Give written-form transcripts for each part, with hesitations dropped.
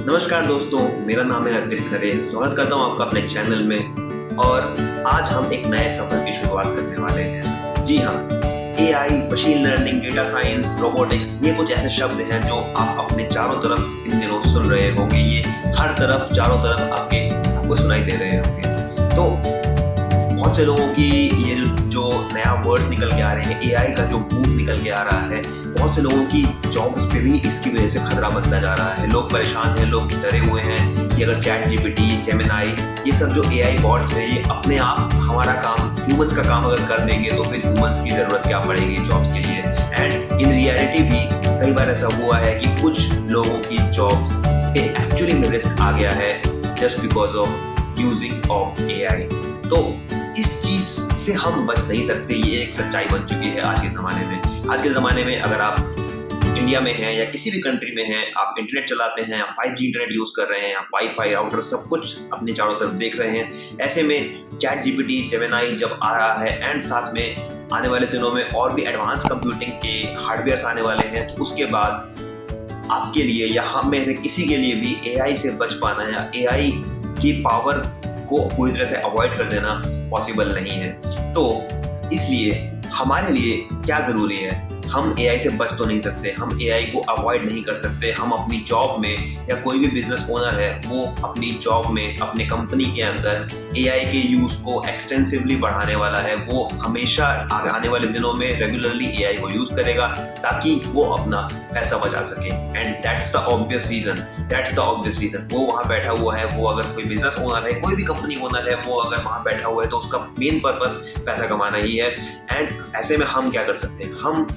नमस्कार दोस्तों, मेरा नाम है अर्पित खरे। स्वागत करता हूं आपका अपने चैनल में। और आज हम एक नए सफर की शुरुआत करने वाले हैं। जी हाँ, AI, machine learning, data science, robotics, ये कुछ ऐसे शब्द हैं जो आप अपने चारों तरफ इन दिनों सुन रहे होंगे। ये हर तरफ, चारों तरफ आपको सुनाई दे रहे होंगे। तो बहुत से लोगों की ये जो नया वर्ड्स निकल के आ रहे हैं, एआई का जो बूम निकल के आ रहा है, बहुत से लोगों की जॉब्स पे भी इसकी वजह से खतरा बनता जा रहा है। लोग परेशान हैं, लोग डरे हुए हैं कि अगर चैट जीपीटी, जेमिनाई, ये सब जो एआई बॉट्स है, ये अपने आप हमारा काम, ह्यूमंस का काम अगर कर देंगे तो फिर ह्यूमंस की ज़रूरत क्या पड़ेगी जॉब्स के लिए। एंड इन रियलिटी भी कई बार ऐसा हुआ है कि कुछ लोगों की जॉब्स पे एक्चुअली में रिस्क आ गया है just because of using of AI. तो इस चीज से हम बच नहीं सकते, ये एक सच्चाई बन चुकी है आज के ज़माने में। आज के ज़माने में अगर आप इंडिया में हैं या किसी भी कंट्री में हैं, आप इंटरनेट चलाते हैं, आप 5G इंटरनेट यूज़ कर रहे हैं, आप वाईफाई, राउटर, सब कुछ अपने चारों तरफ देख रहे हैं। ऐसे में चैट जीपीटी, जेमिनाई जब आ रहा है एंड साथ में आने वाले दिनों में और भी एडवांस कंप्यूटिंग के हार्डवेयर आने वाले हैं, तो उसके बाद आपके लिए या हम में से किसी के लिए भी एआई से बच पाना या एआई की पावर को पूरी तरह से अवॉइड कर देना पॉसिबल नहीं है। तो इसलिए हमारे लिए क्या ज़रूरी है, हम एआई से बच तो नहीं सकते, हम एआई को अवॉइड नहीं कर सकते। हम अपनी जॉब में, या कोई भी बिजनेस ओनर है वो अपनी जॉब में, अपने कंपनी के अंदर एआई के यूज़ को एक्सटेंसिवली बढ़ाने वाला है। वो हमेशा आने वाले दिनों में रेगुलरली एआई को यूज़ करेगा ताकि वो अपना पैसा बचा सके। And that's the obvious reason. वो वहाँ बैठा हुआ है, वो अगर कोई बिजनेस ओनर है, कोई भी कंपनी ओनर है, वो अगर वहाँ बैठा हुआ है तो उसका मेन पर्पस पैसा कमाना ही है। एंड ऐसे में हम क्या कर सकते हैं, हम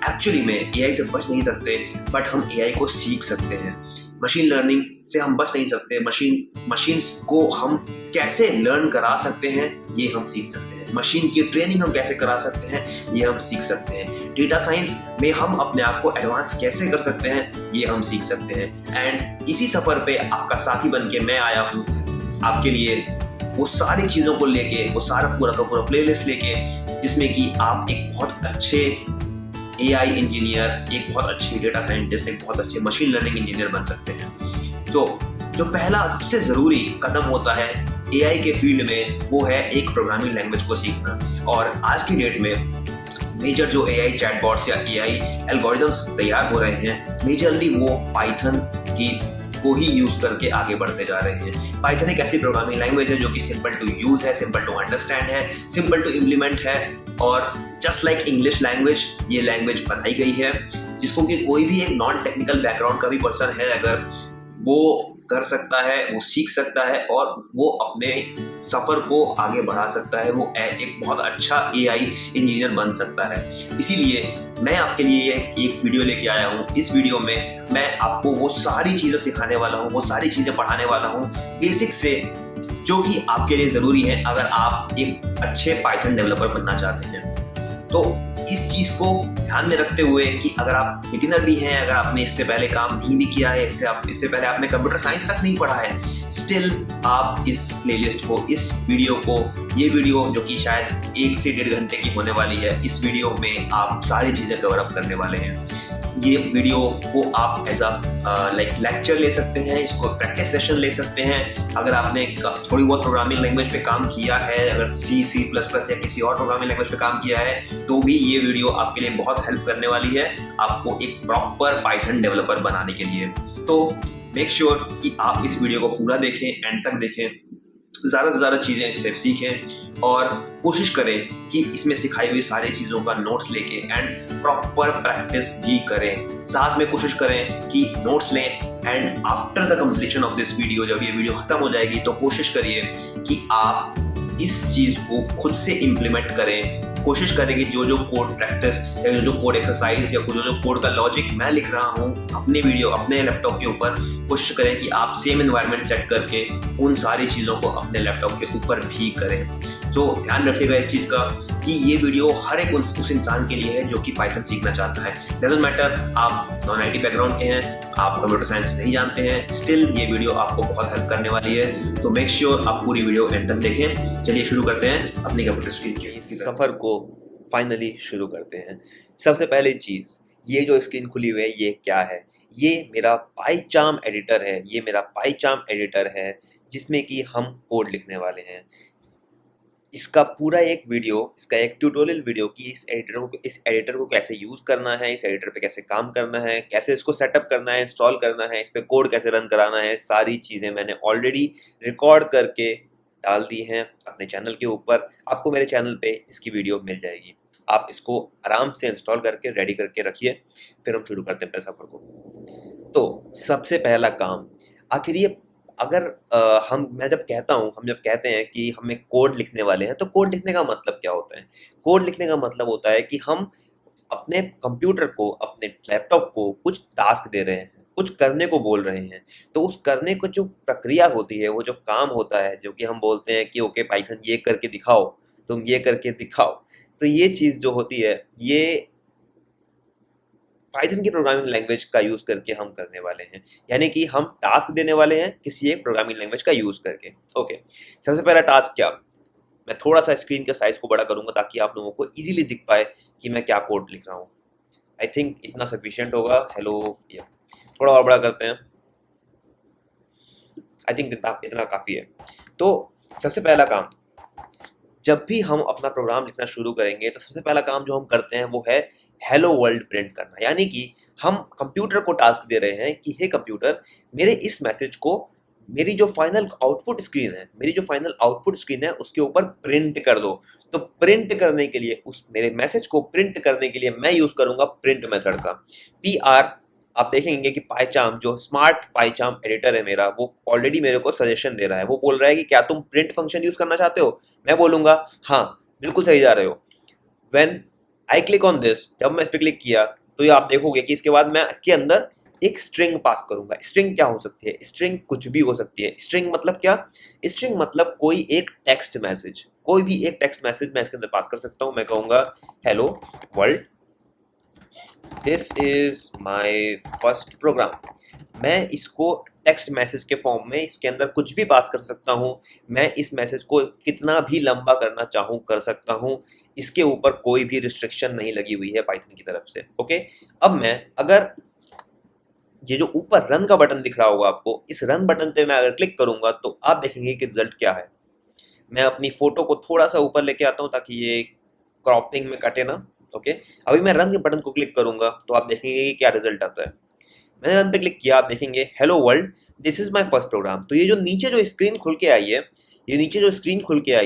एक्चुअली में एआई से बच नहीं सकते, बट हम एआई को सीख सकते हैं। मशीन लर्निंग से हम बच नहीं सकते, मशीन्स को हम कैसे लर्न करा सकते हैं ये हम सीख सकते हैं। मशीन की ट्रेनिंग हम कैसे करा सकते हैं ये हम सीख सकते हैं। डेटा साइंस में हम अपने आप को एडवांस कैसे कर सकते हैं ये हम सीख सकते हैं। एंड इसी सफ़र पे आपका साथी बन के मैं आया हूँ आपके लिए, वो सारी चीज़ों को लेके, वो सारा पूरा का पूरा प्लेलिस्ट लेके, जिसमें कि आप एक बहुत अच्छे एआई इंजीनियर, एक बहुत अच्छे डेटा साइंटिस्ट, एक बहुत अच्छे मशीन लर्निंग इंजीनियर बन सकते हैं। तो जो पहला सबसे ज़रूरी कदम होता है एआई के फील्ड में, वो है एक प्रोग्रामिंग लैंग्वेज को सीखना। और आज की डेट में मेजर जो एआई चैटबॉट्स या एआई एल्गोरिदम्स तैयार हो रहे हैं, मेजरली वो पाइथन को ही यूज़ करके आगे बढ़ते जा रहे हैं। पाइथन एक ऐसी प्रोग्रामिंग लैंग्वेज है जो कि सिंपल टू यूज़ है, सिंपल टू अंडरस्टैंड है, सिंपल टू इम्प्लीमेंट है। और जस्ट लाइक इंग्लिश लैंग्वेज, ये लैंग्वेज बनाई गई है जिसको कि कोई भी एक नॉन टेक्निकल बैकग्राउंड का भी पर्सन है, अगर वो कर सकता है, वो सीख सकता है और वो अपने सफ़र को आगे बढ़ा सकता है, वो एक बहुत अच्छा एआई इंजीनियर बन सकता है। इसीलिए मैं आपके लिए एक वीडियो लेके आया हूँ। इस वीडियो में मैं आपको वो सारी चीज़ें सिखाने वाला हूँ, वो सारी चीज़ें पढ़ाने वाला हूँ बेसिक से, जो कि आपके लिए ज़रूरी है अगर आप एक अच्छे पाइथन डेवलपर बनना चाहते हैं। तो इस चीज़ को ध्यान में रखते हुए कि अगर आप बिगिनर भी हैं, अगर आपने इससे पहले काम नहीं भी किया है, इससे पहले आपने कंप्यूटर साइंस तक नहीं पढ़ा है, स्टिल आप इस प्लेलिस्ट को, इस वीडियो को, ये वीडियो जो कि शायद 1 से 1.5 घंटे की होने वाली है, इस वीडियो में आप सारी चीज़ें कवर अप करने वाले हैं। ये वीडियो को आप एज लाइक लेक्चर ले सकते हैं, इसको प्रैक्टिस सेशन ले सकते हैं। अगर आपने थोड़ी बहुत प्रोग्रामिंग लैंग्वेज पे काम किया है, अगर C++ या किसी और प्रोग्रामिंग लैंग्वेज पे काम किया है, तो भी ये वीडियो आपके लिए बहुत हेल्प करने वाली है आपको एक प्रॉपर पाइथन डेवलपर बनाने के लिए। तो मेक श्योर कि आप इस वीडियो को पूरा देखें, एंड तक देखें, ज़्यादा से ज़्यादा चीज़ें इससे सीखें और कोशिश करें कि इसमें सिखाई हुई सारी चीज़ों का नोट्स लेके एंड प्रॉपर प्रैक्टिस भी करें। साथ में कोशिश करें कि नोट्स लें and after the completion of this video, जब ये वीडियो ख़त्म हो जाएगी तो कोशिश करिए कि आप इस चीज़ को खुद से इम्प्लीमेंट करें। कोशिश करें कि जो कोड प्रैक्टिस या जो कोड एक्सरसाइज या जो कोड का लॉजिक मैं लिख रहा हूँ अपने लैपटॉप के ऊपर, कोशिश करें कि आप सेम एनवायरनमेंट सेट करके उन सारी चीज़ों को अपने लैपटॉप के ऊपर भी करें। तो ध्यान रखिएगा इस चीज़ का कि ये वीडियो हर एक उस इंसान के लिए है जो कि पाइथन सीखना चाहता है। डजंट मैटर आप नॉन आईटी बैकग्राउंड के हैं, आप कंप्यूटर साइंस नहीं जानते हैं, स्टिल ये वीडियो आपको बहुत हेल्प करने वाली है। तो मेक श्योर आप पूरी वीडियो एंड तक देखें। चलिए शुरू करते हैं अपनी कंप्यूटर स्क्रीन के सफ़र को फाइनली शुरू करते हैं। सबसे पहली चीज़, ये जो स्क्रीन खुली हुई है ये क्या है? ये मेरा पाइचार्म एडिटर है, ये मेरा पाइचार्म एडिटर है जिसमें कि हम कोड लिखने वाले हैं। इसका पूरा एक वीडियो, इसका एक ट्यूटोरियल वीडियो कि इस एडिटर को कैसे यूज़ करना है, इस एडिटर पे कैसे काम करना है, कैसे इसको सेटअप करना है, इंस्टॉल करना है, इस पे कोड कैसे रन कराना है, सारी चीज़ें मैंने ऑलरेडी रिकॉर्ड करके डाल दी हैं अपने चैनल के ऊपर। आपको मेरे चैनल पे इसकी वीडियो मिल जाएगी। आप इसको आराम से इंस्टॉल करके रेडी करके रखिए, फिर हम शुरू करते हैं अपने सफ़र को। तो सबसे पहला काम, आखिर ये अगर मैं जब कहता हूँ, हम जब कहते हैं कि हमें कोड लिखने वाले हैं, तो कोड लिखने का मतलब क्या होता है? कोड लिखने का मतलब होता है कि हम अपने कंप्यूटर को, अपने लैपटॉप को कुछ टास्क दे रहे हैं, कुछ करने को बोल रहे हैं। तो उस करने को जो प्रक्रिया होती है, वो जो काम होता है, जो कि हम बोलते हैं कि ओके पाइथन ये करके दिखाओ, तुम ये करके दिखाओ। तो ये चीज़ जो होती है, ये पाइथन की प्रोग्रामिंग लैंग्वेज का यूज़ करके हम करने वाले हैं। यानी कि हम टास्क देने वाले हैं किसी एक प्रोग्रामिंग लैंग्वेज का यूज़ करके। ओके, सबसे पहला टास्क क्या? मैं थोड़ा सा स्क्रीन के साइज़ को बड़ा करूँगा ताकि आप लोगों को ईज़िली दिख पाए कि मैं क्या कोड लिख रहा हूँ। आई थिंक इतना सफिशिएंट होगा। हेलो, या थोड़ा और बड़ा करते हैं। आई थिंक इतना काफ़ी है। तो सबसे पहला काम, जब भी हम अपना प्रोग्राम लिखना शुरू करेंगे तो सबसे पहला काम जो हम करते हैं वो है हेलो वर्ल्ड प्रिंट करना। यानी कि हम कंप्यूटर को टास्क दे रहे हैं कि हे कंप्यूटर, मेरे इस मैसेज को मेरी जो फाइनल आउटपुट स्क्रीन है उसके ऊपर प्रिंट कर दो। तो प्रिंट करने के लिए, उस मेरे मैसेज को प्रिंट करने के लिए मैं यूज़ करूँगा प्रिंट मेथड का PR। आप देखेंगे कि पाइचार्म, जो स्मार्ट पाइचार्म एडिटर है मेरा, वो ऑलरेडी मेरे को सजेशन दे रहा है। वो बोल रहा है कि क्या तुम प्रिंट फंक्शन यूज़ करना चाहते हो? मैं बोलूँगा हाँ, बिल्कुल सही जा रहे हो। When I click on this, जब मैं इस पर क्लिक किया तो ये आप देखोगे कि इसके बाद मैं इसके अंदर एक स्ट्रिंग पास करूंगा। स्ट्रिंग क्या हो सकती है? स्ट्रिंग कुछ भी हो सकती है। स्ट्रिंग मतलब क्या? स्ट्रिंग मतलब कोई एक टेक्स्ट मैसेज, कोई भी एक टेक्स्ट मैसेज मैं इसके अंदर पास कर सकता हूं। मैं कहूंगा hello world, this is my first program. मैं इसको टेक्स्ट मैसेज के फॉर्म में इसके अंदर कुछ भी पास कर सकता हूं। मैं इस मैसेज को कितना भी लंबा करना चाहूं कर सकता हूं। इसके ऊपर कोई भी रिस्ट्रिक्शन नहीं लगी हुई है पाइथन की तरफ से। ओके, अब मैं अगर ये जो ऊपर रन का बटन दिख रहा होगा आपको, इस रन बटन पे मैं अगर क्लिक करूंगा तो आप देखेंगे कि रिजल्ट क्या है। मैं अपनी फोटो को थोड़ा सा ऊपर लेके आता हूं ताकि ये क्रॉपिंग में कटे ना। ओके, अभी मैं रन के बटन को क्लिक करूंगा तो आप देखेंगे कि क्या रिजल्ट आता है। मैंने रन पे क्लिक किया, आप देखेंगे hello world, this is my first program. तो ये जो नीचे जो स्क्रीन खुल के आई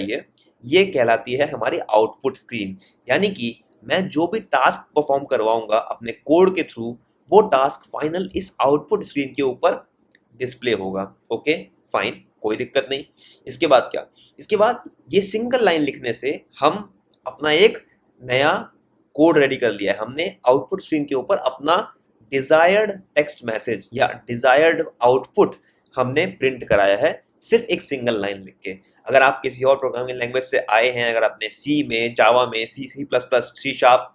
है, ये कहलाती है हमारी आउटपुट स्क्रीन। यानी कि मैं जो भी टास्क परफॉर्म करवाऊंगा अपने कोड के थ्रू, वो टास्क फाइनल इस आउटपुट स्क्रीन के ऊपर डिस्प्ले होगा। ओके फाइन, कोई दिक्कत नहीं। इसके बाद क्या? इसके बाद ये सिंगल लाइन लिखने से हम अपना एक नया कोड रेडी कर लिया है। हमने आउटपुट स्क्रीन के ऊपर अपना डिजायर्ड टेक्स्ट मैसेज या डिजायर्ड आउटपुट हमने प्रिंट कराया है, सिर्फ एक सिंगल लाइन लिख के। अगर आप किसी और प्रोग्रामिंग लैंग्वेज से आए हैं, अगर आपने सी में, जावा में, C++, C#,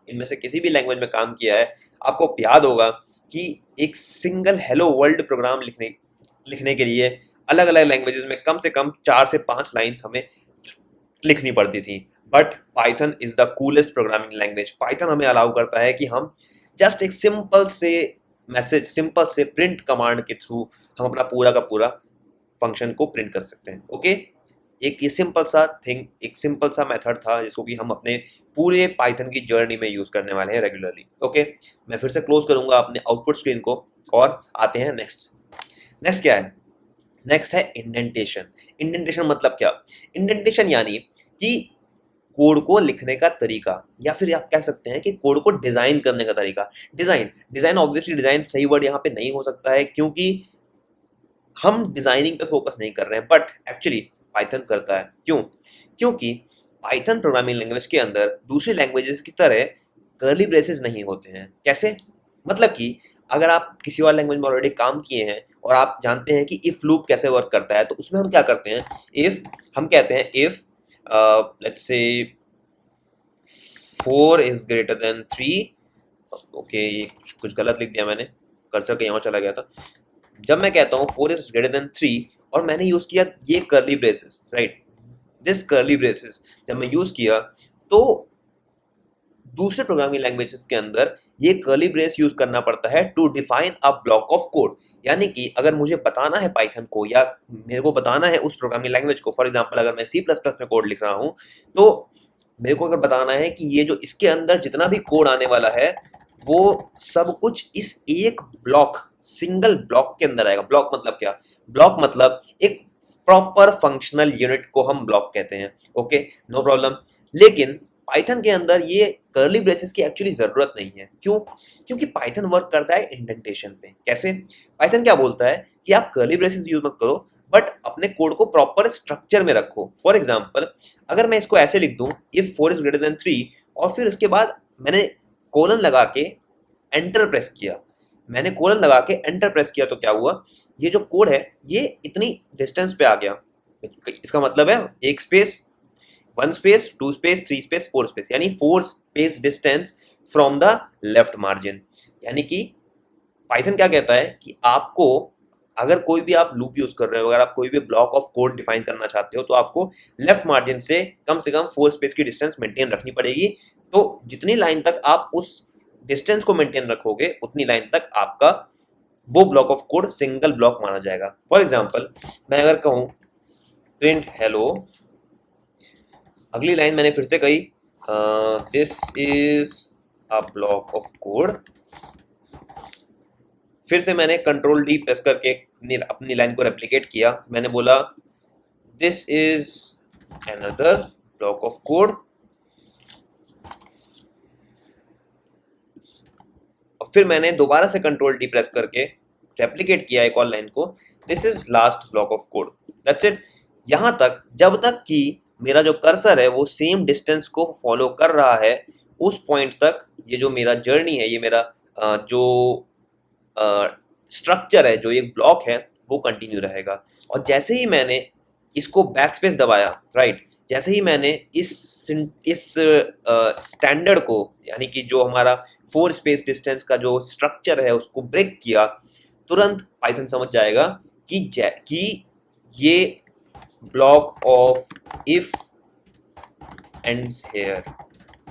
इनमें से किसी भी लैंग्वेज में काम किया है, आपको याद होगा कि एक सिंगल हेलो वर्ल्ड प्रोग्राम लिखने के लिए अलग अलग लैंग्वेजेस में कम से कम 4 से 5 लाइन्स हमें लिखनी पड़ती थी। But Python is the coolest programming language. Python हमें अलाउ करता है कि हम जस्ट एक सिंपल से प्रिंट कमांड के थ्रू हम अपना पूरा का पूरा फंक्शन को प्रिंट कर सकते हैं। ओके, एक ये सिंपल सा मेथड था जिसको कि हम अपने पूरे पाइथन की जर्नी में यूज करने वाले हैं रेगुलरली। ओके, मैं फिर से क्लोज करूंगा अपने आउटपुट स्क्रीन को और आते हैं नेक्स्ट क्या है? नेक्स्ट है इंडेंटेशन। इंडेंटेशन मतलब क्या? इंडेंटेशन यानी कि कोड को लिखने का तरीका, या फिर आप कह सकते हैं कि कोड को डिजाइन करने का तरीका। डिजाइन ऑब्वियसली डिजाइन सही वर्ड यहाँ पे नहीं हो सकता है क्योंकि हम डिजाइनिंग पे फोकस नहीं कर रहे हैं, बट एक्चुअली पाइथन करता है। क्यों? क्योंकि पाइथन प्रोग्रामिंग लैंग्वेज के अंदर दूसरी लैंग्वेजेस की तरह कर्ली ब्रेसेस नहीं होते हैं। कैसे? मतलब कि अगर आप किसी और लैंग्वेज में ऑलरेडी काम किए हैं और आप जानते हैं कि इफ लूप कैसे वर्क करता है, तो उसमें हम क्या करते हैं, हम कहते हैं if let's say 4 is greater than 3। Okay, ये कुछ गलत लिख दिया मैंने, कर्सर कहीं और चला गया था। जब मैं कहता हूँ 4 इज ग्रेटर देन 3 और मैंने यूज किया ये curly braces, right, this curly braces जब मैं यूज किया, तो दूसरे प्रोग्रामिंग लैंग्वेजेस के अंदर ये कर्ली ब्रेस यूज करना पड़ता है to define a block of code. यानी कि अगर मुझे बताना है पाइथन को या मेरे को बताना है उस प्रोग्रामिंग लैंग्वेज को, फॉर एग्जांपल अगर मैं सी प्लस प्लस में कोड लिख रहा हूँ, तो मेरे को अगर बताना है कि ये जो इसके अंदर जितना भी कोड आने वाला है वो सब कुछ इस एक ब्लॉक, सिंगल ब्लॉक के अंदर आएगा। ब्लॉक मतलब क्या? ब्लॉक मतलब एक प्रॉपर फंक्शनल यूनिट को हम ब्लॉक कहते हैं। Okay, no problem. लेकिन पाइथन के अंदर ये कर्ली ब्रेसेस की एक्चुअली जरूरत नहीं है। क्यों? क्योंकि पाइथन वर्क करता है इंडेंटेशन पे। कैसे? पाइथन क्या बोलता है कि आप कर्ली ब्रेसेस यूज मत करो, बट अपने कोड को प्रॉपर स्ट्रक्चर में रखो। फॉर एग्जाम्पल अगर मैं इसको ऐसे लिख दूं, इफ 4 इज ग्रेटर देन 3, और फिर उसके बाद मैंने कोलन लगा के एंटर प्रेस किया, मैंने कोलन लगा के एंटर प्रेस किया, तो क्या हुआ? ये जो कोड है ये इतनी डिस्टेंस पे आ गया। इसका मतलब है एक space, 1 space, 2 space, 3 space, 4 space, यानी 4 space distance from the left margin. यानी कि पाइथन क्या कहता है कि आपको अगर कोई भी आप लूप यूज कर रहे हो, अगर आप कोई भी ब्लॉक ऑफ कोड डिफाइन करना चाहते हो, तो आपको लेफ्ट मार्जिन से कम 4 स्पेस की डिस्टेंस मेंटेन रखनी पड़ेगी। तो जितनी लाइन तक आप उस डिस्टेंस को मेंटेन रखोगे उतनी लाइन तक आपका वो block of code single block माना जाएगा। फॉर एग्जाम्पल मैं अगर कहूं प्रिंट हेलो, अगली लाइन मैंने फिर से कही this is a block of code, फिर से मैंने कंट्रोल डी प्रेस करके अपनी लाइन को रेप्लिकेट किया, मैंने बोला this is another block of code, और फिर मैंने दोबारा से कंट्रोल डी प्रेस करके रेप्लिकेट किया एक और लाइन को, this is last block of code. That's it. यहां तक जब तक कि मेरा जो कर्सर है वो सेम डिस्टेंस को फॉलो कर रहा है, उस पॉइंट तक ये जो मेरा जर्नी है, ये मेरा जो स्ट्रक्चर है, जो एक ब्लॉक है, वो कंटिन्यू रहेगा। और जैसे ही मैंने इसको बैक स्पेस दबाया, राइट, जैसे ही मैंने इस स्टैंडर्ड को, यानी कि जो हमारा 4 स्पेस डिस्टेंस का जो स्ट्रक्चर है उसको ब्रेक किया, तुरंत पाइथन समझ जाएगा कि ये block of if ends here.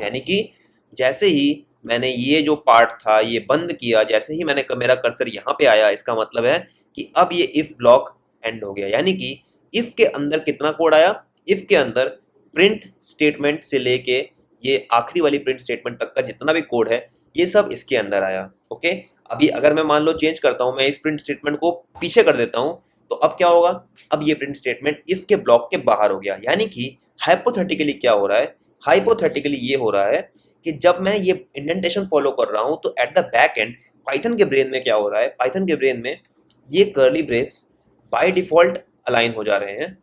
यानी कि जैसे ही मैंने ये जो पार्ट था ये बंद किया, जैसे ही मैंने मेरा कर्सर यहाँ पे आया, इसका मतलब है कि अब ये इफ ब्लॉक एंड हो गया। यानी कि इफ के अंदर कितना कोड आया? इफ के अंदर प्रिंट स्टेटमेंट से लेके ये आखिरी वाली प्रिंट स्टेटमेंट तक का जितना भी कोड है ये सब इसके अंदर आया। ओके, अभी अगर मैं मान लो चेंज करता हूँ, मैं इस प्रिंट स्टेटमेंट को पीछे कर देता हूँ, तो अब क्या होगा? अब ये प्रिंट स्टेटमेंट इफ के ब्लॉक के बाहर हो गया। यानी कि हाइपोथेटिकली क्या हो रहा है? हाइपोथेटिकली ये हो रहा है कि जब मैं ये इंडेंटेशन फॉलो कर रहा हूं तो at the back and Python के ब्रेन में क्या हो रहा है? पाइथन के ब्रेन में ये curly brace by default align हो जा रहे हैं।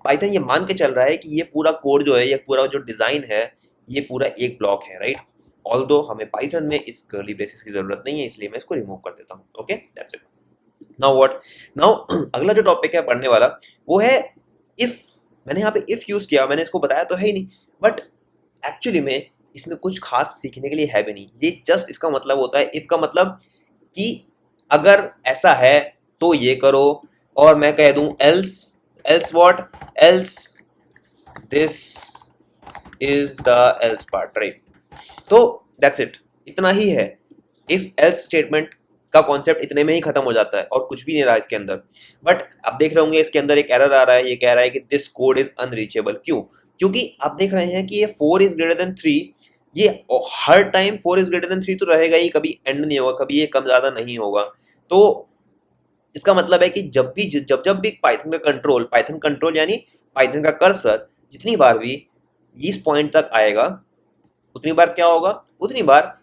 पाइथन ये मान के चल रहा है कि ये पूरा कोड जो है, ये पूरा जो डिजाइन है, ये पूरा एक ब्लॉक है, राइट। ऑल्दो हमें पाइथन में इस कर्ली ब्रेसेस की जरूरत नहीं है, इसलिए मैं इसको रिमूव कर देता हूँ। Okay, that's it. Now what? Now अगला जो टॉपिक है पढ़ने वाला वो है इफ। मैंने यहाँ पे इफ यूज किया, मैंने इसको बताया तो है ही नहीं, बट एक्चुअली में इसमें कुछ खास सीखने के लिए है भी नहीं। ये जस्ट इसका मतलब होता है, इफ का मतलब कि अगर ऐसा है तो ये करो, और मैं कह दूं else what? Else this is the L's part, right. तो दैट्स इट, इतना ही है। इफ एल्स स्टेटमेंट का कॉन्सेप्ट इतने में ही खत्म हो जाता है और कुछ भी नहीं रहा इसके अंदर। बट आप देख रहे होंगे इसके अंदर एक एरर आ रहा है, ये कह रहा है कि दिस कोड इज अनरीचेबल। क्यों? क्योंकि आप देख रहे हैं कि ये 4 इज ग्रेटर देन 3, ये हर टाइम 4 इज ग्रेटर देन 3 तो रहेगा ही, कभी एंड नहीं होगा, कभी ये कम ज्यादा नहीं होगा। तो इसका मतलब है कि जब भी पाइथन कंट्रोल यानी पाइथन का कर्सर जितनी बार भी इस पॉइंट तक आएगा, उतनी बार क्या होगा? उतनी बार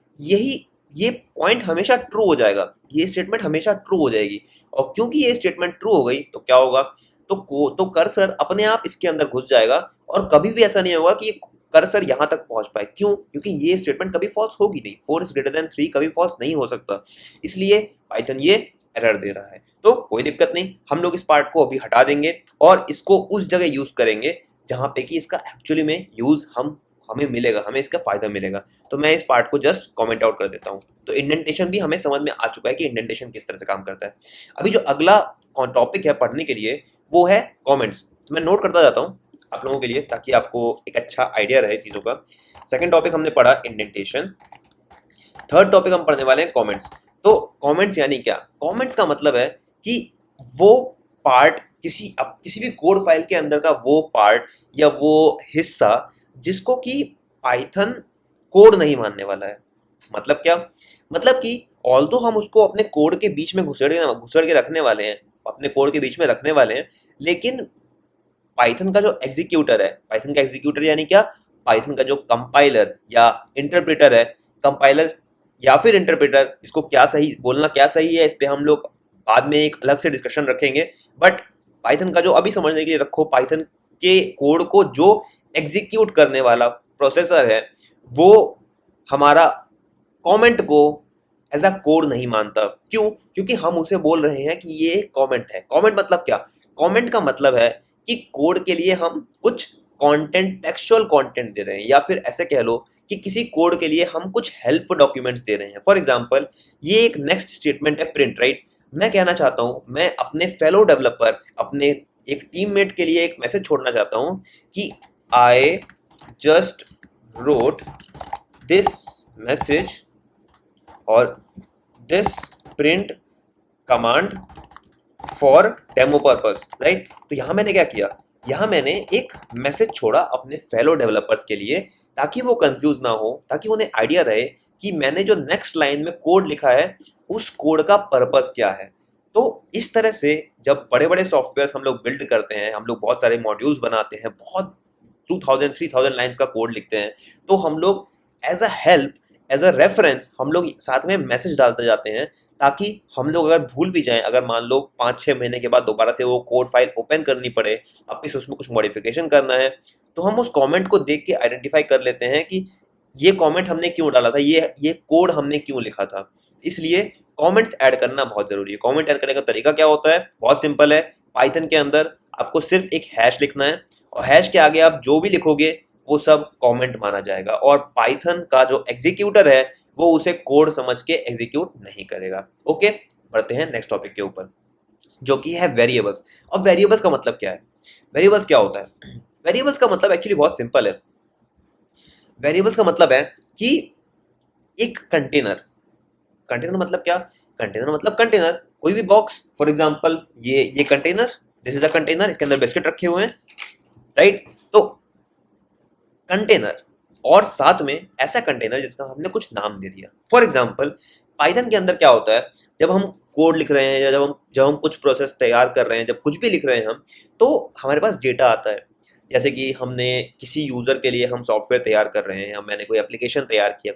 ये पॉइंट हमेशा ट्रू हो जाएगा, ये स्टेटमेंट हमेशा ट्रू हो जाएगी। और क्योंकि ये स्टेटमेंट ट्रू हो गई तो क्या होगा? तो कर्सर अपने आप इसके अंदर घुस जाएगा, और कभी भी ऐसा नहीं होगा कि कर्सर यहाँ तक पहुंच पाए। क्यों? क्योंकि ये स्टेटमेंट कभी फॉल्स होगी नहीं। 4 इज ग्रेटर देन 3 कभी फॉल्स नहीं हो सकता, इसलिए पाइथन ये एरर दे रहा है। तो कोई दिक्कत नहीं, हम लोग इस पार्ट को अभी हटा देंगे और इसको उस जगह यूज करेंगे जहां पे कि इसका एक्चुअली में यूज हमें मिलेगा, हमें इसका फायदा मिलेगा। तो मैं इस पार्ट को जस्ट कमेंट आउट कर देता हूँ। तो इंडेंटेशन भी हमें समझ में आ चुका है कि इंडेंटेशन किस तरह से काम करता है। अभी जो अगला टॉपिक है पढ़ने के लिए वो है कमेंट्स। मैं नोट करता जाता हूँ। आप लोगों के लिए, ताकि आपको एक अच्छा आइडिया रहे चीज़ों का। सेकंड टॉपिक हमने पढ़ा इंडेंटेशन। थर्ड टॉपिक हम पढ़ने वाले हैं कमेंट्स। तो कमेंट्स यानी क्या? कमेंट्स का मतलब है कि वो पार्ट, किसी भी कोड फाइल के अंदर का वो पार्ट या वो हिस्सा जिसको कि पाइथन कोड नहीं मानने वाला है। मतलब क्या? मतलब कि ऑल्दो हम उसको अपने कोड के बीच में घुसड़ के रखने वाले हैं, अपने कोड के बीच में रखने वाले हैं, लेकिन पाइथन का जो एग्जीक्यूटर है, पाइथन का एग्जीक्यूटर यानी क्या? पाइथन का जो कंपाइलर या इंटरप्रेटर है, कंपाइलर या फिर इंटरप्रेटर, इसको क्या सही बोलना, क्या सही है, इस पे हम लोग बाद में एक अलग से डिस्कशन रखेंगे। बट पाइथन का जो अभी समझने के लिए रखो, पाइथन के कोड को जो एग्जीक्यूट करने वाला प्रोसेसर है, वो हमारा कमेंट को एज अ कोड नहीं मानता। क्यों? क्योंकि हम उसे बोल रहे हैं कि ये कमेंट है। कमेंट मतलब क्या? कमेंट का मतलब है कि कोड के लिए हम कुछ कंटेंट, टेक्सचुअल कंटेंट दे रहे हैं, या फिर ऐसे कह लो कि किसी कोड के लिए हम कुछ हेल्प डॉक्यूमेंट्स दे रहे हैं। फॉर एग्जांपल, ये एक नेक्स्ट स्टेटमेंट है प्रिंट, राइट? मैं कहना चाहता हूं, मैं अपने फेलो डेवलपर, अपने एक टीममेट के लिए एक मैसेज छोड़ना चाहता हूं कि I just wrote this message और this print command for demo purpose, right? तो यहां मैंने क्या किया? यहां मैंने एक मैसेज छोड़ा अपने फेलो डेवलपर्स के लिए, ताकि वो कंफ्यूज ना हो, ताकि उन्हें आइडिया रहे कि मैंने जो नेक्स्ट लाइन में कोड लिखा है उस कोड का पर्पस क्या है। तो इस तरह से जब बड़े बड़े सॉफ्टवेयर हम लोग बिल्ड करते हैं, हम लोग बहुत सारे मॉड्यूल्स बनाते हैं, बहुत 2000-3000 लाइन्स का कोड लिखते हैं, तो हम लोग as a help, as a reference हम लोग साथ में मैसेज डालते जाते हैं, ताकि हम लोग अगर भूल भी जाएं, अगर मान लो 5-6 महीने के बाद दोबारा से वो कोड फाइल ओपन करनी पड़े, वापस उसमें कुछ मॉडिफिकेशन करना है, तो हम उस कमेंट को देख के आइडेंटिफाई कर लेते हैं कि ये कमेंट हमने क्यों डाला था, ये कोड हमने क्यों लिखा था। इसलिए कमेंट्स ऐड करना बहुत जरूरी है। कमेंट ऐड करने का तरीका क्या होता है? बहुत सिंपल है। पाइथन के अंदर आपको सिर्फ एक हैश लिखना है, और हैश के आगे आप जो भी लिखोगे वो सब कमेंट माना जाएगा, और पाइथन का जो एग्जीक्यूटर है वो उसे कोड समझ के एग्जीक्यूट नहीं करेगा। ओके, बढ़ते हैं नेक्स्ट टॉपिक के ऊपर, जो कि है वेरिएबल्स। अब वेरिएबल्स का मतलब क्या है? वेरिएबल्स क्या होता है? वेरिएबल्स का मतलब एक्चुअली बहुत सिंपल है। वेरिएबल्स का मतलब है कि एक कंटेनर। कंटेनर मतलब क्या? कंटेनर मतलब कंटेनर, कोई भी बॉक्स। फॉर एग्जांपल, ये container, this is a container, इसके अंदर बिस्किट रखे हुए हैं, राइट? तो कंटेनर, और साथ में ऐसा कंटेनर जिसका हमने कुछ नाम दे दिया। फॉर एग्जांपल, पाइथन के अंदर क्या होता है, जब हम कोड लिख रहे हैं या जब हम कुछ प्रोसेस तैयार कर रहे हैं, जब कुछ भी लिख रहे हैं हम, तो हमारे पास डेटा आता है। जैसे कि हमने किसी यूजर के लिए हम सॉफ्टवेयर तैयार कर रहे हैं, या मैंने कोई एप्लीकेशन तैयार किया,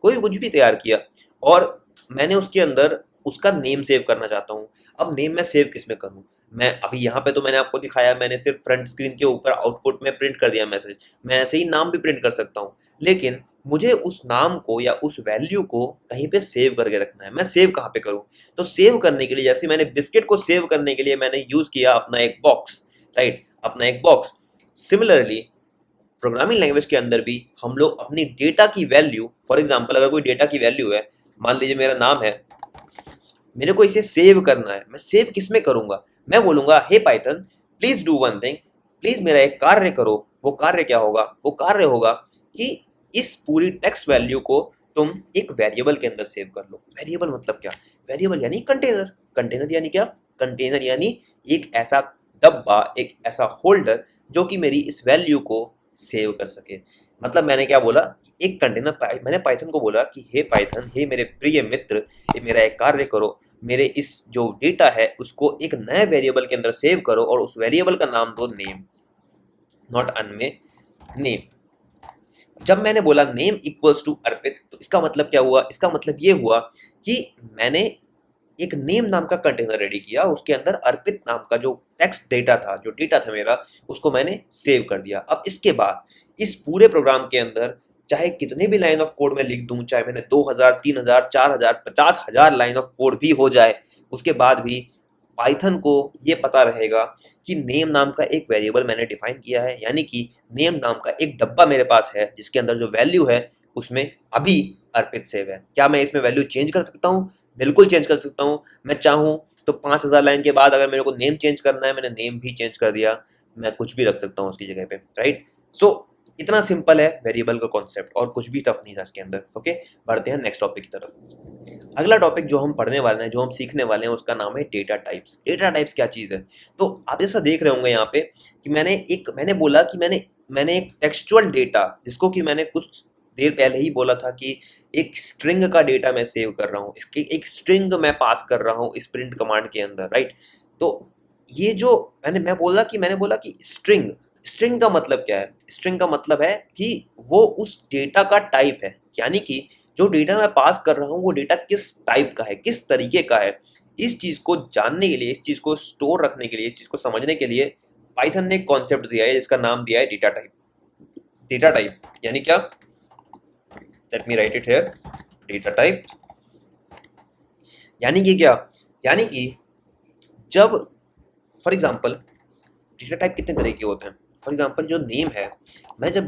कोई कुछ भी तैयार किया, और मैंने उसके अंदर उसका नेम सेव करना चाहता हूँ। अब नेम मैं सेव किस में करूँ? मैं अभी यहाँ पे तो मैंने आपको दिखाया, मैंने सिर्फ फ्रंट स्क्रीन के ऊपर आउटपुट में प्रिंट कर दिया मैसेज। मैं ऐसे ही नाम भी प्रिंट कर सकता हूँ, लेकिन मुझे उस नाम को या उस वैल्यू को कहीं पे सेव करके रखना है। मैं सेव कहाँ पे करूँ? तो सेव करने के लिए, जैसे मैंने बिस्किट को सेव करने के लिए मैंने यूज किया अपना एक बॉक्स, राइट? अपना एक बॉक्स। सिमिलरली प्रोग्रामिंग लैंग्वेज के अंदर भी हम लोग अपनी डेटा की वैल्यू, फॉर एग्जांपल अगर कोई डेटा की वैल्यू है, मान लीजिए मेरा नाम है, मेरे को इसे सेव करना है, मैं सेव किस में करूंगा? मैं बोलूंगा, hey Python please do one thing, please मेरा एक कार्य करो। वो कार्य क्या होगा? वो कार्य होगा कि इस पूरी टेक्स्ट वैल्यू को तुम एक वेरिएबल के अंदर सेव कर लो। वेरिएबल मतलब क्या? वेरिएबल यानी कंटेनर। कंटेनर यानी क्या? कंटेनर यानी एक ऐसा डब्बा, एक ऐसा होल्डर जो कि मेरी इस वैल्यू को सेव कर सके। मतलब मैंने क्या बोला? एक कंटेनर, मैंने पाइथन को बोला कि हे पाइथन, हे मेरे प्रिय मित्र, ये मेरा एक कार्य करो, मेरे इस जो डेटा है उसको एक नए वेरिएबल के अंदर सेव करो, और उस वेरिएबल का नाम दो नेम, नॉट अनमे, नेम। जब मैंने बोला नेम इक्वल्स टू अर्पित, तो इसका मतलब क्या हुआ? इसका मतलब ये हुआ कि मैंने एक नेम नाम का कंटेनर रेडी किया, उसके अंदर अर्पित नाम का जो टेक्स्ट डेटा था, जो डेटा था मेरा, उसको मैंने सेव कर दिया। अब इसके बाद इस पूरे प्रोग्राम के अंदर चाहे कितने भी लाइन ऑफ कोड में लिख दूं, चाहे मैंने 2000, 3000, 4000, 50,000 लाइन ऑफ कोड भी हो जाए, उसके बाद भी पाइथन को ये पता रहेगा कि नेम नाम का एक वेरिएबल मैंने डिफाइन किया है, यानी कि नेम नाम का एक डब्बा मेरे पास है जिसके अंदर जो वैल्यू है उसमें अभी अर्पित सेव है। क्या मैं इसमें वैल्यू चेंज कर सकता हूँ? बिल्कुल चेंज कर सकता हूँ। मैं चाहूँ तो 5000 लाइन के बाद अगर मेरे को नेम चेंज करना है, मैंने नेम भी चेंज कर दिया। मैं कुछ भी रख सकता हूँ उसकी जगह पे, राइट। सो इतना सिंपल है वेरिएबल का कॉन्सेप्ट, और कुछ भी टफ नहीं था इसके अंदर। ओके, बढ़ते हैं नेक्स्ट टॉपिक की तरफ। अगला टॉपिक जो हम पढ़ने वाले हैं, जो हम सीखने वाले हैं, उसका नाम है डेटा टाइप्स। डेटा टाइप्स क्या चीज़ है? तो आप जैसा देख रहे होंगे यहाँ पे कि मैंने बोला कि मैंने एक टेक्सचुअल डेटा, जिसको कि मैंने कुछ देर पहले ही बोला था कि एक स्ट्रिंग का डेटा मैं सेव कर रहा हूँ, इसके एक स्ट्रिंग मैं पास कर रहा हूँ इस प्रिंट कमांड के अंदर, राइट। तो ये जो मैंने बोला कि स्ट्रिंग का मतलब क्या है? स्ट्रिंग का मतलब है कि वो उस डेटा का टाइप है, यानी कि जो डेटा मैं पास कर रहा हूँ वो डेटा किस टाइप का है, किस तरीके का है। इस चीज़ को जानने के लिए, इस चीज़ को स्टोर रखने के लिए, इस चीज़ को समझने के लिए पाइथन ने एक कॉन्सेप्ट दिया है जिसका नाम दिया है डेटा टाइप। डेटा टाइप यानी क्या? Let me right it here. Data type यानी कि क्या? यानी कि जब फॉर एग्जांपल डेटा टाइप कितने तरह के होते हैं। फॉर एग्जांपल जो नेम है, मैंने जब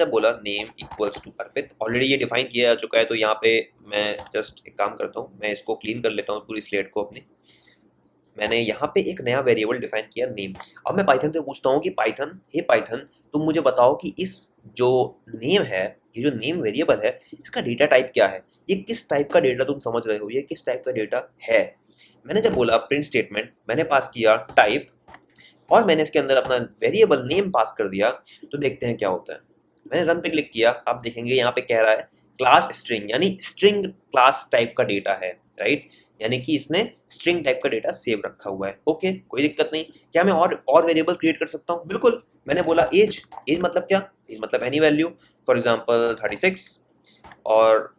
बोला name equals to Arpit, already ये डिफाइन किया जा चुका है, तो यहाँ पे मैं जस्ट एक काम करता हूँ, मैं इसको क्लीन कर लेता हूँ पूरी स्लेट को अपनी। मैंने यहाँ पे एक नया वेरिएबल डिफाइन किया नेम। अब मैं पाइथन से पूछता हूँ कि पाइथन तुम मुझे बताओ कि इस जो नेम है, ये जो नेम वेरिएबल है, इसका डेटा टाइप क्या है? ये किस टाइप का डेटा तुम समझ रहे हो, ये किस टाइप का डेटा है? मैंने जब बोला प्रिंट स्टेटमेंट, मैंने पास किया टाइप, और मैंने इसके अंदर अपना वेरिएबल नेम पास कर दिया, तो देखते हैं क्या होता है। मैंने रन पे क्लिक किया, आप देखेंगे यहाँ पे कह रहा है क्लास स्ट्रिंग, यानी स्ट्रिंग क्लास टाइप का डेटा है, राइट। यानी कि इसने स्ट्रिंग टाइप का डेटा सेव रखा हुआ है। ओके, कोई दिक्कत नहीं। क्या मैं और वेरिएबल क्रिएट कर सकता हूँ? बिल्कुल। मैंने बोला एज मतलब क्या? एज मतलब एनी वैल्यू, फॉर एग्जांपल 36। और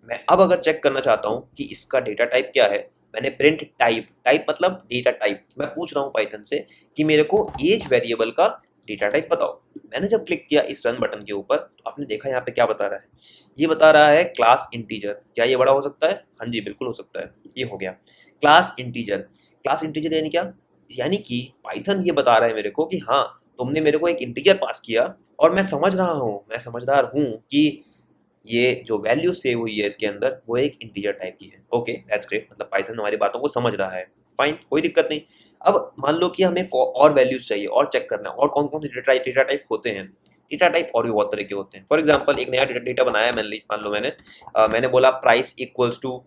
मैं अब अगर चेक करना चाहता हूँ कि इसका डेटा टाइप क्या है, मैंने प्रिंट टाइप मतलब डेटा टाइप, मैं पूछ रहा हूँ पाइथन से कि मेरे को एज वेरिएबल का डेटा टाइप बताओ। मैंने जब क्लिक किया इस रन बटन के ऊपर, तो आपने देखा यहाँ पे क्या बता रहा है? ये बता रहा है क्लास इंटीजर। क्या ये बड़ा हो सकता है? हाँ जी, बिल्कुल हो सकता है। ये हो गया क्लास इंटीजर। क्लास इंटीजर यानी क्या? यानी कि पाइथन ये बता रहा है मेरे को कि हाँ, तुमने मेरे को एक इंटीजर पास किया, और मैं समझ रहा हूँ, मैं समझदार हूँ कि ये जो वैल्यू सेव हुई है इसके अंदर वो एक इंटीजर टाइप की है। Okay, that's great. मतलब पाइथन हमारी बातों को समझ रहा है। फाइन, कोई दिक्कत नहीं। अब मान लो कि हमें और वैल्यूज चाहिए और चेक करना है और कौन कौन से डेटा टाइप होते हैं। डेटा टाइप और भी बहुत तरह के होते हैं। फॉर एग्जाम्पल एक नया डेटा बनाया मैंने, मान लो मैंने बोला price equals to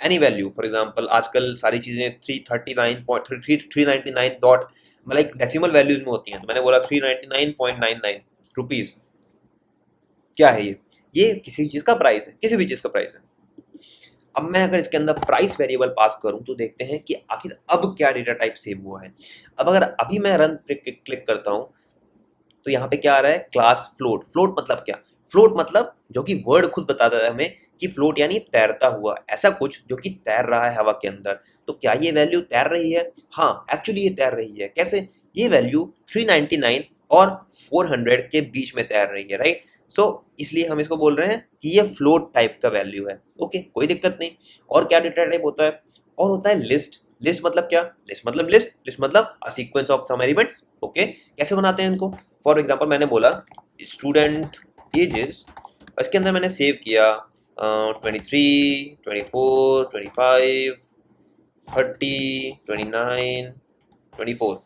any value. For example आजकल सारी चीज़ें 339 डॉट मतलब डेसिमल वैल्यूज में होती हैं, तो मैंने बोला 399.99 रुपीज़। क्या है ये किसी चीज़ का प्राइस है, किसी भी चीज़ का प्राइस है। अब मैं अगर इसके अंदर प्राइस वेरिएबल पास करूं तो देखते हैं कि आखिर अब क्या डेटा टाइप सेव हुआ है। अब अगर अभी मैं रन पे क्लिक करता हूं, तो यहाँ पे क्या आ रहा है? Class float. फ्लोट मतलब क्या? फ्लोट मतलब, जो कि वर्ड खुद बताता है हमें कि फ्लोट यानी तैरता हुआ, ऐसा कुछ जो कि तैर रहा है हवा के अंदर। तो क्या ये वैल्यू तैर रही है? हाँ, एक्चुअली ये तैर रही है। कैसे? ये वैल्यू 399 और 400 के बीच में तैर रही है, राइट। सो इसलिए हम इसको बोल रहे हैं कि ये फ्लोट टाइप का वैल्यू है। ओके, कोई दिक्कत नहीं। और क्या डेटा टाइप होता है? और होता है लिस्ट। लिस्ट मतलब क्या? लिस्ट मतलब a sequence of some elements. Okay, कैसे बनाते हैं इनको? फॉर एग्जांपल मैंने बोला स्टूडेंट एजेस, इसके अंदर मैंने सेव किया 23, 24, 25, 30, 29, 24।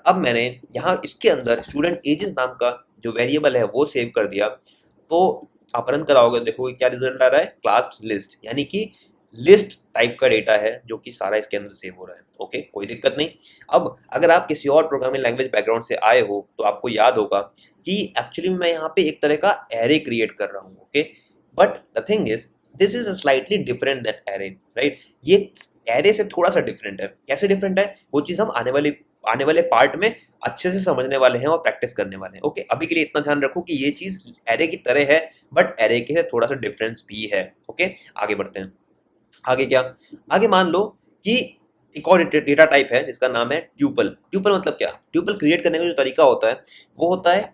अब मैंने यहाँ इसके अंदर स्टूडेंट एजेस नाम का जो वेरिएबल है वो सेव कर दिया। तो आप रन कराओगे, देखोगे क्या रिजल्ट आ रहा है? क्लास लिस्ट, यानी कि लिस्ट टाइप का डेटा है जो कि सारा इसके अंदर सेव हो रहा है। ओके, कोई दिक्कत नहीं। अब अगर आप किसी और प्रोग्रामिंग लैंग्वेज बैकग्राउंड से आए हो तो आपको याद होगा कि एक्चुअली मैं यहाँ पे एक तरह का एरे क्रिएट कर रहा हूँ। Okay, but the thing is this is slightly different that array, right. ये एरे से थोड़ा सा डिफरेंट है। कैसे डिफरेंट है वो चीज़ हम आने वाले पार्ट में अच्छे से समझने वाले हैं और प्रैक्टिस करने वाले हैं। ओके, अभी के लिए इतना ध्यान रखो कि ये चीज़ एरे की तरह है, बट एरे के थोड़ा सा डिफरेंस भी है। ओके, आगे बढ़ते हैं। आगे क्या? आगे मान लो कि एक और डेटा टाइप है जिसका नाम है ट्यूपल। ट्यूपल मतलब क्या? ट्यूपल क्रिएट करने का जो तरीका होता है वो होता है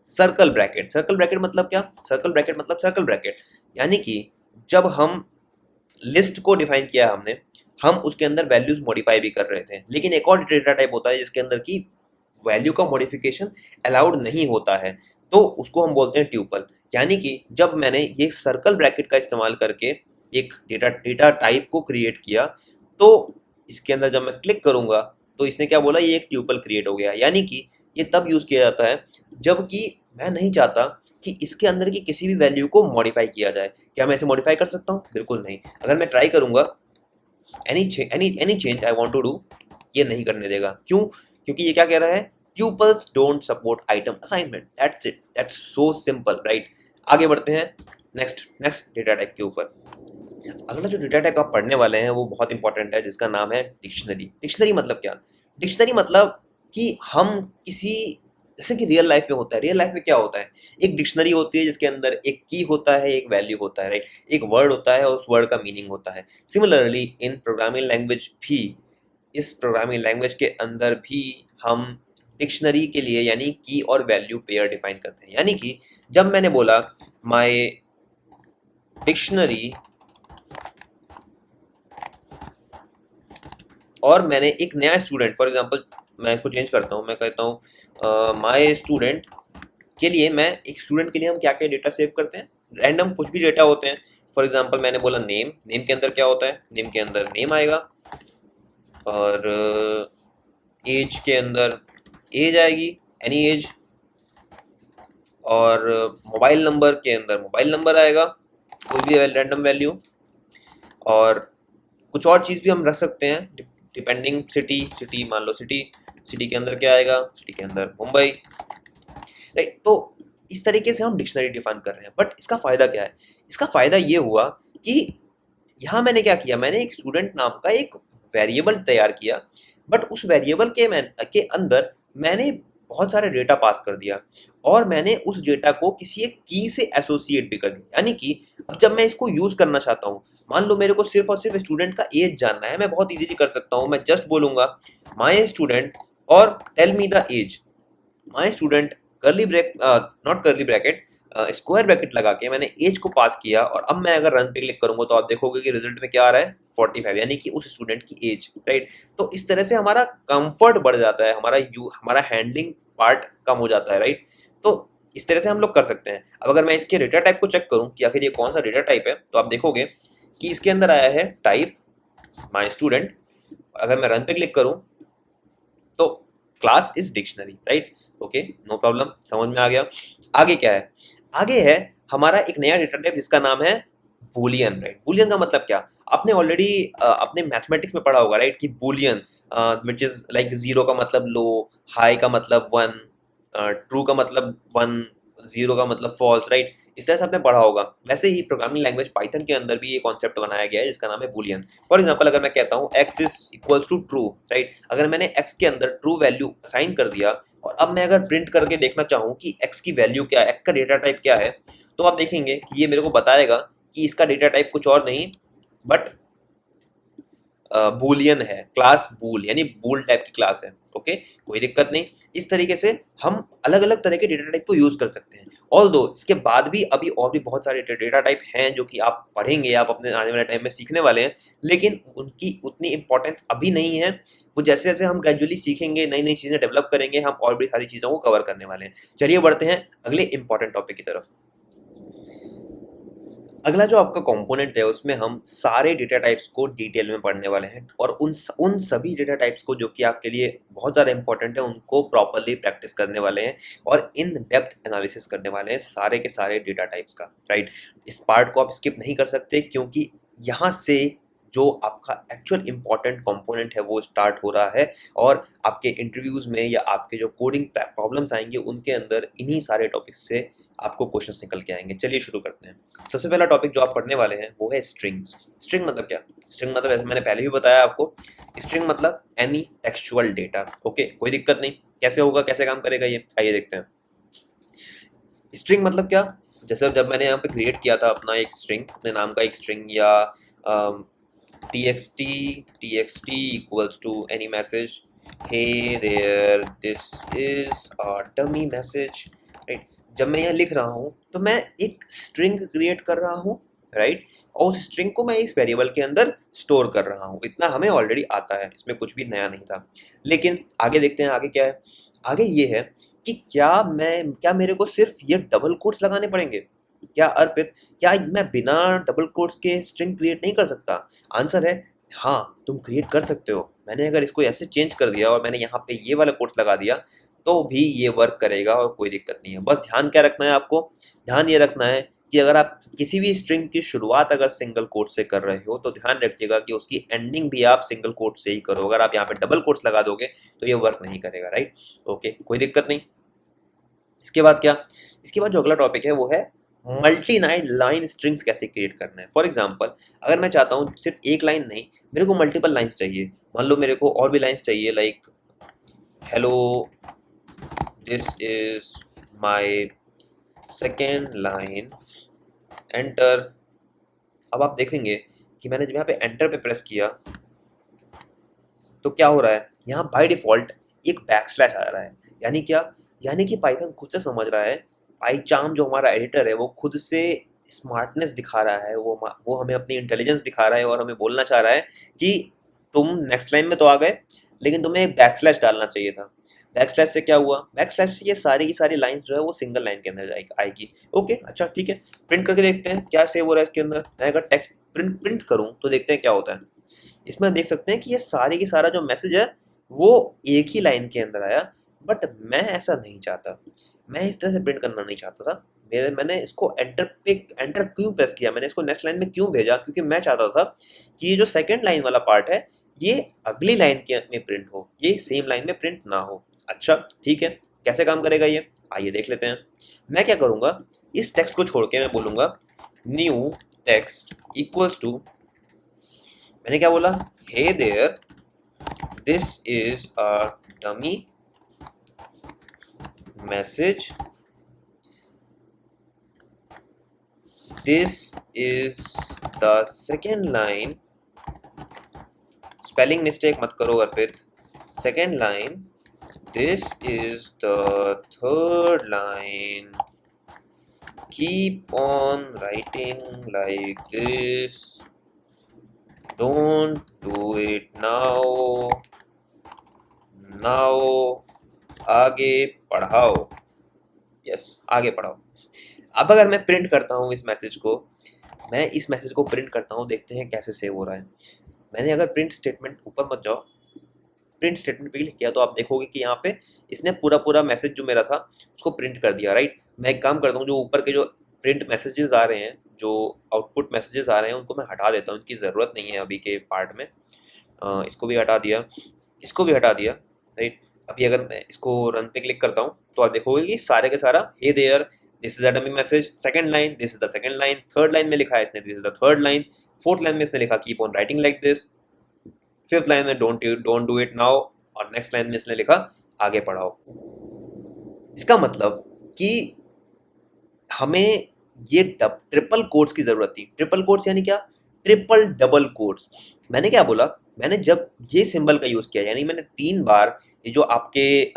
सर्कल ब्रैकेट। सर्कल ब्रैकेट मतलब क्या? सर्कल ब्रैकेट मतलब सर्कल ब्रैकेट, यानी कि जब हम लिस्ट को डिफाइन किया हमने, हम उसके अंदर वैल्यूज मॉडिफाई भी कर रहे थे, लेकिन एक और डेटा टाइप होता है जिसके अंदर की वैल्यू का मॉडिफिकेशन अलाउड नहीं होता है, तो उसको हम बोलते हैं ट्यूपल। यानी कि जब मैंने ये सर्कल ब्रैकेट का इस्तेमाल करके एक डेटा टाइप को क्रिएट किया, तो इसके अंदर जब मैं क्लिक करूंगा तो इसने क्या बोला, ये एक ट्यूपल क्रिएट हो गया। यानी कि ये तब यूज किया जाता है जबकि मैं नहीं चाहता कि इसके अंदर की किसी भी वैल्यू को मॉडिफाई किया जाए। क्या मैं इसे मॉडिफाई कर सकता हूँ? बिल्कुल नहीं। अगर मैं ट्राई करूंगा any change I want to do, ये नहीं करने देगा। क्यों? क्योंकि ये क्या कह रहा है, tuples don't support item assignment. That's it, that's so simple, right. आगे बढ़ते हैं नेक्स्ट नेक्स्ट डेटा टाइप के ऊपर। अगला जो डेटा टाइप आप पढ़ने वाले हैं वो बहुत इंपॉर्टेंट है, जिसका नाम है डिक्शनरी। डिक्शनरी मतलब क्या? डिक्शनरी मतलब कि हम किसी, जैसे कि रियल लाइफ में होता है, रियल लाइफ में क्या होता है, एक डिक्शनरी होती है जिसके अंदर एक की होता है, एक वैल्यू होता है, राइट। एक वर्ड होता है और उस वर्ड का मीनिंग होता है। सिमिलरली इन प्रोग्रामिंग लैंग्वेज भी, इस प्रोग्रामिंग लैंग्वेज के अंदर भी हम डिक्शनरी के लिए यानी की और वैल्यू पेयर डिफाइन करते हैं। यानी कि जब मैंने बोला माय डिक्शनरी, और मैंने एक नया स्टूडेंट, फॉर एग्जांपल मैं इसको चेंज करता हूँ, मैं कहता हूँ माय स्टूडेंट के लिए, मैं एक स्टूडेंट के लिए हम क्या क्या डेटा सेव करते हैं, रैंडम कुछ भी डेटा होते हैं। फॉर एग्जांपल मैंने बोला नेम, नेम के अंदर क्या होता है, नेम के अंदर नेम आएगा, और एज के अंदर एज आएगी, एनी एज, और मोबाइल नंबर के अंदर मोबाइल नंबर आएगा, कोई भी रैंडम वैल्यू। और कुछ और चीज़ भी हम रख सकते हैं डिपेंडिंग, सिटी, सिटी मान लो सिटी, सिटी के अंदर क्या आएगा, सिटी के अंदर मुंबई, राइट। तो इस तरीके से हम डिक्शनरी डिफाइन कर रहे हैं। बट इसका फ़ायदा क्या है? इसका फ़ायदा ये हुआ कि यहाँ मैंने क्या किया, मैंने एक स्टूडेंट नाम का एक वेरिएबल तैयार किया, बट उस वेरिएबल के अंदर मैंने बहुत सारे डेटा पास कर दिया, और मैंने उस डेटा को किसी एक की से एसोसिएट भी कर दिया। यानी कि अब जब मैं इसको यूज़ करना चाहता हूँ, मान लो मेरे को सिर्फ और सिर्फ स्टूडेंट का एज जानना है, मैं बहुत इजीली कर सकता हूँ। मैं जस्ट बोलूँगा माय स्टूडेंट और tell me the age. My student curly ब्रैक not curly bracket, square bracket लगा के मैंने एज को पास किया, और अब मैं अगर रन पे क्लिक करूंगा तो आप देखोगे कि रिजल्ट में क्या आ रहा है, 45, यानी कि उस स्टूडेंट की एज, राइट। तो इस तरह से हमारा कंफर्ट बढ़ जाता है, हमारा हैंडलिंग पार्ट कम हो जाता है, राइट। तो इस तरह से हम लोग कर सकते हैं। अब अगर मैं इसके डेटा टाइप को चेक करूं कि आखिर ये कौन सा डेटा टाइप है, तो आप देखोगे कि इसके अंदर आया है टाइप माय स्टूडेंट। अगर मैं रन पे क्लिक करूं तो class is dictionary, right. Okay, no problem, समझ में आ गया। आगे क्या है? आगे है हमारा एक नया डेटा टाइप जिसका नाम है बूलियन, राइट। बूलियन का मतलब क्या? आपने ऑलरेडी अपने मैथमेटिक्स में पढ़ा होगा, राइट, कि Boolean which is like zero का मतलब लो, हाई का मतलब वन, ट्रू का मतलब वन, जीरो का मतलब फॉल्स, राइट। इस तरह से आपने पढ़ा होगा। वैसे ही प्रोग्रामिंग लैंग्वेज पाइथन के अंदर भी ये कॉन्सेप्ट बनाया गया है जिसका नाम है बूलियन। फॉर एग्जांपल अगर मैं कहता हूँ x is equals to true, right, अगर मैंने x के अंदर ट्रू वैल्यू असाइन कर दिया, और अब मैं अगर प्रिंट करके देखना चाहूँ कि x की वैल्यू क्या है, x का डेटा टाइप क्या है, तो आप देखेंगे कि ये मेरे को बताएगा कि इसका डेटा टाइप कुछ और नहीं बट बूलियन है, क्लास बूल, यानी बूल टाइप की क्लास है। ओके, कोई दिक्कत नहीं। इस तरीके से हम अलग अलग तरह के डेटा टाइप को यूज कर सकते हैं। ऑल्दो इसके बाद भी अभी और भी बहुत सारे डेटा टाइप हैं जो कि आप पढ़ेंगे, आप अपने आने वाले टाइम में सीखने वाले हैं, लेकिन उनकी उतनी इंपॉर्टेंस अभी नहीं है। वो जैसे जैसे हम ग्रेजुअली सीखेंगे, नई नई चीजें डेवलप करेंगे, हम और भी सारी चीजों को कवर करने वाले हैं। चलिए बढ़ते हैं अगले इंपॉर्टेंट टॉपिक की तरफ। अगला जो आपका कंपोनेंट है उसमें हम सारे डेटा टाइप्स को डिटेल में पढ़ने वाले हैं, और उन सभी डेटा टाइप्स को जो कि आपके लिए बहुत ज़्यादा इंपॉर्टेंट है उनको प्रॉपरली प्रैक्टिस करने वाले हैं, और इन डेप्थ एनालिसिस करने वाले हैं सारे के सारे डेटा टाइप्स का, राइट। इस पार्ट को आप स्किप नहीं कर सकते, क्योंकि यहाँ से जो आपका एक्चुअल इंपॉर्टेंट कंपोनेंट है वो स्टार्ट हो रहा है, और आपके इंटरव्यूज़ में या आपके जो कोडिंग प्रॉब्लम्स आएंगे उनके अंदर इन्हीं सारे टॉपिक्स से आपको क्वेश्चंस निकल के आएंगे। चलिए शुरू करते हैं। सबसे पहला टॉपिक जो आप पढ़ने वाले हैं वो है स्ट्रिंग्स। स्ट्रिंग मतलब क्या? स्ट्रिंग मतलब, ऐसे मैंने पहले भी बताया आपको, स्ट्रिंग मतलब एनी टेक्सचुअल डेटा। ओके, कोई दिक्कत नहीं। कैसे होगा, कैसे काम करेगा ये, आइए देखते हैं। स्ट्रिंग मतलब क्या? जैसे जब मैंने यहाँ पे क्रिएट किया था अपना एक स्ट्रिंग, अपने नाम का एक स्ट्रिंग, या txt equals to any message, hey there this is a dummy message, right। जब मैं यहाँ लिख रहा हूँ तो मैं एक स्ट्रिंग क्रिएट कर रहा हूँ, राइट, और उस स्ट्रिंग को मैं इस वेरिएबल के अंदर स्टोर कर रहा हूँ। इतना हमें ऑलरेडी आता है, इसमें कुछ भी नया नहीं था। लेकिन आगे देखते हैं, आगे क्या है। आगे ये है कि क्या मेरे को सिर्फ ये डबल कोट्स लगाने पड़ेंगे? क्या अर्पित, क्या मैं बिना डबल कोट्स के स्ट्रिंग क्रिएट नहीं कर सकता? आंसर है हाँ, तुम क्रिएट कर सकते हो। मैंने अगर इसको ऐसे चेंज कर दिया और मैंने यहाँ पे ये वाला कोट्स लगा दिया, तो भी ये वर्क करेगा और कोई दिक्कत नहीं है। बस ध्यान क्या रखना है आपको? ध्यान ये रखना है कि अगर आप किसी भी स्ट्रिंग की शुरुआत अगर सिंगल कोट से कर रहे हो, तो ध्यान रखिएगा कि उसकी एंडिंग भी आप सिंगल कोट से ही करो। अगर आप यहाँ पे डबल कोट्स लगा दोगे, तो ये वर्क नहीं करेगा, राइट? ओके, कोई दिक्कत नहीं। इसके बाद क्या? इसके बाद जो अगला टॉपिक है वो है मल्टी लाइन स्ट्रिंग्स कैसे क्रिएट करना है। फॉर एग्जांपल, अगर मैं चाहता हूँ सिर्फ एक लाइन नहीं, मेरे को मल्टीपल लाइंस चाहिए। मान लो मेरे को और भी लाइंस चाहिए, like hello this is my second line, enter. अब आप देखेंगे कि मैंने जब यहाँ पे एंटर पे प्रेस किया, तो क्या हो रहा है, यहाँ बाय डिफॉल्ट एक बैकस्लैश आ रहा है। यानी क्या? यानी कि पाइथन खुद से समझ रहा है, पाइचार्म जो हमारा एडिटर है वो खुद से स्मार्टनेस दिखा रहा है, वो हमें अपनी इंटेलिजेंस दिखा रहा है और हमें बोलना चाह रहा है कि तुम नेक्स्ट लाइन में तो आ गए, लेकिन तुम्हें एक बैकस्लैश डालना चाहिए था। बैकस्लैश से क्या हुआ? बैकस्लैश से ये सारी की सारी लाइंस जो है वो सिंगल लाइन के अंदर आएगी। ओके, अच्छा ठीक है, प्रिंट करके देखते हैं क्या सेव हो रहा है इसके अंदर। मैं अगर टेक्स्ट प्रिंट करूँ तो देखते हैं क्या होता है। इसमें देख सकते हैं कि ये सारी की सारा जो मैसेज है वो एक ही लाइन के अंदर आया, बट मैं ऐसा नहीं चाहता। मैं इस तरह से प्रिंट करना नहीं चाहता था। मैंने इसको एंटर क्यों प्रेस किया, मैंने इसको नेक्स्ट लाइन में क्यों भेजा? क्योंकि मैं चाहता था कि ये जो सेकंड लाइन वाला पार्ट है ये अगली लाइन के में प्रिंट हो, ये सेम लाइन में प्रिंट ना हो। अच्छा ठीक है, कैसे काम करेगा ये, आइए देख लेते हैं। मैं क्या करूँगा, इस टेक्स्ट को छोड़ के मैं बोलूँगा न्यू टेक्स्ट इक्वल्स टू, मैंने क्या बोला, hey there this is a dummy message, this is the second line, spelling mistake मत करो Arpit, second line, this is the third line, keep on writing like this, don't do it now, आगे पढ़ाओ। Yes, आगे पढ़ाओ। अब अगर मैं print करता हूँ इस मैसेज को, मैं इस मैसेज को प्रिंट करता हूँ, देखते हैं कैसे सेव हो रहा है। मैंने अगर प्रिंट स्टेटमेंट, ऊपर मत जाओ, प्रिंट स्टेटमेंट पे क्लिक किया तो आप देखोगे कि यहाँ पे इसने पूरा मैसेज जो मेरा था उसको प्रिंट कर दिया, राइट? मैं एक काम करता हूँ, जो ऊपर के जो प्रिंट मैसेजेस आ रहे हैं, जो आउटपुट मैसेजेस आ रहे हैं, उनको मैं हटा देता हूँ, इनकी ज़रूरत नहीं है अभी के पार्ट में। इसको भी हटा दिया, इसको भी हटा दिया, राइट? अभी अगर मैं इसको रन पे क्लिक करता हूँ तो आप देखोगे कि सारे के सारा hey there this is a dummy message, second line this is the second line, third line में लिखा है इसने this is the third line, fourth line में इसने लिखा keep on writing like this, fifth line में डोंट डू इट नाउ, और next line में इसने लिखा आगे पढ़ाओ। इसका मतलब कि हमें ये ट्रिपल कोट्स की जरूरत थी। ट्रिपल कोट्स यानी क्या? Triple double quotes. मैंने क्या बोला, मैंने जब ये सिंबल का यूज किया, यानी मैंने 3 बार ये जो आपके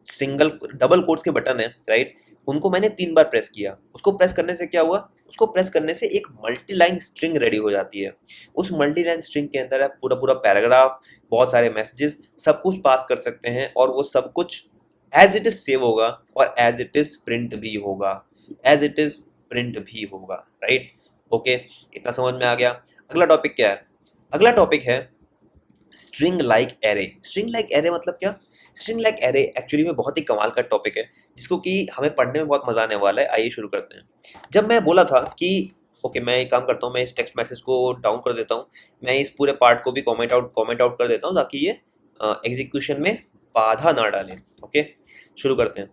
सिंगल डबल कोट्स के बटन है, राइट, उनको मैंने 3 बार प्रेस किया। उसको प्रेस करने से क्या हुआ? उसको प्रेस करने से एक मल्टी लाइन स्ट्रिंग रेडी हो जाती है। उस मल्टी लाइन स्ट्रिंग के अंदर आप पूरा पैराग्राफ, बहुत सारे मैसेजेस, सब कुछ पास कर सकते हैं, और वो सब कुछ एज इट इज सेव होगा और एज इट इज प्रिंट भी होगा, राइट? ओके, इतना समझ में आ गया। अगला टॉपिक क्या है? अगला टॉपिक है string like array. String like array मतलब क्या? स्ट्रिंग लाइक एरे एक्चुअली में बहुत ही कमाल का टॉपिक है, जिसको कि हमें पढ़ने में बहुत मजा आने वाला है। आइए शुरू करते हैं। जब मैं बोला था कि ओके, मैं एक काम करता हूँ, मैं इस टेक्स्ट मैसेज को डाउन कर देता हूँ, मैं इस पूरे पार्ट को भी कमेंट आउट कर देता हूँ, ताकि ये एग्जीक्यूशन में बाधा ना डाले। ओके, शुरू करते हैं।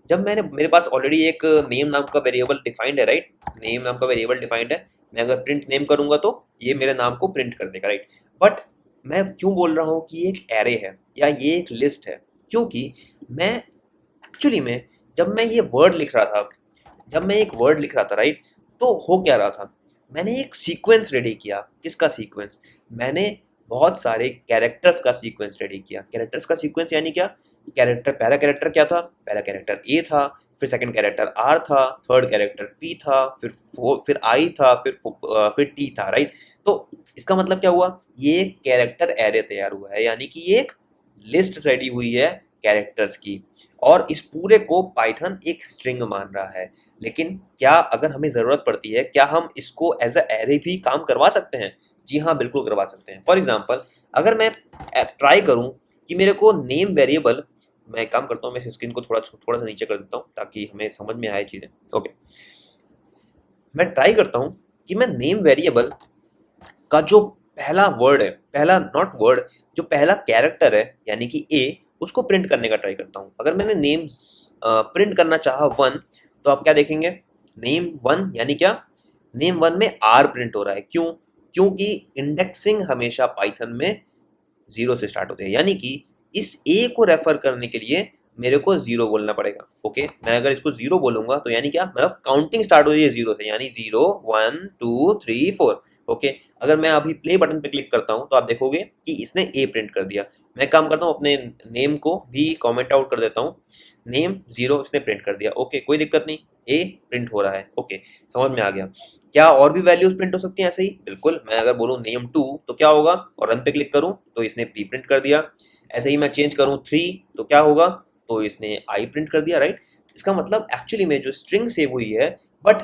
जब मेरे पास ऑलरेडी एक नेम नाम का वेरिएबल डिफाइंड है, राइट? नेम नाम का वेरिएबल डिफाइंड है। मैं अगर प्रिंट नेम करूंगा तो ये मेरे नाम को प्रिंट कर देगा, राइट? बट मैं क्यों बोल रहा हूँ कि ये एक एरे है या ये एक लिस्ट है? क्योंकि मैं एक्चुअली में जब मैं ये वर्ड लिख रहा था, राइट, तो हो क्या रहा था, मैंने एक सीक्वेंस रेडी किया। किसका सीक्वेंस? मैंने बहुत सारे कैरेक्टर्स का सीक्वेंस रेडी किया। कैरेक्टर्स का सीक्वेंस यानी क्या? पहला कैरेक्टर क्या था? पहला कैरेक्टर ए था, फिर सेकंड कैरेक्टर आर था, थर्ड कैरेक्टर पी था, फिर आई था, फिर टी था, राइट? तो इसका मतलब क्या हुआ? ये कैरेक्टर एरे तैयार हुआ है, यानी कि ये एक लिस्ट रेडी हुई है कैरेक्टर्स की, और इस पूरे को पाइथन एक स्ट्रिंग मान रहा है। लेकिन क्या अगर हमें ज़रूरत पड़ती है, क्या हम इसको एज अ एरे भी काम करवा सकते हैं? जी हाँ, बिल्कुल करवा सकते हैं। फॉर एग्जांपल अगर मैं ट्राई करूं कि मेरे को नेम वेरिएबल, मैं एक काम करता हूं, मैं इस स्क्रीन को थोड़ा सा नीचे कर देता हूं ताकि हमें समझ में आए चीज़ें। ओके, मैं ट्राई करता हूं कि मैं नेम वेरिएबल का जो पहला वर्ड है, पहला नॉट वर्ड, जो पहला कैरेक्टर है यानी कि ए, उसको प्रिंट करने का ट्राई करता हूँ। अगर मैंने नेम प्रिंट करना चाहा 1, तो आप क्या देखेंगे, नेम 1 यानी क्या, नेम 1 में आर प्रिंट हो रहा है। क्यों? क्योंकि इंडेक्सिंग हमेशा पाइथन में 0 से स्टार्ट होते हैं, यानी कि इस ए को रेफर करने के लिए मेरे को 0 बोलना पड़ेगा। ओके, मैं अगर इसको 0 बोलूंगा तो यानी क्या, मतलब काउंटिंग स्टार्ट हो रही है 0 से, यानी 0 1 2 3 4। ओके, अगर मैं अभी प्ले बटन पे क्लिक करता हूं तो आप देखोगे कि इसने ए प्रिंट कर दिया। मैं काम करता हूं, अपने नेम को भी कमेंट आउट कर देता हूं, नेम 0 इसने प्रिंट कर दिया। ओके, कोई दिक्कत नहीं, ए प्रिंट हो रहा है। ओके, समझ में आ गया। क्या और भी वैल्यूज प्रिंट हो सकती हैं ऐसे ही? बिल्कुल, मैं अगर बोलूं नेम 2 तो क्या होगा, और रन पे क्लिक करूं तो इसने बी प्रिंट कर दिया। ऐसे ही मैं चेंज करूं 3 तो क्या होगा, तो इसने आई प्रिंट कर दिया, राइट। इसका मतलब एक्चुअली में जो स्ट्रिंग सेव हुई है, बट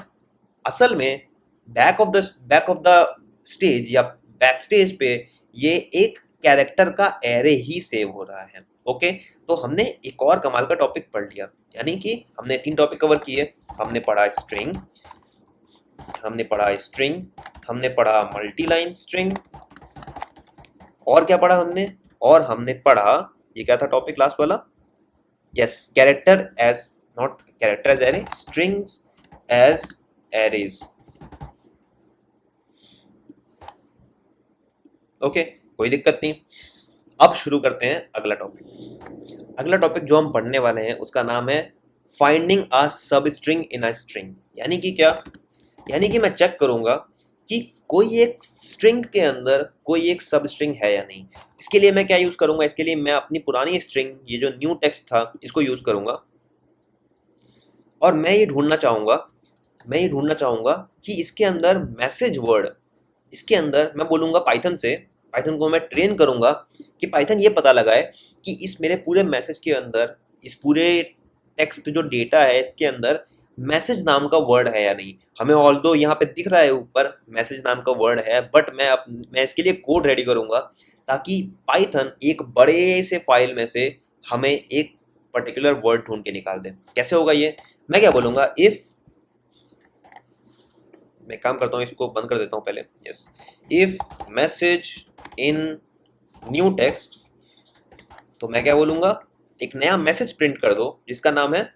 असल में बैक ऑफ द स्टेज या बैक स्टेज पे ये एक कैरेक्टर का एरे ही सेव हो रहा है। ओके, तो हमने एक और कमाल का टॉपिक पढ़ लिया, यानी कि हमने 3 टॉपिक कवर किए। हमने पढ़ा स्ट्रिंग, हमने पढ़ा स्ट्रिंग, हमने पढ़ा मल्टी लाइन स्ट्रिंग, और क्या पढ़ा हमने, और हमने पढ़ा, ये क्या था टॉपिक लास्ट वाला, yes, character as, not character as array, strings as arrays. Okay, कोई दिक्कत नहीं। अब शुरू करते हैं अगला टॉपिक। अगला टॉपिक जो हम पढ़ने वाले हैं उसका नाम है फाइंडिंग अ सब स्ट्रिंग इन अ स्ट्रिंग। यानी कि क्या, यानी कि मैं चेक करूंगा कि कोई एक स्ट्रिंग के अंदर कोई एक सब स्ट्रिंग है या नहीं। इसके लिए मैं क्या यूज करूंगा, इसके लिए मैं अपनी पुरानी स्ट्रिंग, ये जो न्यू टेक्स्ट था, इसको यूज करूंगा, और मैं ये ढूंढना चाहूंगा कि इसके अंदर मैसेज वर्ड, इसके अंदर मैं बोलूंगा पाइथन से, पाइथन को मैं ट्रेन करूंगा कि पाइथन ये पता लगाए कि इस मेरे पूरे मैसेज के अंदर, इस पूरे टेक्स्ट जो डेटा है इसके अंदर मैसेज नाम का वर्ड है या नहीं। हमें ऑल्दो यहाँ पे दिख रहा है ऊपर मैसेज नाम का वर्ड है, बट मैं इसके लिए कोड रेडी करूंगा ताकि पाइथन एक बड़े से फाइल में से हमें एक पर्टिकुलर वर्ड ढूंढ के निकाल दे। कैसे होगा ये, मैं क्या बोलूंगा, इफ, मैं काम करता हूँ, इसको बंद कर देता हूँ पहले, yes, if message in new text, तो मैं क्या बोलूंगा, एक नया मैसेज प्रिंट कर दो जिसका नाम है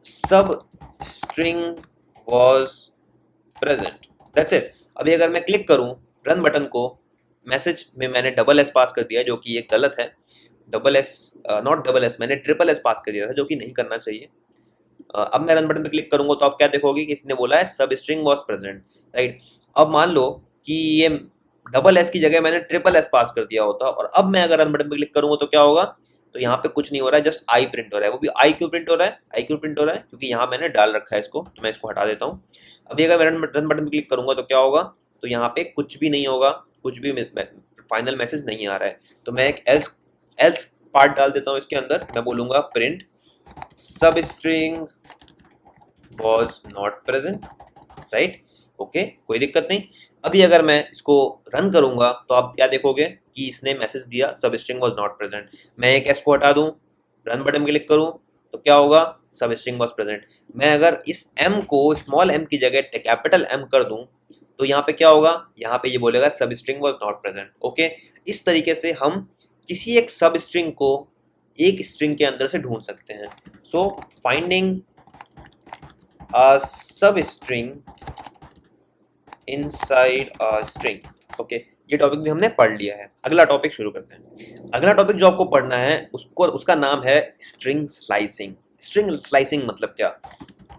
सब string was present, that's it. अभी अगर मैं क्लिक करूं रन बटन को, मैसेज में मैंने डबल एस पास कर दिया जो कि ये गलत है, double S, not double S, मैंने ट्रिपल एस पास कर दिया था जो कि नहीं करना चाहिए। अब मैं रन बटन पे क्लिक करूंगा तो आप क्या देखोगे कि इसने बोला है सब स्ट्रिंग वॉज प्रेजेंट, राइट। अब मान लो कि ये डबल एस की जगह मैंने ट्रिपल एस पास कर दिया होता, और अब मैं अगर रन बटन पे क्लिक करूंगा तो क्या होगा, तो यहाँ पे कुछ नहीं हो रहा है, जस्ट आई प्रिंट हो रहा है। वो भी आई क्यों प्रिंट हो रहा है, आई क्यों प्रिंट हो रहा है, क्योंकि यहाँ मैंने डाल रखा है इसको, तो मैं इसको हटा देता हूँ। अभी अगर मैं रन बटन पे क्लिक करूंगा तो क्या होगा, तो यहाँ पे कुछ भी नहीं होगा, कुछ भी फाइनल मैसेज नहीं आ रहा है। तो मैं एक एल्स एल्स पार्ट डाल देता हूँ इसके अंदर, मैं बोलूंगा प्रिंट सब string was not present, right. Okay, कोई दिक्कत नहीं। अभी अगर मैं इसको रन करूंगा तो आप क्या देखोगे कि इसने मैसेज दिया सब स्ट्रिंग was not present। मैं एक एस को हटा दूं, रन बटन क्लिक करूं तो क्या होगा, सब स्ट्रिंग was present। मैं अगर इस एम को स्मॉल एम की जगह कैपिटल एम कर दूं तो यहाँ पे क्या होगा, यहाँ पे ये बोलेगा सब string was not present। Okay, इस तरीके से हम किसी एक सब स्ट्रिंग को एक स्ट्रिंग के अंदर से ढूंढ सकते हैं। So finding a substring inside a string। Okay, ये टॉपिक भी हमने पढ़ लिया है। अगला टॉपिक शुरू करते हैं। अगला टॉपिक जो आपको पढ़ना है उसका नाम है स्ट्रिंग स्लाइसिंग। स्ट्रिंग स्लाइसिंग मतलब क्या,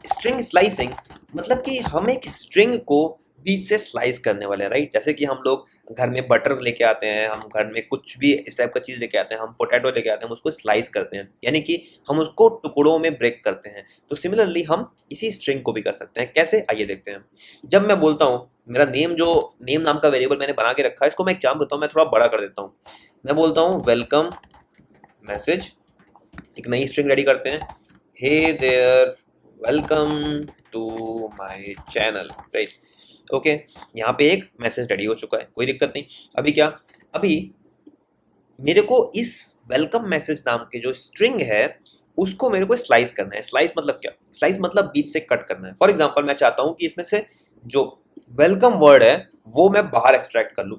स्ट्रिंग स्लाइसिंग मतलब कि हम एक स्ट्रिंग को बीच से स्लाइस करने वाले हैं, राइट। जैसे कि हम लोग घर में बटर लेके आते हैं, हम घर में कुछ भी इस टाइप का चीज़ लेके आते हैं, हम पोटैटो लेके आते हैं, हम उसको स्लाइस करते हैं, यानी कि हम उसको टुकड़ों में ब्रेक करते हैं। तो सिमिलरली हम इसी स्ट्रिंग को भी कर सकते हैं। कैसे, आइए देखते हैं। जब मैं बोलता हूँ मेरा नेम, जो नेम नाम का वेरिएबल मैंने बना के रखा है, इसको मैं एग्जाम देता हूँ, मैं थोड़ा बड़ा कर देता हूँ। मैं बोलता हूँ वेलकम मैसेज, एक नई स्ट्रिंग रेडी करते हैं, hey there welcome to my channel, right. Okay, यहाँ पे एक मैसेज रेडी हो चुका है, कोई दिक्कत नहीं। अभी क्या, अभी मेरे को इस वेलकम मैसेज नाम के जो स्ट्रिंग है उसको मेरे को स्लाइस करना है। स्लाइस मतलब क्या, स्लाइस मतलब बीच से कट करना है। फॉर एग्जांपल मैं चाहता हूँ कि इसमें से जो वेलकम वर्ड है वो मैं बाहर एक्सट्रैक्ट कर लूँ।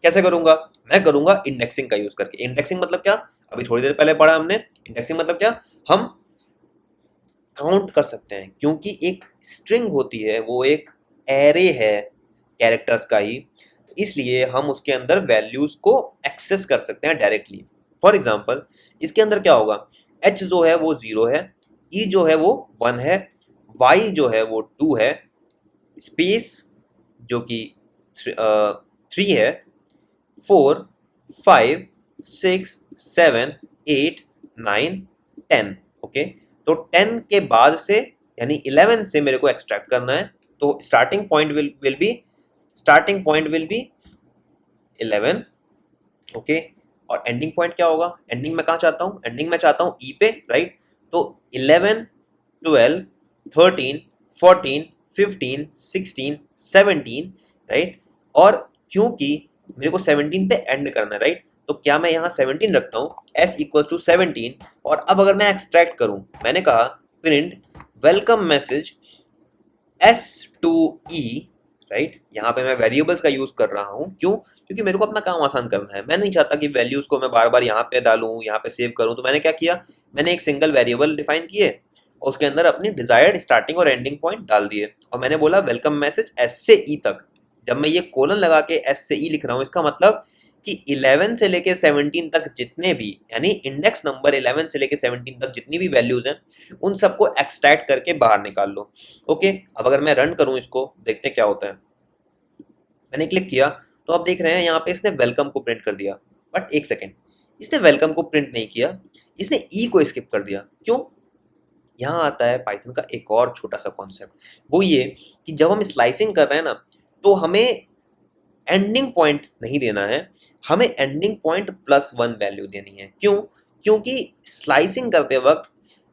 कैसे करूंगा, मैं करूंगा इंडेक्सिंग का यूज करके। इंडेक्सिंग मतलब क्या, अभी थोड़ी देर पहले पढ़ा हमने। इंडेक्सिंग मतलब क्या, हम काउंट कर सकते हैं, क्योंकि एक स्ट्रिंग होती है वो एक एरे है कैरेक्टर्स का ही, इसलिए हम उसके अंदर वैल्यूज को एक्सेस कर सकते हैं डायरेक्टली। फॉर एग्जांपल इसके अंदर क्या होगा, h जो है वो 0 है, e जो है वो 1 है, y जो है वो 2 है, स्पेस जो कि 3 है, 4 5 6 7 8 9 10। ओके, तो 10 के बाद से यानी 11 से मेरे को एक्सट्रैक्ट करना है। तो starting point will be 11। Okay, और एंडिंग पॉइंट क्या होगा, एंडिंग में कहाँ चाहता हूँ, एंडिंग में चाहता हूँ ई पे, राइट। तो 11 12 13 14 15 16 17, राइट। और क्योंकि मेरे को 17 पे एंड करना है, राइट, तो क्या मैं यहाँ 17 रखता हूँ, s इक्वल टू 17। और अब अगर मैं एक्सट्रैक्ट करूँ, मैंने कहा print welcome message s2e, right. यहाँ पे मैं वेरिएबल्स का यूज कर रहा हूँ, क्यों, क्योंकि मेरे को अपना काम आसान करना है। मैं नहीं चाहता कि वैल्यूज को मैं बार बार यहाँ पे डालूं, यहाँ पे सेव करूँ। तो मैंने क्या किया, मैंने एक सिंगल वेरिएबल डिफाइन किए और उसके अंदर अपनी डिजायर्ड स्टार्टिंग और एंडिंग पॉइंट डाल दिए, और मैंने बोला वेलकम मैसेज s से e तक। जब मैं ये कोलन लगा के s से e लिख रहा हूँ, इसका मतलब कि 11 से लेके 17 तक जितने भी, यानी इंडेक्स नंबर 11 से लेके 17 तक जितनी भी वैल्यूज हैं उन सबको एक्सट्रैक्ट करके बाहर निकाल लो। ओके, अब अगर मैं रन करूं इसको, देखते हैं क्या होता है। मैंने क्लिक किया तो आप देख रहे हैं यहाँ पे इसने वेलकम को प्रिंट कर दिया। बट एक सेकेंड, इसने वेलकम को प्रिंट नहीं किया, इसने ई को स्किप कर दिया। क्यों, यहाँ आता है पाइथन का एक और छोटा सा कॉन्सेप्ट, वो ये कि जब हम स्लाइसिंग कर रहे हैं ना, तो हमें एंडिंग पॉइंट नहीं देना है, हमें एंडिंग पॉइंट +1 वैल्यू देनी है। क्यों, क्योंकि स्लाइसिंग करते वक्त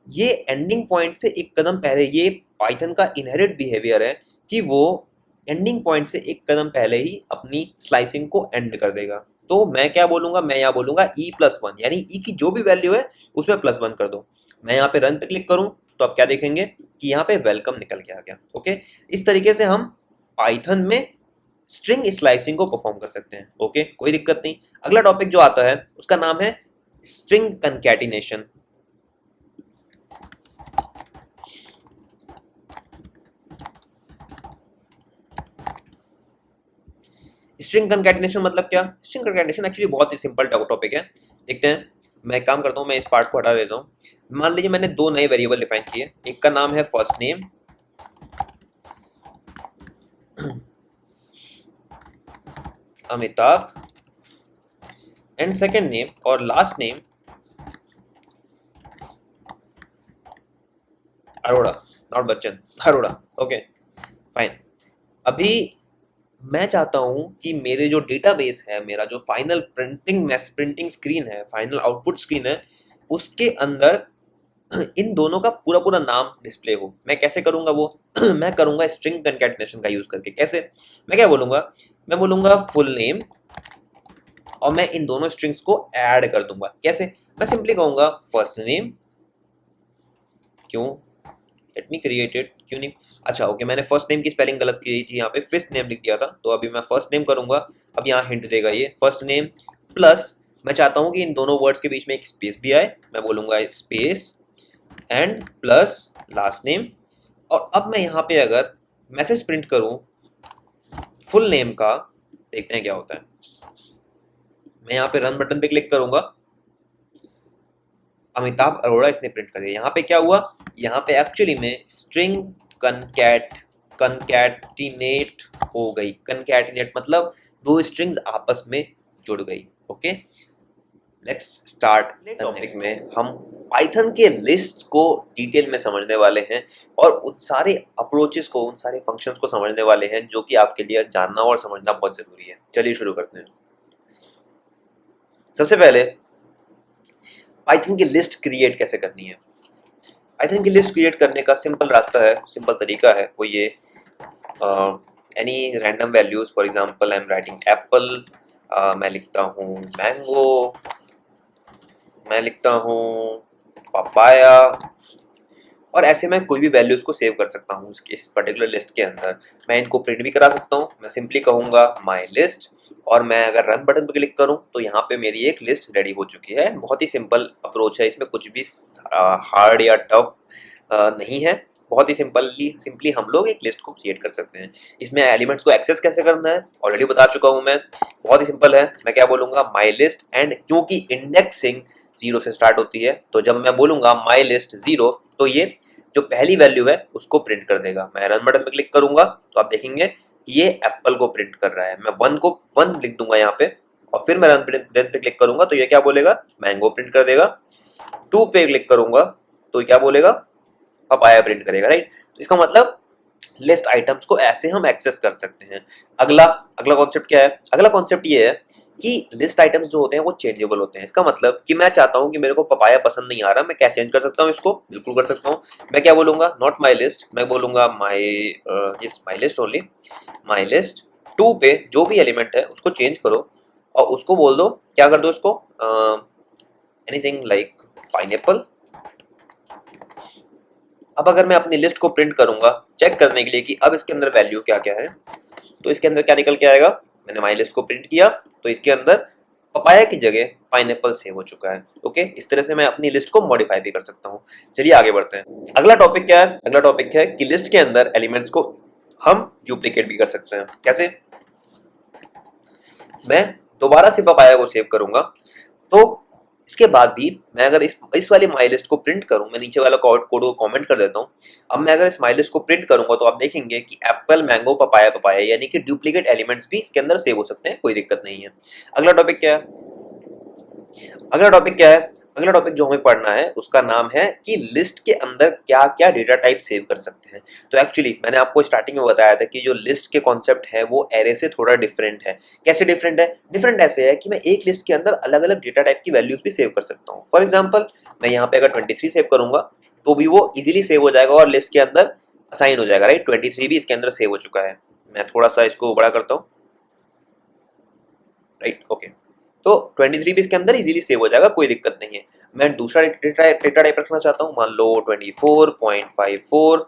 ये एंडिंग पॉइंट से एक कदम पहले, ये पाइथन का इनहेरिट बिहेवियर है कि वो एंडिंग पॉइंट से एक कदम पहले ही अपनी स्लाइसिंग को एंड कर देगा। तो मैं क्या बोलूंगा, मैं यहाँ बोलूंगा e+1, यानी ई की जो भी वैल्यू है उसमें +1 कर दो। मैं यहाँ पे रन पे क्लिक करूँ तो आप क्या देखेंगे कि यहाँ पे वेलकम निकल के आ गया। ओके, इस तरीके से हम पाइथन में स्ट्रिंग स्लाइसिंग को परफॉर्म कर सकते हैं। ओके, कोई दिक्कत नहीं। अगला टॉपिक जो आता है उसका नाम है स्ट्रिंग कंकैटिनेशन। स्ट्रिंग कंकैटिनेशन मतलब क्या, स्ट्रिंग कंकैटिनेशन एक्चुअली बहुत ही सिंपल टॉपिक है। देखते हैं, मैं एक काम करता हूँ, मैं इस पार्ट को हटा देता हूँ। मान लीजिए मैंने दो नए वेरिएबल डिफाइन किए, एक का नाम है first name Amitabh and second name और last name Arora, not Bachchan, Arora. Okay fine. अभी मैं चाहता हूं कि मेरे जो डेटाबेस है, मेरा जो फाइनल प्रिंटिंग स्क्रीन है, फाइनल आउटपुट स्क्रीन है, उसके अंदर इन दोनों का पूरा पूरा नाम डिस्प्ले हो। मैं कैसे करूंगा वो मैं करूंगा स्ट्रिंग कंकैटिनेशन का यूज करके। कैसे, मैं क्या बोलूंगा, मैं बोलूंगा फुल नेम और मैं इन दोनों स्ट्रिंग्स को ऐड कर दूंगा। कैसे, मैं सिंपली कहूंगा फर्स्ट नेम, क्यों, लेट मी क्रिएट इट, क्यों नहीं, अच्छा ओके, मैंने फर्स्ट नेम की स्पेलिंग गलत की थी, यहाँ पे फिफ्थ नेम लिख दिया था, तो अभी मैं फर्स्ट नेम करूंगा। अब यहाँ हिंट देगा ये फर्स्ट नेम प्लस, मैं चाहता हूँ कि इन दोनों वर्ड्स के बीच में एक स्पेस भी आए, मैं बोलूंगा space and plus last name. और अब मैं यहाँ पे अगर मैसेज प्रिंट करूँ फुल नेम का, देखते हैं क्या होता है। मैं यहाँ पे रन बटन पे क्लिक करूंगा, अमिताभ अरोड़ा इसने प्रिंट कर दिया। यहाँ पे क्या हुआ, यहाँ पे एक्चुअली में स्ट्रिंग कंकैटिनेट हो गई। कंकैटिनेट मतलब दो स्ट्रिंग्स आपस में जुड़ गई। Okay, let's start. टॉपिक में हम पाइथन के लिस्ट को डिटेल में समझने वाले हैं और उन सारे अप्रोचेस को, उन सारे फंक्शंस को समझने वाले हैं जो कि आपके लिए जानना और समझना बहुत जरूरी है। चलिए शुरू करते हैं। सबसे पहले पाइथन की लिस्ट क्रिएट कैसे करनी है। पाइथन की लिस्ट क्रिएट करने का सिंपल रास्ता है, सिंपल तरीका है, वो ये any random values, for example I am writing Apple, मैं लिखता हूँ मैंगो, मैं लिखता हूँ पपाया, और ऐसे मैं कोई भी वैल्यूज को सेव कर सकता हूँ इस पर्टिकुलर लिस्ट के अंदर। मैं इनको प्रिंट भी करा सकता हूँ। मैं सिंपली कहूँगा माई लिस्ट, और मैं अगर रन बटन पर क्लिक करूँ तो यहाँ पे मेरी एक लिस्ट रेडी हो चुकी है। बहुत ही सिंपल अप्रोच है, इसमें कुछ भी हार्ड या टफ नहीं है। बहुत ही सिंपली हम लोग एक लिस्ट को क्रिएट कर सकते हैं। इसमें एलिमेंट्स को एक्सेस कैसे करना है ऑलरेडी बता चुका हूँ मैं। बहुत ही सिंपल है। मैं क्या बोलूँगा, माई लिस्ट, एंड क्योंकि इंडेक्सिंग 0 से स्टार्ट होती है तो जब मैं बोलूँगा माई लिस्ट 0 तो ये जो पहली वैल्यू है उसको प्रिंट कर देगा। मैं रन बटन पे क्लिक करूंगा तो आप देखेंगे कि ये एप्पल को प्रिंट कर रहा है। मैं 1 लिख दूंगा यहाँ पे, और फिर मैं रन पे क्लिक करूंगा तो ये क्या बोलेगा, मैंगो प्रिंट कर देगा। 2 पे क्लिक करूंगा तो क्या बोलेगा, पपाया प्रिंट करेगा, राइट। तो इसका मतलब लिस्ट आइटम्स को ऐसे हम एक्सेस कर सकते हैं। अगला अगला कॉन्सेप्ट क्या है, अगला कॉन्सेप्ट ये है कि लिस्ट आइटम्स जो होते हैं वो चेंजेबल होते हैं। इसका मतलब कि मैं चाहता हूं कि मेरे को पपाया पसंद नहीं आ रहा, मैं क्या चेंज कर सकता हूं इसको, बिल्कुल कर सकता हूं। मैं क्या बोलूंगा, नॉट माई लिस्ट, मैं बोलूंगा my list only, my list 2 पे जो भी एलिमेंट है उसको चेंज करो, और उसको बोल दो, क्या कर दो उसको, एनीथिंग लाइक पाइनएप्पल। अब अगर मैं अपनी लिस्ट को प्रिंट करूंगा चेक करने के लिए कि अब इसके अंदर वैल्यू क्या क्या है, तो इसके अंदर क्या निकल के आएगा, मैंने माई लिस्ट को प्रिंट किया तो इसके अंदर पपाया की जगह पाइनएप्पल सेव हो चुका है। ओके, इस तरह से मैं अपनी लिस्ट को मॉडिफाई भी कर सकता हूँ। चलिए आगे बढ़ते हैं। अगला टॉपिक क्या है, अगला टॉपिक है कि लिस्ट के अंदर एलिमेंट्स को हम डुप्लीकेट भी कर सकते हैं। कैसे, मैं दोबारा से पपाया को सेव करूंगा तो इसके बाद भी मैं अगर इस वाली माई लिस्ट को प्रिंट करूं, मैं नीचे वाला कोड को कमेंट कर देता हूं। अब मैं अगर इस माई लिस्ट को प्रिंट करूंगा तो आप देखेंगे कि एप्पल, मैंगो, पपाया पपाया, यानी कि डुप्लीकेट एलिमेंट्स भी इसके अंदर सेव हो सकते हैं, कोई दिक्कत नहीं है। अगला टॉपिक क्या है, अगला टॉपिक क्या है, अगला टॉपिक जो हमें पढ़ना है उसका नाम है कि लिस्ट के अंदर क्या क्या डेटा टाइप सेव कर सकते हैं। तो एक्चुअली मैंने आपको स्टार्टिंग में बताया था कि जो लिस्ट के कॉन्सेप्ट है वो एरे से थोड़ा डिफरेंट है। कैसे डिफरेंट है, डिफरेंट ऐसे है कि मैं एक लिस्ट के अंदर अलग अलग डेटा टाइप की वैल्यूज भी सेव कर सकता हूँ। फॉर एग्जाम्पल मैं यहाँ पे अगर 23 सेव करूंगा तो भी वो इजिली सेव हो जाएगा और लिस्ट के अंदर असाइन हो जाएगा, राइट। 23 भी इसके अंदर सेव हो चुका है। मैं थोड़ा सा इसको बड़ा करता हूँ, राइट, ओके। तो 23 भी इसके अंदर इजीली सेव हो जाएगा, कोई दिक्कत नहीं है। मैं दूसरा डेटा टाइप रखना चाहता हूँ, मान लो 24.54,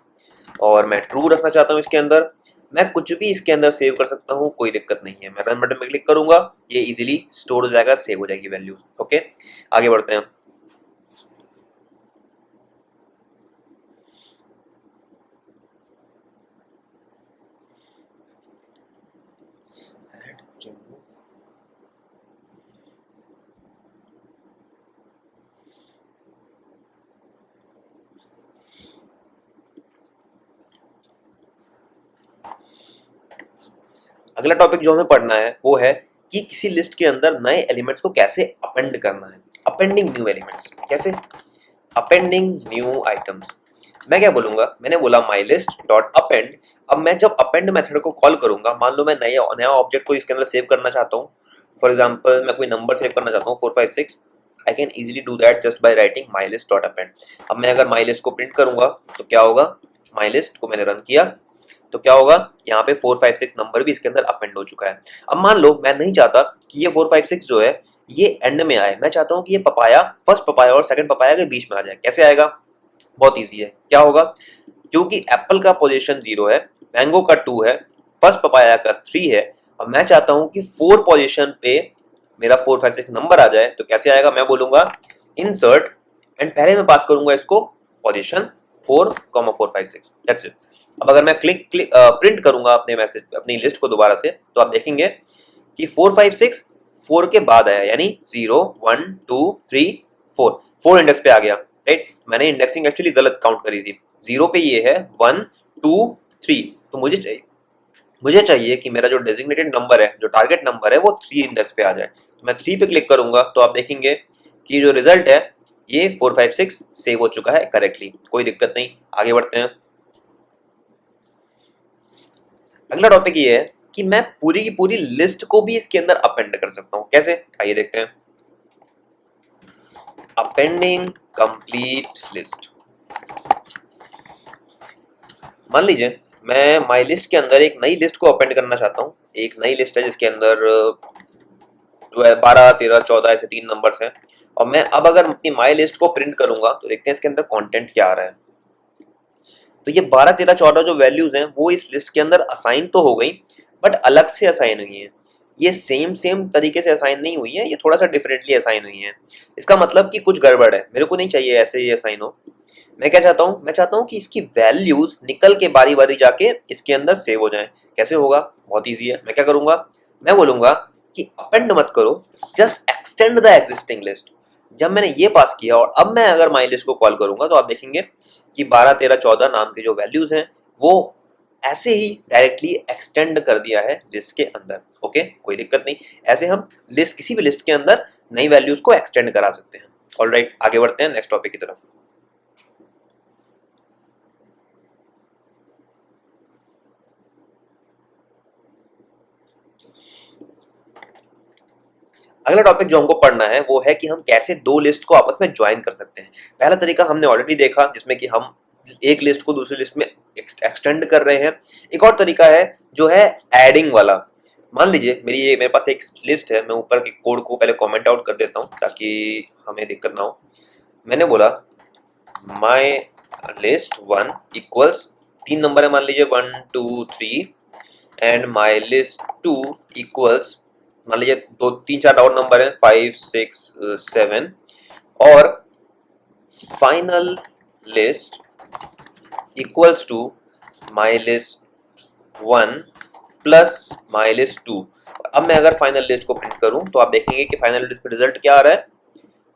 और मैं ट्रू रखना चाहता हूँ इसके अंदर। मैं कुछ भी इसके अंदर सेव कर सकता हूँ, कोई दिक्कत नहीं है। मैं रन बटन पे क्लिक करूंगा, ये इजीली स्टोर हो जाएगा, सेव हो जाएगी वैल्यूज। ओके, आगे बढ़ते हैं। अगला टॉपिक जो हमें पढ़ना है वो है कि किसी लिस्ट के अंदर नए एलिमेंट्स को कैसे अपेंड करना है। अपेंडिंग न्यू एलिमेंट्स, कैसे, अपेंडिंग न्यू आइटम्स। मैं क्या बोलूंगा, मैंने बोला माई लिस्ट डॉट अपेंड। अब मैं जब अपेंड मेथड को कॉल करूंगा, मान लो मैं नया नया ऑब्जेक्ट को इसके अंदर सेव करना चाहता हूँ। फॉर एग्जाम्पल मैं कोई नंबर सेव करना चाहता हूँ 456, I can easily do that just by writing my list dot append. अब मैं अगर माई लिस्ट को प्रिंट करूंगा तो क्या होगा, माई लिस्ट को मैंने रन किया तो क्या होगा, यहाँ पे 456 नंबर भी इसके अंदर अपेंड हो चुका है। अब मान लो मैं नहीं चाहता कि ये 456 जो है ये एंड में आए, मैं चाहता हूँ कि ये पपाया, फर्स्ट पपाया और सेकंड पपाया के बीच में आ जाए। कैसे आएगा, बहुत इजी है। क्या होगा, क्योंकि एप्पल का पोजीशन 0 है, मैंगो का 2 है, फर्स्ट पपाया का 3 है, और मैं चाहता हूँ कि 4 पोजीशन पे मेरा 456 नंबर आ जाए, तो कैसे आएगा, मैं बोलूंगा इंसर्ट, एंड पहले मैं पास करूंगा इसको पोजीशन 4,456, दैट्स इट। अब अगर मैं प्रिंट करूंगा अपने मैसेज, अपनी लिस्ट को दोबारा से, तो आप देखेंगे कि 456 4 के बाद आया, यानी 0 1 2 3 4 इंडेक्स पे आ गया, राइट। मैंने इंडेक्सिंग एक्चुअली गलत काउंट करी थी। 0 पे ये है 1 2 3, तो मुझे चाहिए कि मेरा जो डेजिग्नेटेड नंबर है, जो टारगेट नंबर है, वो 3 इंडेक्स पे आ जाए। तो मैं 3 पे क्लिक करूंगा तो आप देखेंगे कि जो रिजल्ट है ये 456 सेव हो चुका है करेक्टली, कोई दिक्कत नहीं। आगे बढ़ते हैं। अगला टॉपिक ये है कि मैं पूरी की पूरी लिस्ट को भी इसके अंदर अपेंड कर सकता हूं। कैसे, आइए देखते हैं। Appending complete list. मान लीजिए मैं माई लिस्ट के अंदर एक नई लिस्ट को अपेंड करना चाहता हूँ। एक नई लिस्ट है जिसके अंदर 12, 13, 14 ऐसे 3 नंबर्स हैं। और मैं अब अगर अपनी माई लिस्ट को प्रिंट करूंगा तो देखते हैं इसके अंदर कंटेंट क्या आ रहा है। तो ये 12, 13, 14 जो वैल्यूज हैं वो इस लिस्ट के अंदर असाइन तो हो गई, बट अलग से असाइन हुई है। ये सेम तरीके से असाइन नहीं हुई है, ये थोड़ा सा डिफरेंटली असाइन हुई है। इसका मतलब कि कुछ गड़बड़ है, मेरे को नहीं चाहिए ऐसे ही असाइन हो। मैं क्या चाहता हूँ, मैं चाहता हूँ कि इसकी वैल्यूज निकल के बारी बारी जाके इसके अंदर सेव हो जाएं। कैसे होगा? बहुत ईजी है। मैं क्या करूंगा, मैं बोलूंगा कि अपेंड मत करो, just extend the existing list. जब मैंने ये पास किया और अब मैं अगर माई लिस्ट को कॉल करूंगा तो आप देखेंगे कि 12, 13, 14 नाम के जो वैल्यूज हैं वो ऐसे ही डायरेक्टली एक्सटेंड कर दिया है लिस्ट के अंदर। ओके, कोई दिक्कत नहीं। ऐसे हम लिस्ट, किसी भी लिस्ट के अंदर नई वैल्यूज को एक्सटेंड करा सकते हैं। ऑलराइट, आगे बढ़ते हैं नेक्स्ट टॉपिक की तरफ। अगला टॉपिक जो हमको पढ़ना है वो है कि हम कैसे दो लिस्ट को आपस में ज्वाइन कर सकते हैं। पहला तरीका हमने ऑलरेडी देखा, जिसमें कि हम एक लिस्ट को दूसरी लिस्ट में एक्सटेंड कर रहे हैं। एक और तरीका है जो है एडिंग वाला। मान लीजिए मेरे पास एक लिस्ट है, मैं ऊपर के कोड को पहले कमेंट आउट कर देता हूँ ताकि हमें दिक्कत ना हो। मैंने बोला माई लिस्ट 1 इक्वल्स, 3 नंबर है मान लीजिए 1, 2, 3, एंड माई लिस्ट 2 इक्वल्स, मान लीजिए 2, 3, 4 और नंबर है 5, 6, 7, और final list equals to my list 1 plus my list 2। अब मैं अगर फाइनल लिस्ट को प्रिंट करूं तो आप देखेंगे कि फाइनल लिस्ट पे रिजल्ट क्या आ रहा है।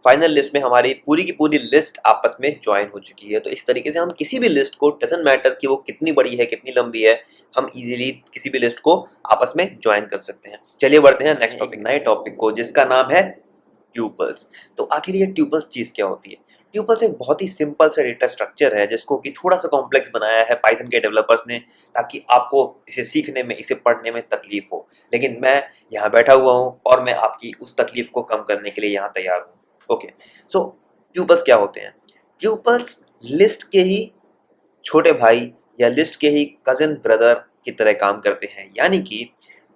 फाइनल लिस्ट में हमारी पूरी की पूरी लिस्ट आपस में ज्वाइन हो चुकी है। तो इस तरीके से हम किसी भी लिस्ट को, डजंट मैटर कि वो कितनी बड़ी है कितनी लंबी है, हम इजीली किसी भी लिस्ट को आपस में ज्वाइन कर सकते हैं। चलिए बढ़ते हैं नेक्स्ट टॉपिक, नए टॉपिक को, जिसका नाम है ट्यूपल्स। तो आखिर ये ट्यूपल्स चीज क्या होती है? ट्यूपल्स एक बहुत ही सिंपल सा डेटा स्ट्रक्चर है जिसको कि थोड़ा सा कॉम्प्लेक्स बनाया है पाइथन के डेवलपर्स ने, ताकि आपको इसे सीखने में, इसे पढ़ने में तकलीफ हो। लेकिन मैं यहाँ बैठा हुआ हूँ और मैं आपकी उस तकलीफ को कम करने के लिए यहाँ तैयार हूँ। ओके, सो ट्यूपल्स क्या होते हैं? ट्यूपल्स लिस्ट के ही छोटे भाई या लिस्ट के ही कजिन ब्रदर की तरह काम करते हैं। यानी कि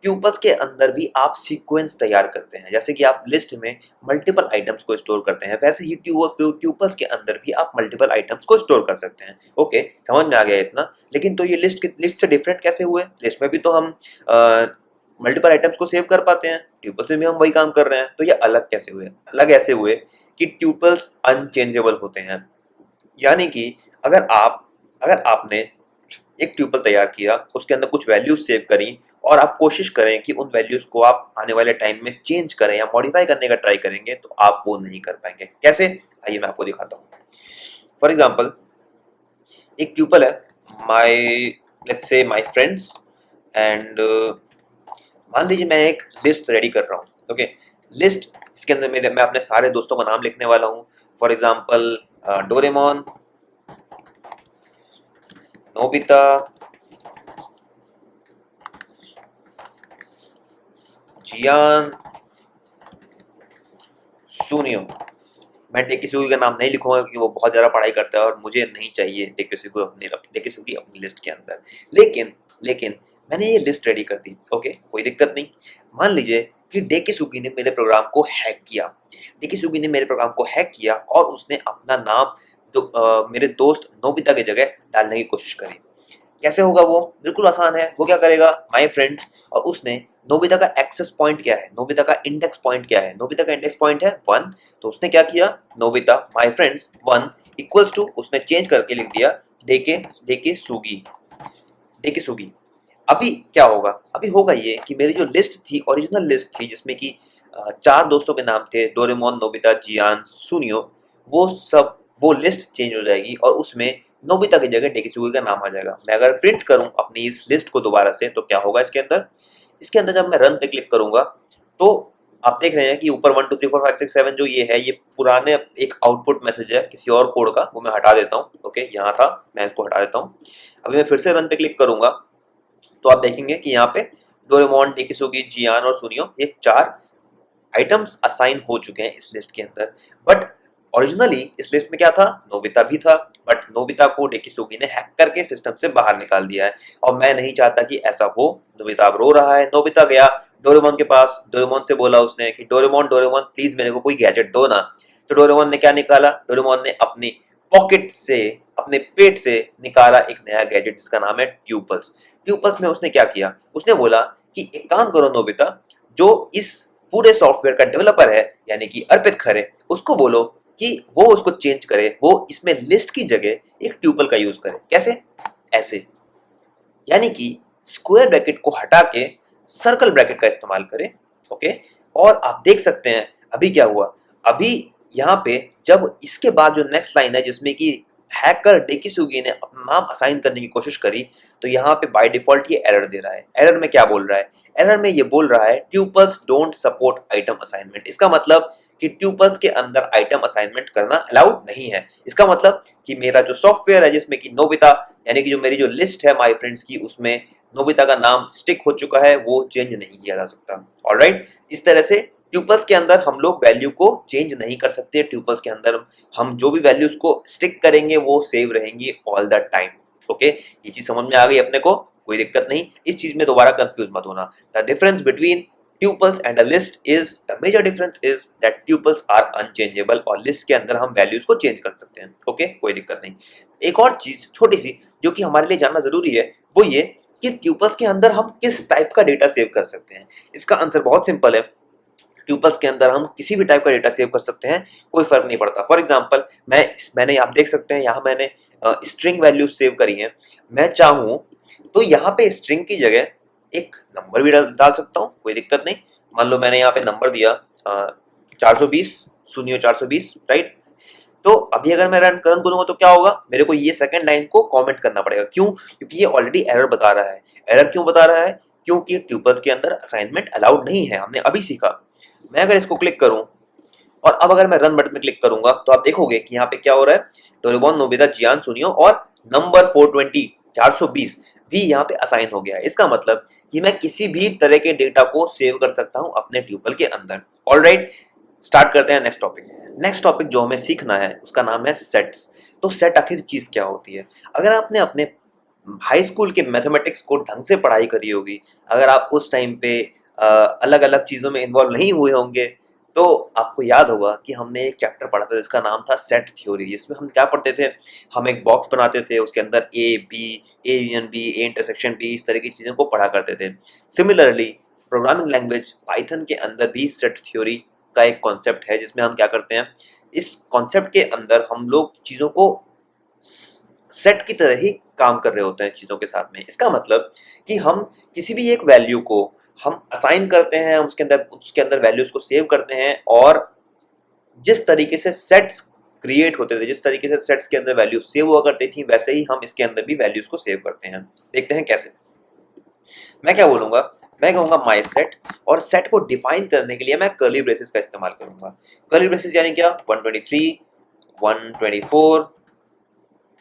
ट्यूपल्स के अंदर भी आप सीक्वेंस तैयार करते हैं। जैसे कि आप लिस्ट में मल्टीपल आइटम्स को स्टोर करते हैं, वैसे ही ट्यूपल्स के अंदर भी आप मल्टीपल आइटम्स को स्टोर कर सकते हैं। ओके, समझ में आ गया इतना। लेकिन तो ये लिस्ट से डिफरेंट कैसे हुए? लिस्ट में भी तो हम मल्टीपल आइटम्स को सेव कर पाते हैं, ट्यूपल्स में भी हम वही काम कर रहे हैं। तो ये अलग कैसे हुए? अलग ऐसे हुए कि ट्यूपल्स अनचेंजेबल होते हैं। यानी कि अगर आपने एक ट्यूपल तैयार किया, उसके अंदर कुछ वैल्यूज सेव करी, और आप कोशिश करें कि उन वैल्यूज को आप आने वाले टाइम में चेंज करें या मॉडिफाई करने का ट्राई करेंगे, तो आप वो नहीं कर पाएंगे। कैसे? आइए मैं आपको दिखाता हूँ। फॉर एग्जाम्पल, एक ट्यूपल है माई, let's say my friends, and मान लीजिए मैं एक लिस्ट रेडी कर रहा हूँ। ओके, लिस्ट इसके अंदर मैं अपने सारे दोस्तों का नाम लिखने वाला हूँ। फॉर एग्जाम्पल, डोरेमोन, नोबिता, जियान, सुनियो। मैं डेकिसुगी का नाम नहीं लिखूंगा क्योंकि वो बहुत ज़्यादा पढ़ाई करता है और मुझे नहीं चाहिए डेकिसुगी अपनी लिस्ट के अंदर। लेकिन मैंने ये लिस्ट रेडी कर दी। ओके, कोई दिक्कत नहीं। मान लीजिए कि डेकिसुगी ने मेरे प्रोग्राम को हैक किया। डेकिसुगी ने मेरे प्रोग्राम को हैक किया और उसने अपना नाम मेरे दोस्त नोबिता की जगह डालने की कोशिश करी। कैसे होगा वो? बिल्कुल आसान है। वो क्या करेगा, माय फ्रेंड्स, और उसने नोबिता का एक्सेस पॉइंट क्या है, नोबिता का इंडेक्स पॉइंट क्या है? नोबिता का इंडेक्स पॉइंट है 1। तो उसने क्या किया, Nobita my friends 1 equals to, उसने चेंज करके लिख दिया डेके सुगी। अभी क्या होगा? अभी होगा ये कि मेरी जो लिस्ट थी, ओरिजिनल लिस्ट थी, जिसमें कि 4 दोस्तों के नाम थे, डोरेमोन, नोबिता, जियान, सुनियो, वो लिस्ट चेंज हो जाएगी और उसमें नोबिता की जगह डेकिसुगी का नाम आ जाएगा। मैं अगर प्रिंट करूं अपनी इस लिस्ट को दोबारा से, तो क्या होगा इसके अंदर जब मैं रन पे क्लिक करूंगा तो आप देख रहे हैं कि ऊपर 1 2 3 4 5 6 7 जो ये है, ये पुराने एक आउटपुट मैसेज है किसी और कोड का, वो मैं हटा देता हूँ। ओके, यहाँ था, मैं इसको हटा देता हूँ। अभी मैं फिर से रन पे क्लिक करूंगा तो आप देखेंगे कि यहाँ पे डोरेमोन, डेकिसुगी, जियान और सुनियो, ये 4 आइटम्स असाइन हो चुके हैं इस लिस्ट के अंदर। बट ओरिजिनली इस लिस्ट में क्या था, नोबिता भी था, बट नोबिता को डेकिसुगी ने हैक करके सिस्टम से बाहर निकाल दिया है और मैं नहीं चाहता कि ऐसा हो। नोबिता अब रो रहा है। नोबिता गया डोरेमोन के पास, डोरेमोन से बोला उसने कि डोरेमोन डोरेमोन प्लीज मेरे को कोई गैजेट दो ना। तो डोरेमोन ने क्या निकाला, डोरेमोन ने अपनी पॉकेट से, अपने पेट से निकाला एक नया गैजेट जिसका नाम है ट्यूपल्स। ट्यूपल्स में उसने क्या किया, उसने बोला कि एक काम करो नोबिता, जो इस पूरे सॉफ्टवेयर का डेवलपर है यानी कि अर्पित खरे, उसको बोलो कि वो उसको चेंज करे, वो इसमें लिस्ट की जगह एक ट्यूपल का यूज करे। कैसे, ऐसे, यानी कि स्क्वायर ब्रैकेट को हटा के सर्कल ब्रैकेट का इस्तेमाल करे। ओके, और आप देख सकते हैं अभी क्या हुआ। अभी यहाँ पे जब इसके बाद जो नेक्स्ट लाइन है जिसमें कि हैकर डेकिसुगी ने अपना नाम असाइन करने की कोशिश करी, तो यहाँ पे बाय डिफॉल्ट ये एरर दे रहा है। एरर में क्या बोल रहा है, एरर में ये बोल रहा है tuples don't support item assignment. इसका मतलब कि ट्यूपल्स के अंदर आइटम असाइनमेंट करना अलाउड नहीं है। इसका मतलब कि मेरा जो सॉफ्टवेयर है जिसमें कि नोबिता यानी कि जो मेरी जो लिस्ट है माय फ्रेंड्स की, उसमें नोबिता का नाम स्टिक हो चुका है, वो चेंज नहीं किया जा सकता। ऑलराइट, इस तरह से ट्यूपल्स के अंदर हम लोग वैल्यू को चेंज नहीं कर सकते। ट्यूपल्स के अंदर हम जो भी वैल्यूज को स्टिक करेंगे वो सेव रहेंगी ऑल द टाइम। ओके, ये चीज समझ में आ गई अपने को, कोई दिक्कत नहीं। इस चीज में दोबारा कंफ्यूज मत होना। The difference between tuples and a list is, the major difference is that tuples are unchangeable और लिस्ट के अंदर हम वैल्यूज को चेंज कर सकते हैं। ओके, कोई दिक्कत नहीं। एक और चीज छोटी सी जो कि हमारे लिए जानना जरूरी है वो ये कि ट्यूपल्स के अंदर हम किस टाइप का डेटा सेव कर सकते हैं। इसका आंसर बहुत सिंपल है। ट्यूपल्स के अंदर हम किसी भी टाइप का डेटा सेव कर सकते हैं, कोई फर्क नहीं पड़ता। फॉर एग्जांपल मैंने आप देख सकते हैं यहाँ मैंने स्ट्रिंग वैल्यूज सेव करी हैं। मैं चाहूँ तो यहाँ पे स्ट्रिंग की जगह एक नंबर भी डाल सकता हूँ, कोई दिक्कत नहीं। मान लो मैंने यहाँ पे नंबर दिया 420, सुनियो 420, राइट। तो अभी अगर मैं रन करूंगा तो क्या होगा, मेरे को ये सेकंड लाइन को कमेंट करना पड़ेगा। क्यों, क्योंकि ये ऑलरेडी एरर बता रहा है। एरर क्यों बता रहा है, क्योंकि ट्यूपल्स के अंदर असाइनमेंट अलाउड नहीं है, हमने अभी सीखा। मैं अगर इसको क्लिक करूं और अब अगर मैं रन बटन में क्लिक करूंगा तो आप देखोगे कि यहाँ पे क्या हो रहा है, डोरेमोन नोबिता जियान सुनियो और नंबर 420 420 भी यहाँ पे असाइन हो गया है। इसका मतलब कि मैं किसी भी तरह के डेटा को सेव कर सकता हूँ अपने ट्यूपल के अंदर। ऑलराइट, स्टार्ट करते हैं नेक्स्ट टॉपिक। नेक्स्ट टॉपिक जो हमें सीखना है उसका नाम है सेट्स। तो सेट आखिर चीज क्या होती है। अगर आपने अपने हाई स्कूल के मैथमेटिक्स को ढंग से पढ़ाई करी होगी, अगर आप उस टाइम पे अलग अलग चीजों में इन्वॉल्व नहीं हुए होंगे, तो आपको याद होगा कि हमने एक चैप्टर पढ़ा था जिसका नाम था सेट थ्योरी। जिसमें हम क्या पढ़ते थे, हम एक बॉक्स बनाते थे, उसके अंदर A B, A union B, A intersection B, इस तरह की चीजों को पढ़ा करते थे। सिमिलरली प्रोग्रामिंग लैंग्वेज पाइथन के अंदर भी सेट थ्योरी का एक कॉन्सेप्ट है जिसमें हम क्या करते हैं, इस कॉन्सेप्ट के अंदर हम लोग चीजों को सेट की तरह ही काम कर रहे होते हैं चीजों के साथ में। इसका मतलब कि हम किसी भी एक वैल्यू को हम असाइन करते हैं, उसके अंदर वैल्यूज को सेव करते हैं, और जिस तरीके से सेट्स क्रिएट होते थे, जिस तरीके से सेट्स के अंदर वैल्यू सेव हुआ करती थी, वैसे ही हम इसके अंदर भी वैल्यूज को सेव करते हैं। देखते हैं कैसे। मैं क्या बोलूंगा, मैं कहूंगा माई सेट, और सेट को डिफाइन करने के लिए मैं कर्ली ब्रेसेस का इस्तेमाल करूंगा। कर्ली ब्रेसेस यानी क्या, 123, 124,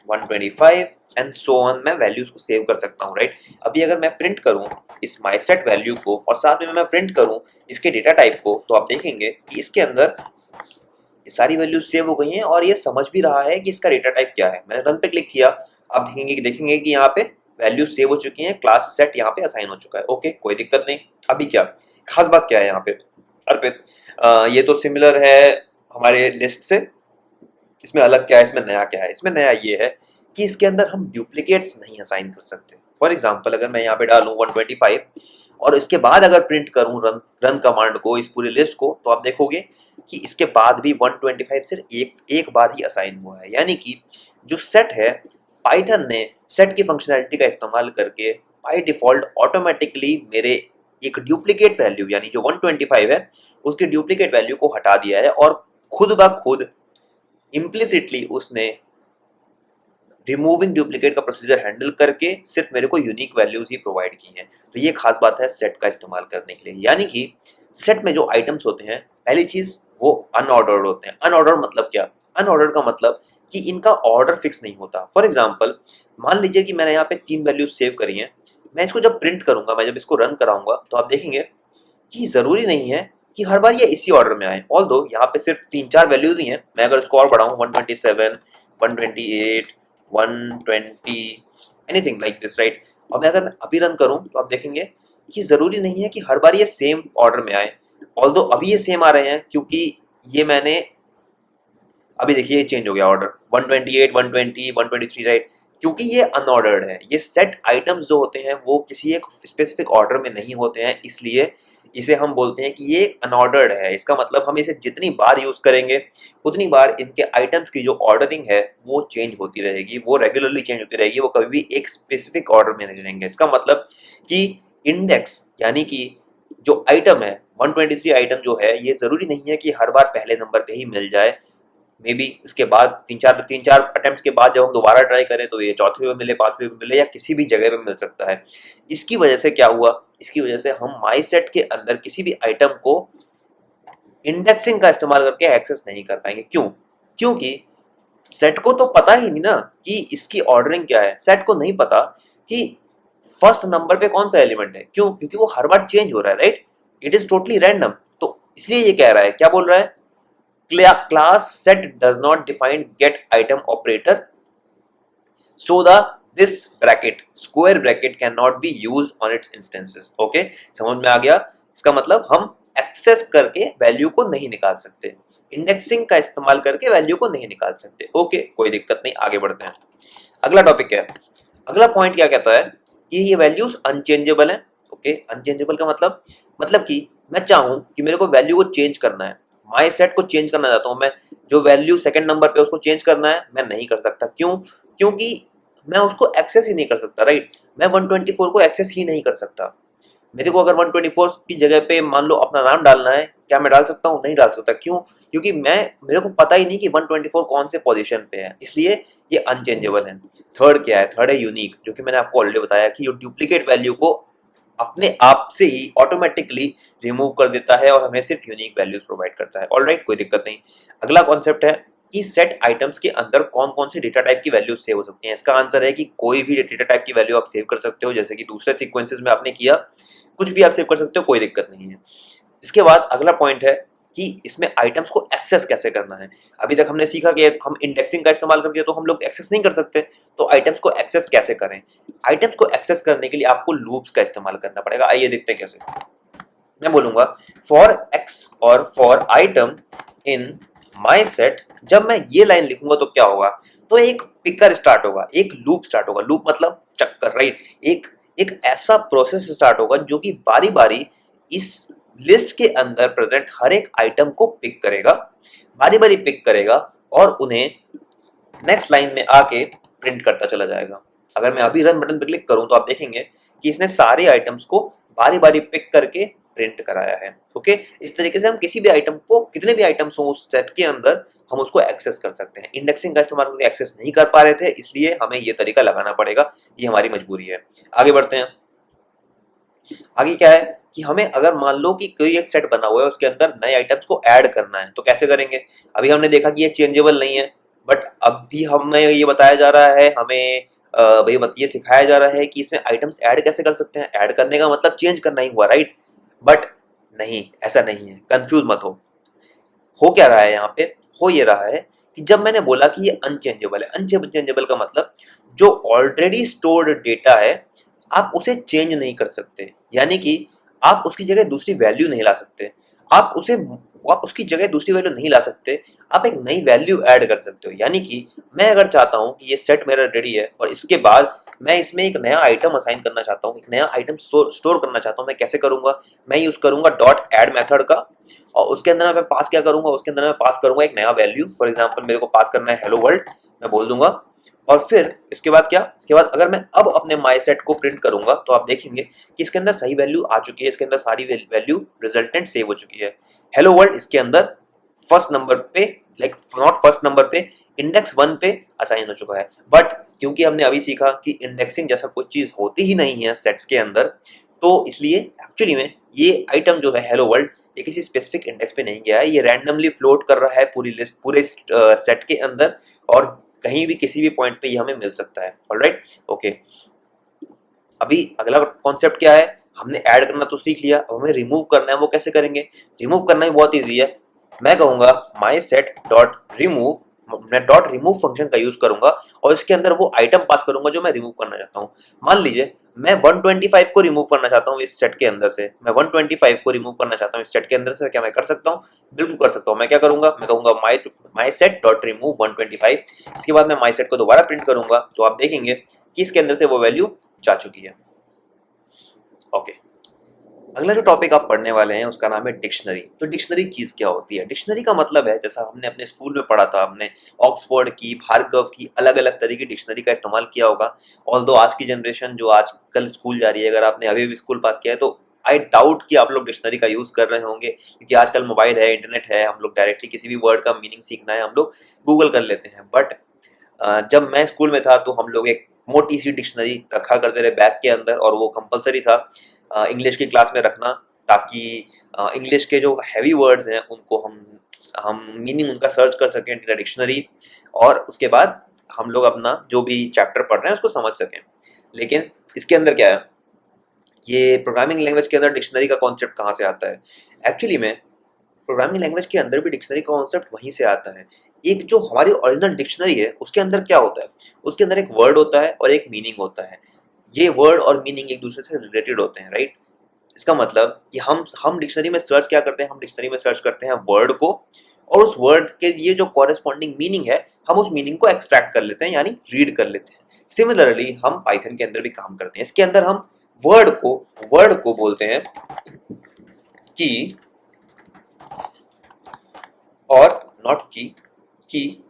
125 एंड सो ऑन, मैं वैल्यूज को सेव कर सकता हूँ, राइट। अभी अगर मैं प्रिंट करूँ इस माई सेट वैल्यू को और साथ में मैं प्रिंट करूँ इसके डेटा टाइप को, तो आप देखेंगे कि इसके अंदर ये सारी वैल्यूज सेव हो गई हैं और ये समझ भी रहा है कि इसका डेटा टाइप क्या है। मैंने रन पे क्लिक किया, आप देखेंगे कि यहाँ पे वैल्यू सेव हो चुकी हैं, क्लास सेट यहाँ पे असाइन हो चुका है। ओके, कोई दिक्कत नहीं। अभी क्या खास बात क्या है यहाँ पे अर्पित, ये तो सिमिलर है हमारे लिस्ट से, इसमें अलग क्या है, इसमें नया क्या है। इसमें नया ये है कि इसके अंदर हम डुप्लीकेट्स नहीं असाइन कर सकते। फॉर एग्जांपल अगर मैं यहाँ पे डालूं 125 और इसके बाद अगर प्रिंट करूं रन कमांड को, इस पूरी लिस्ट को, तो आप देखोगे कि इसके बाद भी 125 सिर्फ एक बार ही असाइन हुआ है। यानी कि जो सेट है, पाइथन ने सेट की फंक्शनैलिटी का इस्तेमाल करके बाय डिफॉल्ट ऑटोमेटिकली मेरे एक डुप्लीकेट वैल्यू यानी जो 125 है उसकी डुप्लीकेट वैल्यू को हटा दिया है, और खुद ब खुद इम्प्लिसिटली उसने रिमूविंग डुप्लीकेट का प्रोसीजर हैंडल करके सिर्फ मेरे को यूनिक वैल्यूज ही प्रोवाइड की हैं। तो ये खास बात है सेट का इस्तेमाल करने के लिए। यानी कि सेट में जो आइटम्स होते हैं, पहली चीज वो अनऑर्डर्ड होते हैं। अनऑर्डर्ड मतलब क्या, अनऑर्डर्ड का मतलब कि इनका ऑर्डर फिक्स नहीं होता। फॉर एग्जाम्पल मान लीजिए कि मैंने यहाँ पे 3 वैल्यूज सेव करी हैं, मैं इसको जब प्रिंट करूंगा, मैं जब इसको रन कराऊंगा, तो आप देखेंगे कि जरूरी नहीं है कि हर बार ये इसी ऑर्डर में आए। ऑल्दो यहाँ पे सिर्फ 3-4 वैल्यूज ही हैं, मैं अगर इसको और बढ़ाऊँ 127, 128, 120, एनीथिंग लाइक दिस, राइट। और मैं अगर मैं अभी रन करूँ तो आप देखेंगे कि जरूरी नहीं है कि हर बार ये सेम ऑर्डर में आए। ऑल्दो अभी ये सेम आ रहे हैं क्योंकि ये मैंने अभी देखिए चेंज हो गया ऑर्डर 128, 120, 123, राइट, क्योंकि ये अनऑर्डर्ड है। ये सेट आइटम्स जो होते हैं वो किसी एक स्पेसिफिक ऑर्डर में नहीं होते हैं, इसलिए इसे हम बोलते हैं कि ये अनऑर्डर्ड है। इसका मतलब हम इसे जितनी बार यूज करेंगे उतनी बार इनके आइटम्स की जो ऑर्डरिंग है वो चेंज होती रहेगी, वो रेगुलरली चेंज होती रहेगी, वो कभी भी एक स्पेसिफिक ऑर्डर में नहीं रहेंगे। इसका मतलब कि इंडेक्स यानी कि जो आइटम है 123 आइटम जो है, ये जरूरी नहीं है कि हर बार पहले नंबर पे ही मिल जाए। मे बी उसके बाद तीन चार अटेम्प्ट के बाद जब हम दोबारा ट्राई करें तो ये चौथे में मिले, पांचवें में मिले, या किसी भी जगह पे मिल सकता है। इसकी वजह से क्या हुआ, इसकी वजह से हम माई सेट के अंदर किसी भी आइटम को इंडेक्सिंग का इस्तेमाल करके एक्सेस नहीं कर पाएंगे। क्यों? क्योंकि सेट को तो पता ही नहीं ना कि इसकी ऑर्डरिंग क्या है। सेट को नहीं पता कि फर्स्ट नंबर पे कौन सा एलिमेंट है। क्यों? क्योंकि वो हर बार चेंज हो रहा है, right. It is totally random. तो इसलिए ये कह रहा है, क्या बोल रहा है, class set does not define get item operator, so the this bracket square bracket cannot be used on its instances। Okay, समझ में आ गया? इसका मतलब हम एक्सेस करके वैल्यू को नहीं निकाल सकते, इंडेक्सिंग का इस्तेमाल करके वैल्यू को नहीं निकाल सकते। ओके, कोई दिक्कत नहीं, आगे बढ़ते हैं। अगला टॉपिक क्या है? अगला पॉइंट क्या कहता है कि ये वैल्यूज अनचेंजेबल है। ओके, अनचेंजेबल का मतलब कि मैं चाहूं कि मेरे को वैल्यू को चेंज करना है, माई सेट को चेंज करना चाहता हूं मैं, जो वैल्यू सेकंड नंबर पे उसको चेंज करना है, मैं नहीं कर सकता। क्यों? क्योंकि मैं उसको एक्सेस ही नहीं कर सकता, राइट। मैं 124 को एक्सेस ही नहीं कर सकता। मेरे को अगर 124 की जगह पे मान लो अपना नाम डालना है, क्या मैं डाल सकता हूँ? नहीं डाल सकता। क्यों? क्योंकि मेरे को पता ही नहीं कि 124 कौन से पोजीशन पे है, इसलिए ये अनचेंजेबल है। थर्ड क्या है? थर्ड है यूनिक, जो कि मैंने आपको ऑलरेडी बताया कि ये डुप्लीकेट वैल्यू को अपने आप से ही ऑटोमेटिकली रिमूव कर देता है और हमें सिर्फ यूनिक वैल्यूज प्रोवाइड करता है। ऑलराइट, कोई दिक्कत नहीं। अगला कॉन्सेप्ट है कि सेट आइटम्स के अंदर कौन कौन से डेटा टाइप की वैल्यूज सेव हो सकती हैं। इसका आंसर है कि कोई भी डेटा टाइप की वैल्यू आप सेव कर सकते हो, जैसे कि दूसरे सीक्वेंसेस में आपने किया, कुछ भी आप सेव कर सकते हो, कोई दिक्कत नहीं है। इसके बाद अगला पॉइंट है कि इसमें आइटम्स को एक्सेस कैसे करना है। अभी तक हमने सीखा कि हम इंडेक्सिंग का इस्तेमाल करके तो हम लोग एक्सेस नहीं कर सकते, तो आइटम्स को एक्सेस कैसे करें? आइटम्स को एक्सेस करने के लिए आपको लूप्स का इस्तेमाल करना पड़ेगा। आइए देखते हैं कैसे। मैं बोलूंगा फॉर एक्स और for item in my set. जब मैं ये लाइन लिखूंगा तो क्या होगा, तो एक पिकर स्टार्ट होगा, एक लूप स्टार्ट होगा। लूप मतलब चक्कर, राइट। एक ऐसा प्रोसेस स्टार्ट होगा जो कि बारी बारी इस लिस्ट के अंदर प्रेजेंट हर एक आइटम को पिक करेगा, बारी बारी पिक करेगा और उन्हें नेक्स्ट लाइन में आके प्रिंट करता चला जाएगा। अगर मैं अभी रन बटन पर क्लिक करूं तो आप देखेंगे कि इसने सारे आइटम्स को बारी बारी पिक करके प्रिंट कराया है। ओके, इस तरीके से हम किसी भी आइटम को, कितने भी आइटम्स हो उस सेट के अंदर, हम उसको एक्सेस कर सकते हैं। इंडेक्सिंग का इस्तेमाल करके एक्सेस नहीं कर पा रहे थे, इसलिए हमें ये तरीका लगाना पड़ेगा, ये हमारी मजबूरी है। आगे बढ़ते हैं। आगे क्या है कि हमें अगर मान लो कि कोई एक सेट बना हुआ है, उसके अंदर नए आइटम्स को ऐड करना है, तो कैसे करेंगे? अभी हमने देखा कि ये चेंजेबल नहीं है, बट अभी हमें ये बताया जा रहा है, हमें ये सिखाया जा रहा है कि इसमें आइटम्स ऐड कैसे कर सकते हैं। ऐड करने का मतलब चेंज करना ही हुआ, राइट। बट नहीं, ऐसा नहीं है, कंफ्यूज मत हो क्या रहा है यहाँ पे? हो ये रहा है कि जब मैंने बोला कि ये अनचेंजेबल है, अनचेंजेबल का मतलब जो ऑलरेडी स्टोर्ड डेटा है आप उसे चेंज नहीं कर सकते, यानी कि आप उसकी जगह दूसरी वैल्यू नहीं ला सकते। आप उसकी जगह दूसरी वैल्यू नहीं ला सकते, आप एक नई वैल्यू ऐड कर सकते हो। यानी कि मैं अगर चाहता हूं कि ये सेट मेरा रेडी है और इसके बाद मैं इसमें एक नया आइटम असाइन करना चाहता हूं, एक नया आइटम स्टोर करना चाहता हूं, मैं कैसे करूंगा? मैं यूज करूंगा डॉट ऐड मेथड का, और उसके अंदर मैं पास क्या करूंगा? उसके अंदर मैं पास करूंगा एक नया वैल्यू। फॉर एग्जांपल मेरे को पास करना है हेलो वर्ल्ड, मैं बोल दूंगा। और फिर इसके बाद क्या? इसके बाद अगर मैं अब अपने माई सेट को प्रिंट करूंगा तो आप देखेंगे कि इसके अंदर सही वैल्यू आ चुकी है, इसके अंदर सारी वैल्यू रिजल्टेंट सेव हो चुकी है। हेलो वर्ल्ड इसके अंदर फर्स्ट नंबर पे, लाइक नॉट फर्स्ट नंबर पे, इंडेक्स 1 पे असाइन हो चुका है। बट क्योंकि हमने अभी सीखा कि इंडेक्सिंग जैसा कोई चीज होती ही नहीं है सेट्स के अंदर, तो इसलिए एक्चुअली में ये आइटम जो है हेलो वर्ल्ड, ये किसी स्पेसिफिक इंडेक्स पे नहीं गया है, ये रैंडमली फ्लोट कर रहा है पूरी लिस्ट, पूरे सेट के अंदर, और कहीं भी किसी भी पॉइंट पे ये हमें मिल सकता है। Alright, okay. अभी अगला कॉन्सेप्ट क्या है? हमने ऐड करना तो सीख लिया, अब हमें रिमूव करना है, वो कैसे करेंगे? रिमूव करना भी बहुत ईजी है। मैं कहूँगा माई सेट डॉट रिमूव, मैं डॉट रिमूव फंक्शन का यूज करूंगा और इसके अंदर वो आइटम पास करूंगा जो मैं रिमूव करना चाहता हूँ। मान लीजिए मैं 125 को रिमूव करना चाहता हूँ इस सेट के अंदर से, मैं 125 को रिमूव करना चाहता हूँ इस सेट के अंदर से, क्या मैं कर सकता हूँ? बिल्कुल कर सकता हूँ। मैं क्या करूंगा, मैं कहूंगा माई सेट डॉट रिमूव 125, इसके बाद मैं माई सेट को दोबारा प्रिंट करूंगा तो आप देखेंगे कि इसके अंदर से वो वैल्यू जा चुकी है। ओके, अगला जो टॉपिक आप पढ़ने वाले हैं उसका नाम है डिक्शनरी। तो डिक्शनरी चीज क्या होती है? डिक्शनरी का मतलब है, जैसा हमने अपने स्कूल में पढ़ा था, हमने ऑक्सफोर्ड की, भार्गव की, अलग अलग तरह की डिक्शनरी का इस्तेमाल किया होगा। ऑल्दो आज की जनरेशन जो आजकल स्कूल जा रही है, अगर आपने अभी भी स्कूल पास किया है तो आई डाउट कि आप लोग डिक्शनरी का यूज कर रहे होंगे, क्योंकि आजकल मोबाइल है, इंटरनेट है, हम लोग डायरेक्टली किसी भी वर्ड का मीनिंग सीखना है हम लोग गूगल कर लेते हैं। बट जब मैं स्कूल में था तो हम लोग एक मोटी सी डिक्शनरी रखा करते थे बैग के अंदर, और वो कंपलसरी था इंग्लिश की क्लास में रखना, ताकि इंग्लिश के जो हैवी वर्ड्स हैं उनको हम मीनिंग उनका सर्च कर सकें इन द डिक्शनरी, और उसके बाद हम लोग अपना जो भी चैप्टर पढ़ रहे हैं उसको समझ सकें। लेकिन इसके अंदर क्या है, ये प्रोग्रामिंग लैंग्वेज के अंदर डिक्शनरी का कॉन्सेप्ट कहाँ से आता है? एक्चुअली में प्रोग्रामिंग लैंग्वेज के अंदर भी डिक्शनरी का कॉन्सेप्ट वहीं से आता है। एक जो हमारी ओरिजिनल डिक्शनरी है उसके अंदर क्या होता है, उसके अंदर एक वर्ड होता है और एक मीनिंग होता है। ये वर्ड और मीनिंग एक दूसरे से रिलेटेड होते हैं, राइट? इसका मतलब कि हम डिक्शनरी में सर्च क्या करते हैं, हम डिक्शनरी में सर्च करते हैं वर्ड को, और उस वर्ड के लिए जो कॉरेस्पॉन्डिंग मीनिंग है हम उस मीनिंग को एक्सट्रैक्ट कर लेते हैं, यानी रीड कर लेते हैं। सिमिलरली हम पाइथन के अंदर भी काम करते हैं। इसके अंदर हम वर्ड को बोलते हैं की, और नॉट की,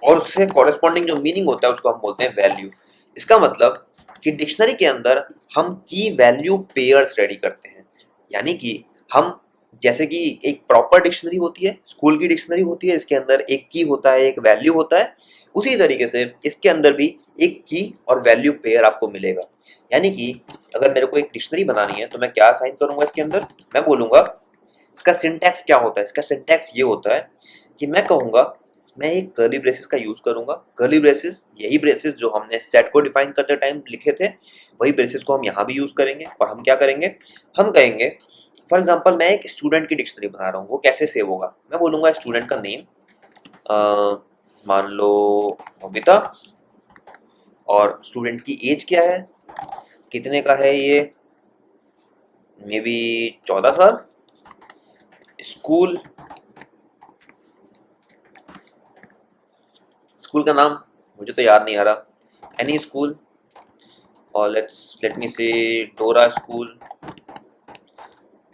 और उससे कॉरेस्पॉन्डिंग जो मीनिंग होता है उसको हम बोलते हैं वैल्यू। इसका मतलब कि डिक्शनरी के अंदर हम की वैल्यू पेयर्स रेडी करते हैं, यानी कि हम, जैसे कि एक प्रॉपर डिक्शनरी होती है, स्कूल की डिक्शनरी होती है, इसके अंदर एक की होता है, एक वैल्यू होता है, उसी तरीके से इसके अंदर भी एक की और वैल्यू पेयर आपको मिलेगा। यानी कि अगर मेरे को एक डिक्शनरी बनानी है तो मैं क्या असाइन करूंगा इसके अंदर, मैं बोलूंगा इसका सिंटैक्स क्या होता है। इसका सिंटैक्स ये होता है कि मैं कहूंगा, मैं एक कर्ली ब्रेसेस का यूज करूंगा। कर्ली ब्रेसेस, यही ब्रेसेस जो हमने सेट को डिफाइन करते टाइम लिखे थे, वही ब्रेसेस को हम यहाँ भी यूज करेंगे। और हम क्या करेंगे, हम कहेंगे फॉर एग्जांपल मैं एक स्टूडेंट की डिक्शनरी बना रहा हूँ, वो कैसे सेव होगा? मैं बोलूंगा स्टूडेंट का नेम, मान लो नोबिता, और स्टूडेंट की एज क्या है, कितने का है ये, मे बी 14 साल, स्कूल, स्कूल का नाम मुझे तो याद नहीं आ रहा, एनी स्कूल, और लेट मी से डोरा स्कूल।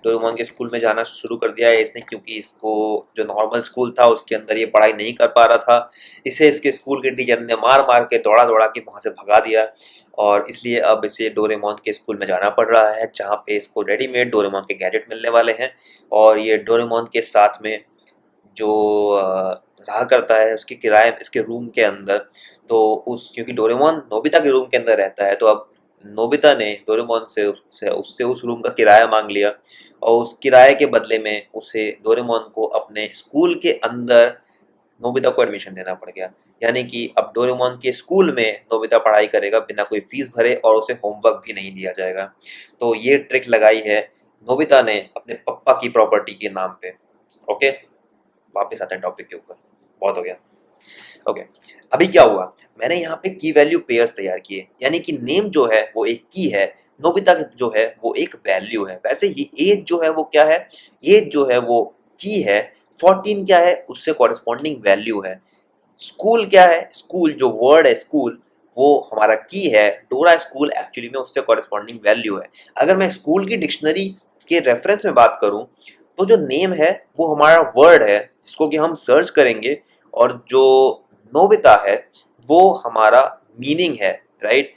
डोरेमोन के स्कूल में जाना शुरू कर दिया है इसने, क्योंकि इसको जो नॉर्मल स्कूल था उसके अंदर ये पढ़ाई नहीं कर पा रहा था। इसे इसके स्कूल के टीचर ने मार मार के, दौड़ा दौड़ा के वहाँ से भगा दिया, और इसलिए अब इसे डोरेमोन के स्कूल में जाना पड़ रहा है, जहाँ पे इसको रेडीमेड डोरेमोन के गैजेट मिलने वाले हैं। और ये डोरेमोन के साथ में जो रहा करता है उसकी किराए इसके रूम के अंदर, तो क्योंकि डोरेमोन नोबिता के रूम के अंदर रहता है, तो अब नोबिता ने डोरेमोन से उससे उस रूम का किराया मांग लिया, और उस किराए के बदले में उसे डोरेमोन को अपने स्कूल के अंदर नोबिता को एडमिशन देना पड़ गया। यानी कि अब डोरेमोन के स्कूल में नोबिता पढ़ाई करेगा बिना कोई फीस भरे, और उसे होमवर्क भी नहीं दिया जाएगा। तो ये ट्रिक लगाई है नोबिता ने अपने पप्पा की प्रॉपर्टी के नाम पे। ओके, वापस आते हैं टॉपिक के ऊपर, बहुत हो गया। ओके, अभी क्या हुआ, मैंने यहाँ पे की वैल्यू पेयर्स तैयार किए, यानी कि नेम जो है वो एक की है, नोबिता जो है वो एक वैल्यू है। वैसे ही एज जो है वो क्या है, एज जो है वो की है, 14 क्या है, उससे कॉरेस्पॉन्डिंग वैल्यू है। स्कूल क्या है, स्कूल जो वर्ड है स्कूल, वो हमारा की है। डोरा स्कूल एक्चुअली में उससे कॉरेस्पॉन्डिंग वैल्यू है। अगर मैं स्कूल की डिक्शनरी के रेफरेंस में बात करूं तो जो नेम है वो हमारा वर्ड है जिसको कि हम सर्च करेंगे, और जो नोबिता है वो हमारा मीनिंग है, राइट,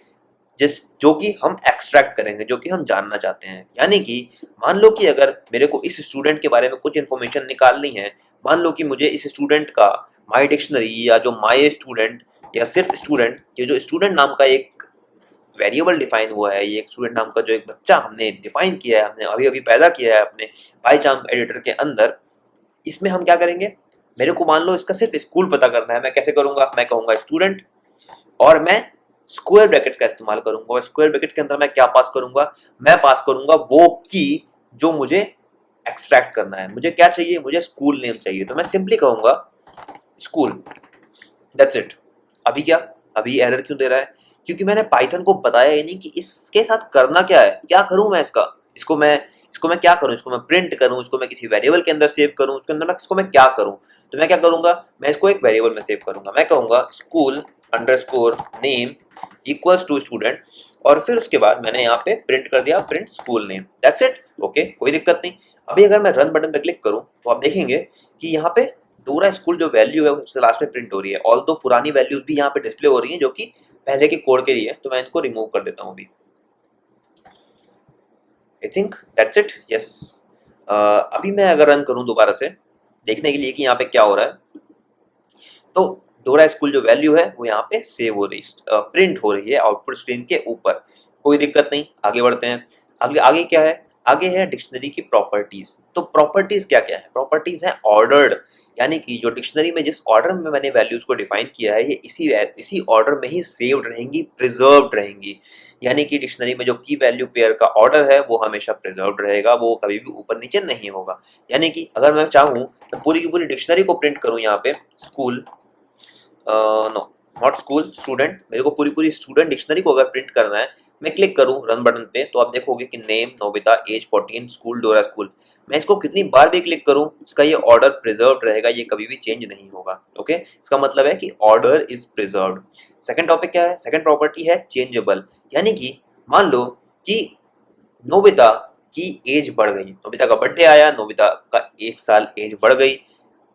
जो कि हम एक्सट्रैक्ट करेंगे, जो कि हम जानना चाहते हैं। यानी कि मान लो कि अगर मेरे को इस स्टूडेंट के बारे में कुछ इन्फॉर्मेशन निकालनी है, मान लो कि मुझे इस स्टूडेंट का माई डिक्शनरी या जो माई स्टूडेंट या सिर्फ स्टूडेंट, ये जो स्टूडेंट नाम का एक वेरिएबल डिफाइन हुआ है, ये एक स्टूडेंट नाम का जो एक बच्चा हमने डिफाइन किया है, हमने अभी अभी पैदा किया है अपने पाइचार्म एडिटर के अंदर, इसमें हम क्या करेंगे, मेरे को मान लो इसका सिर्फ स्कूल पता करना है, मैं कैसे करूंगा, मैं कहूंगा स्टूडेंट, और मैं स्क्वायर ब्रैकेट्स का इस्तेमाल करूंगा और स्क्वायर ब्रैकेट्स के अंदर मैं क्या पास करूंगा, मैं पास करूंगा वो की जो मुझे एक्सट्रैक्ट करना है। मुझे क्या चाहिए, मुझे स्कूल नेम चाहिए, तो मैं सिंपली कहूंगा स्कूल, दैट्स इट। अभी क्या, अभी एरर क्यों दे रहा है, क्योंकि मैंने पाइथन को बताया ही नहीं कि इसके साथ करना क्या है, क्या करूं मैं इसका, इसको मैं क्या करूं, इसको मैं प्रिंट करूं, इसको मैं किसी वेरिएबल के अंदर सेव करूं, उसके अंदर इसको मैं क्या करूं। तो मैं क्या करूंगा, मैं इसको एक वेरिएबल में सेव करूंगा, मैं कहूंगा school underscore name equals to student, और फिर उसके बाद मैंने यहाँ पे प्रिंट कर दिया print school name, that's it. Okay, कोई दिक्कत नहीं। अभी अगर मैं रन बटन पे क्लिक करूं तो आप देखेंगे कि यहाँ पे डोरा स्कूल जो वैल्यू है वो सबसे लास्ट में प्रिंट हो रही है, ऑल्दो पुरानी वैल्यूज भी यहाँ पे डिस्प्ले हो रही हैं जो कि पहले के कोड के लिए, तो मैं इनको रिमूव कर देता हूँ अभी। I think that's it, yes. अभी मैं अगर रन करूँ दोबारा से देखने के लिए कि यहाँ पे क्या हो रहा है, तो डोरा स्कूल जो वैल्यू है वो यहाँ पे सेव हो रही है, प्रिंट हो रही है आउटपुट स्क्रीन के ऊपर। कोई दिक्कत नहीं, आगे बढ़ते हैं। आगे आगे क्या है, आगे है डिक्शनरी की प्रॉपर्टीज। तो प्रॉपर्टीज क्या क्या है, प्रॉपर्टीज है ऑर्डर्ड, यानी कि जो डिक्शनरी में जिस ऑर्डर में मैंने वैल्यूज को डिफाइन किया है ये इसी ऑर्डर में ही सेव्ड रहेंगी, प्रिजर्व्ड रहेंगी। यानी कि डिक्शनरी में जो की वैल्यू पेयर का ऑर्डर है वो हमेशा प्रिजर्व्ड रहेगा, वो कभी भी ऊपर नीचे नहीं होगा। यानी कि अगर मैं चाहूँ तो पूरी की पूरी डिक्शनरी को प्रिंट करूँ यहाँ पे school, no not school, student, मेरे को पूरी पूरी स्टूडेंट डिक्शनरी को अगर प्रिंट करना है, मैं क्लिक करूं रन बटन पे तो आप देखोगे कि नेम नोबिता एज 14 स्कूल डोरा स्कूल। मैं इसको कितनी बार भी क्लिक करूं इसका ये ऑर्डर प्रिजर्व्ड रहेगा, ये कभी भी चेंज नहीं होगा। ओके, इसका मतलब है कि order is preserved. Second topic क्या है, सेकंड प्रॉपर्टी है चेंजेबल, यानी कि मान लो कि नोबिता की एज बढ़ गई, नोबिता का बर्थडे आया, नोबिता का 1 साल एज बढ़ गई,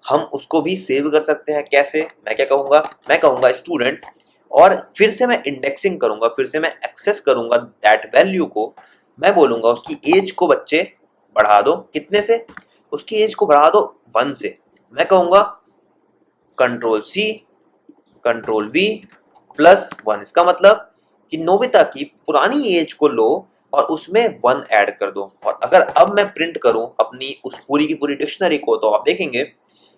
हम उसको भी सेव कर सकते हैं। कैसे, मैं क्या कहूंगा, मैं कहूंगा स्टूडेंट, और फिर से मैं इंडेक्सिंग करूंगा, फिर से मैं एक्सेस करूंगा दैट वैल्यू को। मैं बोलूंगा उसकी एज को बच्चे बढ़ा दो, कितने से, उसकी एज को बढ़ा दो 1 से। मैं कहूंगा कंट्रोल सी कंट्रोल वी +1, इसका मतलब कि नोबिता की पुरानी एज को लो और उसमें 1 ऐड कर दो। और अगर अब मैं प्रिंट करूं अपनी उस पूरी की पूरी डिक्शनरी को तो आप देखेंगे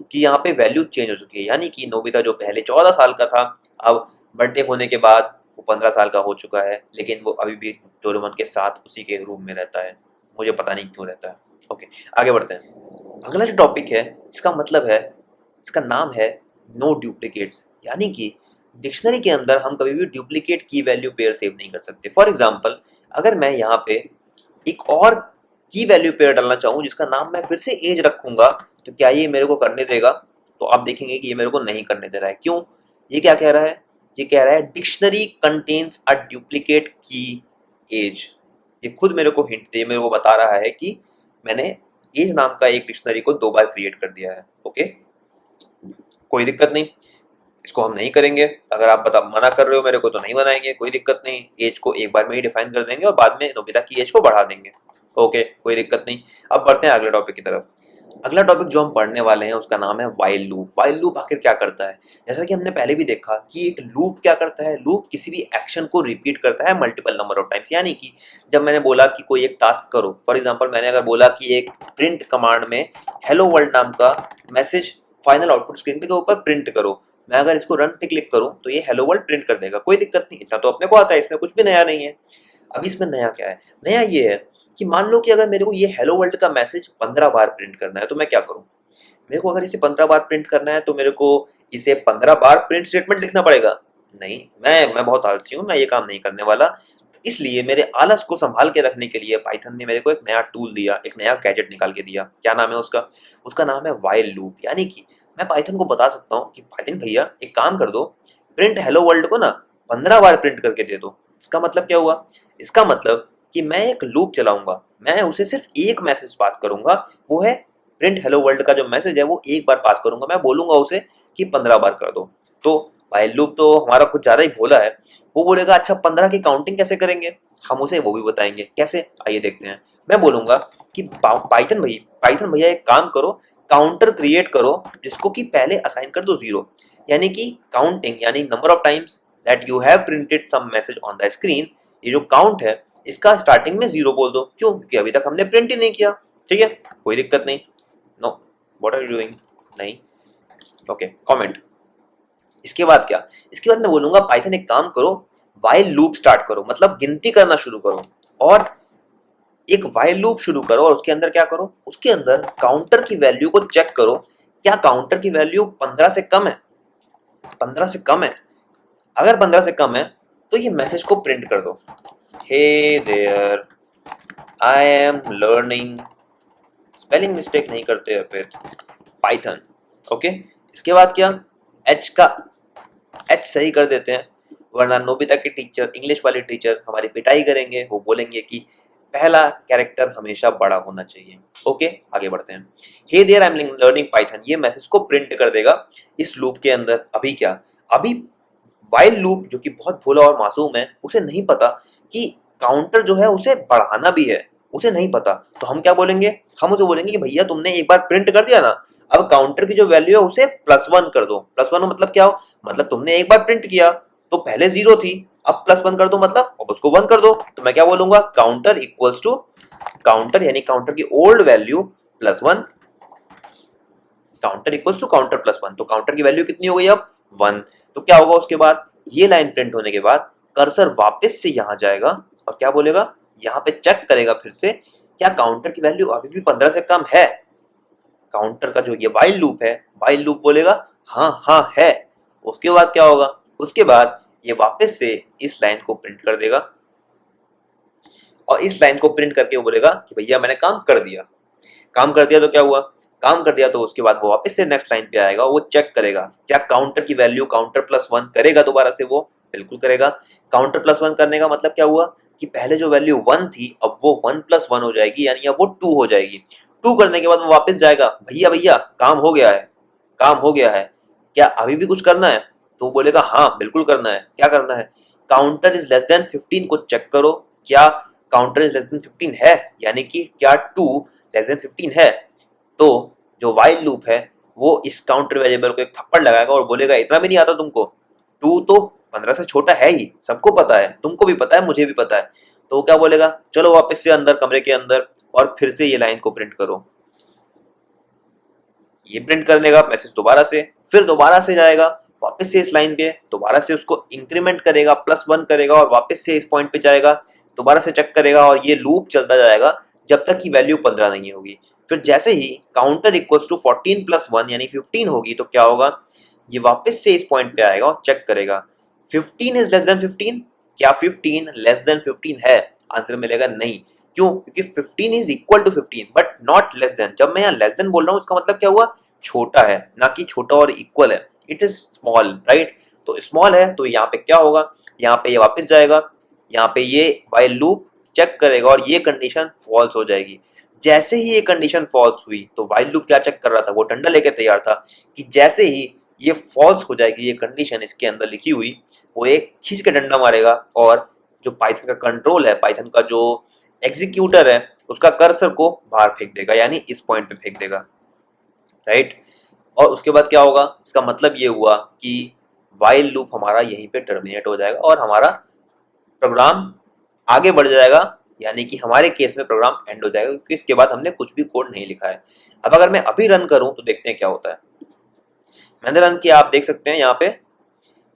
कि यहाँ पे वैल्यू चेंज हो चुकी है, यानी कि नोबिता जो पहले 14 साल का था अब बर्थडे होने के बाद वो 15 साल का हो चुका है, लेकिन वो अभी भी डोरेमोन के साथ उसी के रूम में रहता है, मुझे पता नहीं क्यों रहता है। ओके, आगे बढ़ते हैं। अगला जो टॉपिक है इसका मतलब है, इसका नाम है नो डुप्लीकेट्स, यानी कि डिक्शनरी के अंदर हम कभी भी डुप्लीकेट की वैल्यू पेयर सेव नहीं कर सकते। फॉर एग्जाम्पल, अगर मैं यहाँ पे एक और की वैल्यू पेयर डालना चाहूँ जिसका नाम मैं फिर से एज रखूंगा, तो क्या ये मेरे को करने देगा, तो आप देखेंगे कि ये मेरे को नहीं करने दे रहा है। क्यों, ये क्या कह रहा है, ये कह रहा है डिक्शनरी कंटेन्स अ डुप्लीकेट की एज। ये खुद मेरे को हिंट दे, मेरे को बता रहा है कि मैंने एज नाम का एक डिक्शनरी को 2 बार क्रिएट कर दिया है। ओके, कोई दिक्कत नहीं, इसको हम नहीं करेंगे। अगर आप मना कर रहे हो मेरे को तो नहीं बनाएंगे, कोई दिक्कत नहीं। एज को एक बार में ही डिफाइन कर देंगे और बाद में नोबिता की एज को बढ़ा देंगे। ओके, कोई दिक्कत नहीं। अब बढ़ते हैं अगले टॉपिक की तरफ। अगला टॉपिक जो हम पढ़ने वाले हैं उसका नाम है व्हाइल लूप। व्हाइल लूप आखिर क्या करता है, जैसा कि हमने पहले भी देखा कि एक लूप क्या करता है, लूप किसी भी एक्शन को रिपीट करता है मल्टीपल नंबर ऑफ टाइम्स। यानी कि जब मैंने बोला कि कोई एक टास्क करो, फॉर एग्जांपल मैंने अगर बोला कि एक प्रिंट कमांड में हेलो वर्ल्ड नाम का मैसेज फाइनल आउटपुट स्क्रीन के ऊपर प्रिंट करो, मैं अगर इसको रन पे क्लिक करूं तो ये हेलो वर्ल्ड प्रिंट कर देगा, कोई दिक्कत नहीं, इतना तो अपने को आता है, इसमें कुछ भी नया नहीं है। अब इसमें नया क्या है, नया ये है कि मान लो कि अगर मेरे को ये हेलो वर्ल्ड का मैसेज 15 बार प्रिंट करना है तो मैं क्या करूं, मेरे को अगर इसे 15 बार प्रिंट करना है तो मेरे को इसे 15 बार प्रिंट स्टेटमेंट लिखना पड़ेगा। नहीं, मैं बहुत आलसी हूं, मैं ये काम नहीं करने वाला। इसलिए मेरे आलस को संभाल के रखने के लिए पाइथन ने मेरे को एक नया टूल दिया, एक नया गैजेट निकाल के दिया। क्या नाम है उसका, उसका नाम है व्हाइल लूप। यानी कि मैं पाइथन को बता सकता हूँ कि पाइथन भैया एक काम कर दो, प्रिंट हेलो वर्ल्ड को ना 15 बार प्रिंट करके दे दो। इसका मतलब क्या हुआ, इसका मतलब कि मैं एक लूप चलाऊंगा, मैं उसे सिर्फ एक मैसेज पास करूंगा, वो है प्रिंट हेलो वर्ल्ड का जो मैसेज है वो एक बार पास करूंगा, मैं बोलूंगा उसे कि 15 बार कर दो। तो व्हाइल लूप तो हमारा कुछ ज्यादा ही भोला है, वो बोलेगा अच्छा 15 की काउंटिंग कैसे करेंगे, हम उसे वो भी बताएंगे कैसे, आइए देखते हैं। मैं बोलूंगा कि पाइथन भैया एक काम करो, काउंटर क्रिएट करो जिसको कि पहले असाइन कर दो 0, यानी कि काउंटिंग यानी number of times that you have printed some message on the screen, ये जो काउंट है इसका स्टार्टिंग में 0 बोल दो। क्यों, क्योंकि अभी तक हमने प्रिंट ही नहीं किया। ठीक है, कोई दिक्कत नहीं। No, what are you doing, नहीं, ओके, कमेंट। इसके बाद क्या, इसके बाद मैं बोलूंगा पाइथन एक काम करो, वाइल लूप स्टार्ट करो, मतलब गिनती करना शुरू करो और एक वाइल लूप शुरू करो और उसके अंदर क्या करो, उसके अंदर काउंटर की वैल्यू को चेक करो, क्या काउंटर की वैल्यू 15 से कम है, 15 से कम है। अगर 15 से कम है तो ये मैसेज को प्रिंट कर दो, hey there I am learning, spelling mistake नहीं करते हैं फिर, पाइथन। ओके, इसके बाद क्या, एच का एच सही कर देते हैं, वरना नोबिता के टीचर, इंग्लिश वाले टीचर हमारी पिटाई करेंगे, वो बोलेंगे कि पहला कैरेक्टर हमेशा बड़ा होना चाहिए। ओके, आगे बढ़ते हैं। Hey there I am learning Python, ये मैसेज को प्रिंट कर देगा इस लूप के अंदर। अभी क्या, अभी वाइल लूप जो कि बहुत भोला और मासूम है, उसे नहीं पता कि काउंटर जो है उसे बढ़ाना भी है, उसे नहीं पता। तो हम क्या बोलेंगे, हम उसे बोलेंगे कि भैया तुमने एक बार प्रिंट कर दिया ना, अब काउंटर की जो वैल्यू है उसे +1 कर दो। +1 मतलब क्या हो, मतलब तुमने एक बार प्रिंट किया तो पहले 0 थी, अब +1 कर दो, मतलब अब उसको 1 कर दो। तो मैं क्या बोलूंगा, काउंटर इक्वल्स टू काउंटर, यानी काउंटर की old value +1, counter equals to counter +1। तो काउंटर की वैल्यू कितनी हो गई अब, 1। तो क्या होगा उसके बाद, ये लाइन प्रिंट होने के बाद कर्सर वापस से यहां जाएगा और क्या बोलेगा, यहाँ पे चेक करेगा फिर से, क्या काउंटर की वैल्यू अभी भी 15 से कम है। काउंटर का जो ये वाइल लूप है, वाइल लूप बोलेगा हाँ हाँ है। उसके बाद क्या होगा, उसके बाद ये वापस से इस लाइन को प्रिंट कर देगा और इस लाइन को प्रिंट करके वो बोलेगा कि भैया मैंने काम कर दिया। काम कर दिया तो क्या हुआ, काम कर दिया तो उसके बाद वो वापस से नेक्स्ट लाइन पे आएगा, वो चेक करेगा क्या काउंटर की वैल्यू काउंटर +1 करेगा दोबारा से, वो बिल्कुल करेगा। काउंटर +1 करने का मतलब क्या हुआ कि पहले जो वैल्यू 1 थी अब वो 1 + 1 हो जाएगी, यानी अब वो 2 हो जाएगी। 2 करने के बाद वो वापस जाएगा, भैया भैया काम हो गया है, काम हो गया है, क्या अभी भी कुछ करना है। तो वो बोलेगा हाँ बिल्कुल करना है। क्या करना है, काउंटर इज लेस देन 15 को चेक करो, क्या काउंटर इज लेस देन 15 है, यानी कि क्या 2 लेस देन 15 है। तो जो वाइल लूप है वो इस काउंटर वेरिएबल को एक थप्पड़ लगाएगा और बोलेगा इतना भी नहीं आता तुमको, 2 तो 15 से छोटा है ही, सबको पता है, तुमको भी पता है, मुझे भी पता है। तो वो क्या बोलेगा, चलो वापस से अंदर कमरे के अंदर और फिर से ये लाइन को प्रिंट करो। ये प्रिंट करने का मैसेज दोबारा से, फिर दोबारा से जाएगा वापस से इस लाइन पे, दोबारा से उसको इंक्रीमेंट करेगा, +1 करेगा और वापस से इस पॉइंट पे जाएगा, दोबारा से चेक करेगा और ये लूप चलता जाएगा जब तक कि वैल्यू 15 नहीं होगी। फिर जैसे ही काउंटर इक्वल्स टू 14 + 1 यानी 15 होगी तो क्या होगा, ये वापस से इस पॉइंट पे आएगा और चेक करेगा 15 इज लेस देन 15, क्या 15 लेस देन 15 है। आंसर मिलेगा नहीं, क्यों, क्योंकि 15 is equal to 15 but not less than. जब मैं यहाँ लेस देन बोल रहा हूँ इसका मतलब क्या हुआ, छोटा है, ना कि छोटा और इक्वल है, इट इज स्मॉल, राइट। तो स्मॉल है तो यहाँ पे क्या होगा, यहाँ पे ये वापस जाएगा, यहाँ पे ये वाइल लूप चेक करेगा और ये कंडीशन फॉल्स हो जाएगी। जैसे ही ये कंडीशन फॉल्स हुई तो वाइल लूप क्या चेक कर रहा था, वो डंडा लेके तैयार था कि जैसे ही ये फॉल्स हो जाएगी ये कंडीशन इसके अंदर लिखी हुई, वो एक खींच के डंडा मारेगा और जो पाइथन का कंट्रोल है, पाइथन का जो एग्जीक्यूटर है, उसका कर्सर को बाहर फेंक देगा, यानी इस पॉइंट पे फेंक देगा, राइट। और उसके बाद क्या होगा, इसका मतलब ये हुआ कि वाइल लूप हमारा यहीं पे टर्मिनेट हो जाएगा और हमारा प्रोग्राम आगे बढ़ जाएगा, यानी कि हमारे केस में प्रोग्राम एंड हो जाएगा क्योंकि इसके बाद हमने कुछ भी कोड नहीं लिखा है। अब अगर मैं अभी रन करूं तो देखते हैं क्या होता है। मैंने रन किया, आप देख सकते हैं यहाँ पे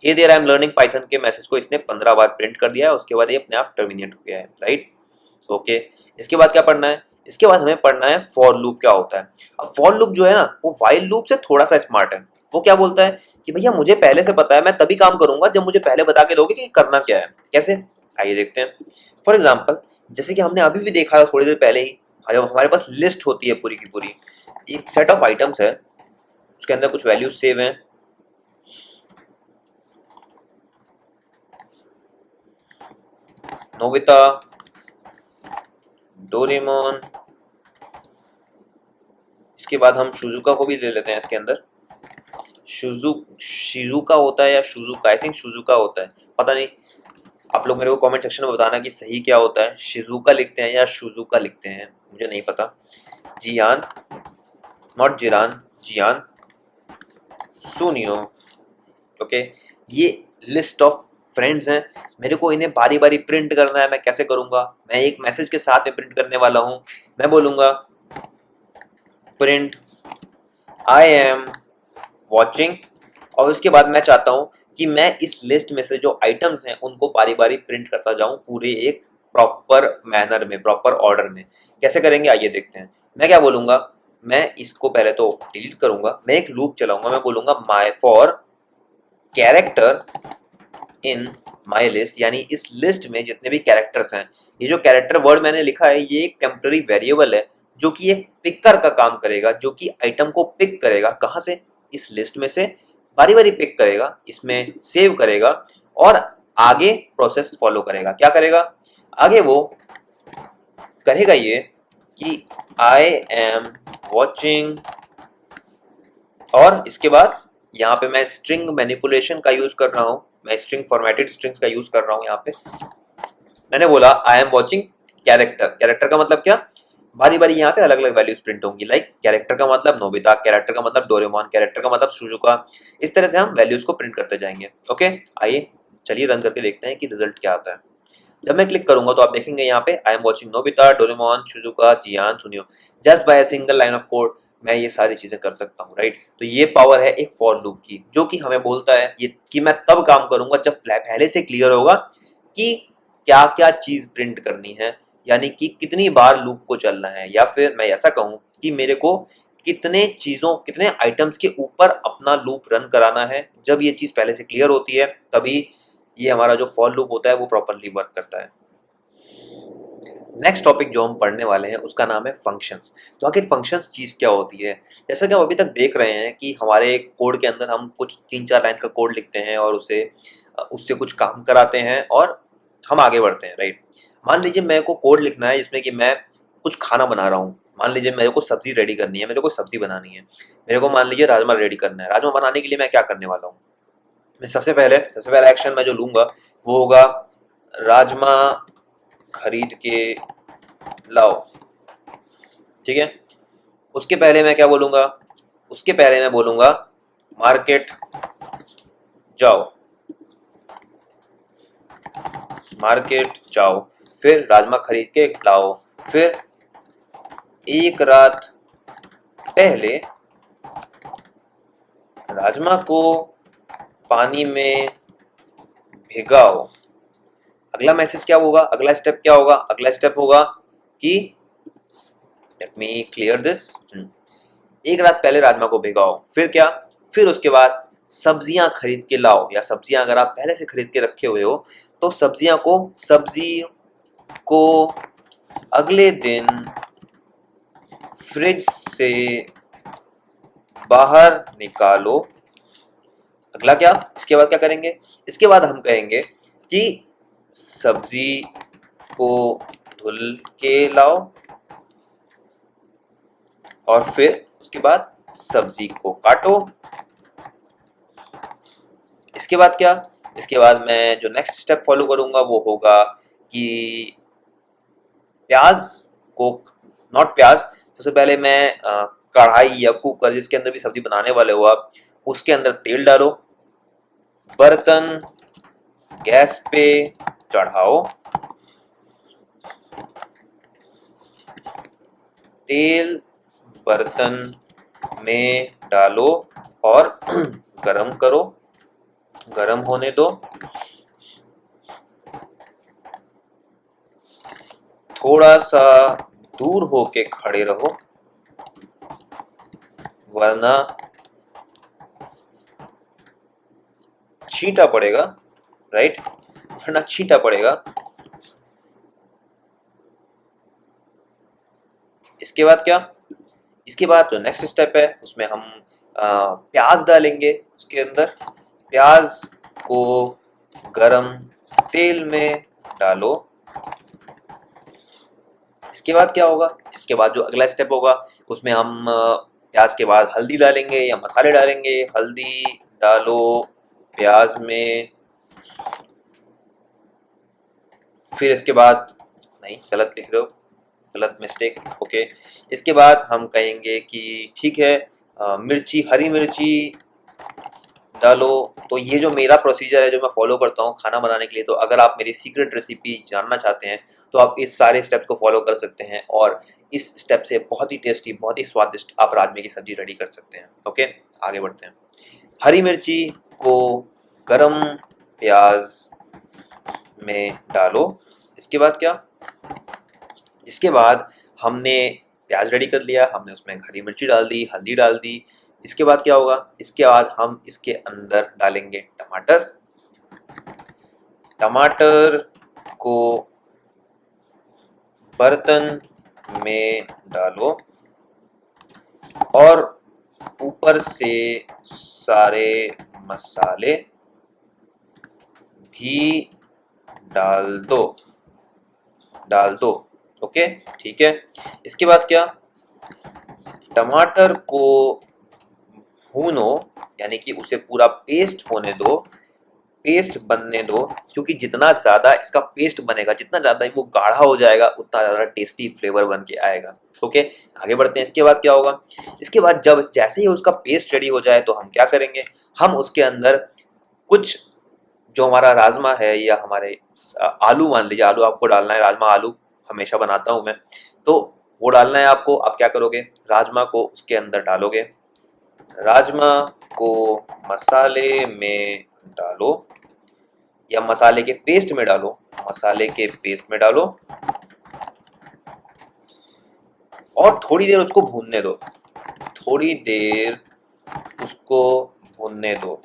hey there I am learning Python के मैसेज को इसने 15 बार प्रिंट कर दिया है, उसके बाद ये अपने आप टर्मिनेट हो गया है, राइट। ओके, इसके बाद क्या पढ़ना है, इसके बाद हमें पढ़ना है फॉर लूप क्या होता है। अब फॉर लूप जो है ना वो वाइल लूप से थोड़ा सा स्मार्ट है। वो क्या बोलता है कि भैया मुझे पहले से पता है, मैं तभी काम करूंगा जब मुझे पहले बता के दोगे कि करना क्या है। कैसे, आइए देखते हैं। फॉर एग्जाम्पल, जैसे कि हमने अभी भी देखा थोड़ी देर पहले ही, जब हमारे पास लिस्ट होती है पूरी की पूरी, एक सेट ऑफ आइटम्स है, उसके अंदर कुछ वैल्यूज सेव हैं, नोबिता, डोरेमोन, इसके बाद हम शुजुका को भी ले लेते हैं इसके अंदर। शिजुका होता है या शुजुका, आई थिंक शुजुका होता है, पता नहीं, आप लोग मेरे को कमेंट सेक्शन में बताना कि सही क्या होता है, शिजुका लिखते हैं या शुजुका लिखते हैं, मुझे नहीं पता। जियान, नॉट जिरान, जियान, सुनियो। ओके, ये लिस्ट ऑफ फ्रेंड्स हैं, मेरे को इन्हें बारी बारी प्रिंट करना है। मैं कैसे करूंगा, मैं एक मैसेज के साथ में प्रिंट करने वाला हूं। मैं बोलूंगा प्रिंट आई एम वॉचिंग और उसके बाद मैं चाहता हूं कि मैं इस लिस्ट में से जो आइटम्स हैं उनको बारी बारी प्रिंट करता जाऊं पूरे एक प्रॉपर मैनर में, प्रॉपर ऑर्डर में। कैसे करेंगे आइए देखते हैं। मैं क्या बोलूंगा, मैं इसको पहले तो डिलीट करूंगा, मैं एक लूप चलाऊंगा, मैं बोलूंगा my for character in my list, यानी इस लिस्ट में जितने भी कैरेक्टर्स हैं। ये जो कैरेक्टर वर्ड मैंने लिखा है ये एक टेम्पररी वेरिएबल है जो कि एक पिकर का काम करेगा, जो कि आइटम को पिक करेगा। कहाँ से? इस लिस्ट में से बारी बारी पिक करेगा, इसमें सेव करेगा और आगे प्रोसेस फॉलो करेगा। क्या करेगा आगे? वो करेगा ये कि आई एम वॉचिंग, और इसके बाद यहाँ पे मैं स्ट्रिंग मैनिपुलेशन का यूज कर रहा हूँ, मैं स्ट्रिंग फॉर्मेटेड स्ट्रिंग्स का यूज कर रहा हूँ। यहाँ पे मैंने बोला आई एम वॉचिंग कैरेक्टर। कैरेक्टर का मतलब क्या? बारी बारी यहाँ पे अलग अलग वैल्यूज प्रिंट होंगी। लाइक कैरेक्टर का मतलब नोबिता, कैरेक्टर का मतलब डोरेमोन, कैरेक्टर का मतलब सुजुका। इस तरह से हम वैल्यूज को प्रिंट करते जाएंगे। ओके, आइए चलिए रन करके देखते हैं कि रिजल्ट क्या आता है। जब मैं क्लिक करूंगा तो आप देखेंगे यहाँ पे I am watching Nobita, Doraemon, Suzuka, Gian, Suneo. Just by a single line of code मैं ये सारी चीजें कर सकता हूँ, राइट। तो ये पावर है एक फॉर लूप की, जो कि हमें बोलता है ये कि मैं तब काम करूंगा जब पहले से क्लियर होगा कि क्या क्या चीज प्रिंट करनी है, यानी कि कितनी बार लूप को चलना है, या फिर मैं ऐसा कहूं कि मेरे को कितने आइटम्स के ऊपर अपना लूप रन कराना है। जब ये चीज पहले से क्लियर होती है तभी ये हमारा जो फॉर लूप होता है वो प्रॉपरली वर्क करता है। नेक्स्ट टॉपिक जो हम पढ़ने वाले हैं उसका नाम है फंक्शंस। तो आखिर फंक्शंस चीज क्या होती है? जैसा कि हम अभी तक देख रहे हैं कि हमारे कोड के अंदर हम कुछ 3-4 लाइन का कोड लिखते हैं और उससे कुछ काम कराते हैं और हम आगे बढ़ते हैं, राइट। मान लीजिए मेरे को कोड लिखना है जिसमें कि मैं कुछ खाना बना रहा हूँ। मान लीजिए मेरे को सब्जी रेडी करनी है, मेरे को सब्जी बनानी है, मेरे को मान लीजिए राजमा रेडी करना है। राजमा बनाने के लिए मैं क्या करने वाला हूँ? मैं सबसे पहला एक्शन मैं जो लूंगा वो होगा राजमा खरीद के लाओ, ठीक है। उसके पहले मैं क्या बोलूंगा? उसके पहले मैं बोलूंगा मार्केट जाओ, मार्केट जाओ, फिर राजमा खरीद के लाओ। फिर एक रात पहले राजमा को पानी में भिगाओ। अगला मैसेज क्या होगा? अगला स्टेप क्या होगा? अगला स्टेप होगा कि लेट मी क्लियर दिस। एक रात पहले राजमा को भिगाओ, फिर क्या? फिर उसके बाद सब्जियां खरीद के लाओ, या सब्जियां अगर आप पहले से खरीद के रखे हुए हो तो सब्जी को अगले दिन फ्रिज से बाहर निकालो। अगला क्या? इसके बाद क्या करेंगे? इसके बाद हम कहेंगे कि सब्जी को धुल के लाओ, और फिर उसके बाद सब्जी को काटो। इसके बाद क्या? इसके बाद मैं जो नेक्स्ट स्टेप फॉलो करूंगा वो होगा कि प्याज को, नॉट प्याज, सबसे पहले मैं कढ़ाई या कुकर जिसके अंदर भी सब्जी बनाने वाले हो आप, उसके अंदर तेल डालो, बर्तन गैस पे चढ़ाओ, तेल बर्तन में डालो और गरम करो, गरम होने दो। थोड़ा सा दूर होके खड़े रहो वरना छींटा पड़ेगा, राइट, वरना छींटा पड़ेगा। इसके बाद क्या? इसके बाद जो नेक्स्ट स्टेप है उसमें हम प्याज डालेंगे। उसके अंदर प्याज को गरम तेल में डालो। इसके बाद क्या होगा? इसके बाद जो अगला स्टेप होगा उसमें हम प्याज के बाद हल्दी डालेंगे या मसाले डालेंगे। हल्दी डालो प्याज में, फिर इसके बाद, नहीं गलत लिख रहे हो, गलत मिस्टेक, ओके। इसके बाद हम कहेंगे कि ठीक है मिर्ची, हरी मिर्ची डालो। तो ये जो मेरा प्रोसीजर है जो मैं फॉलो करता हूँ खाना बनाने के लिए, तो अगर आप मेरी सीक्रेट रेसिपी जानना चाहते हैं तो आप इस सारे स्टेप्स को फॉलो कर सकते हैं और इस स्टेप से बहुत ही टेस्टी, बहुत ही स्वादिष्ट आप राजमे की सब्जी रेडी कर सकते हैं। ओके, आगे बढ़ते हैं। हरी मिर्ची को गरम प्याज में डालो। इसके बाद क्या, इसके बाद हमने प्याज रेडी कर लिया, हमने उसमें हरी मिर्ची डाल दी, हल्दी डाल दी। इसके बाद क्या होगा, इसके बाद हम इसके अंदर डालेंगे टमाटर। टमाटर को बर्तन में डालो और ऊपर से सारे मसाले भी डाल दो। ओके, ठीक है। इसके बाद क्या, टमाटर को भूनो, यानी कि उसे पूरा पेस्ट होने दो, पेस्ट बनने दो, क्योंकि जितना ज़्यादा इसका पेस्ट बनेगा, जितना ज़्यादा वो गाढ़ा हो जाएगा, उतना ज़्यादा टेस्टी फ्लेवर बन के आएगा। ओके, आगे बढ़ते हैं। इसके बाद क्या होगा, इसके बाद जब जैसे ही उसका पेस्ट रेडी हो जाए तो हम क्या करेंगे, हम उसके अंदर कुछ जो हमारा राजमा है या हमारे आलू, मान लीजिए आलू आपको डालना है, राजमा आलू हमेशा बनाता हूँ मैं, तो वो डालना है आपको। आप क्या करोगे, राजमा को उसके अंदर डालोगे, राजमा को मसाले में डालो या मसाले के पेस्ट में डालो, मसाले के पेस्ट में डालो और थोड़ी देर उसको भूनने दो, थोड़ी देर उसको भूनने दो।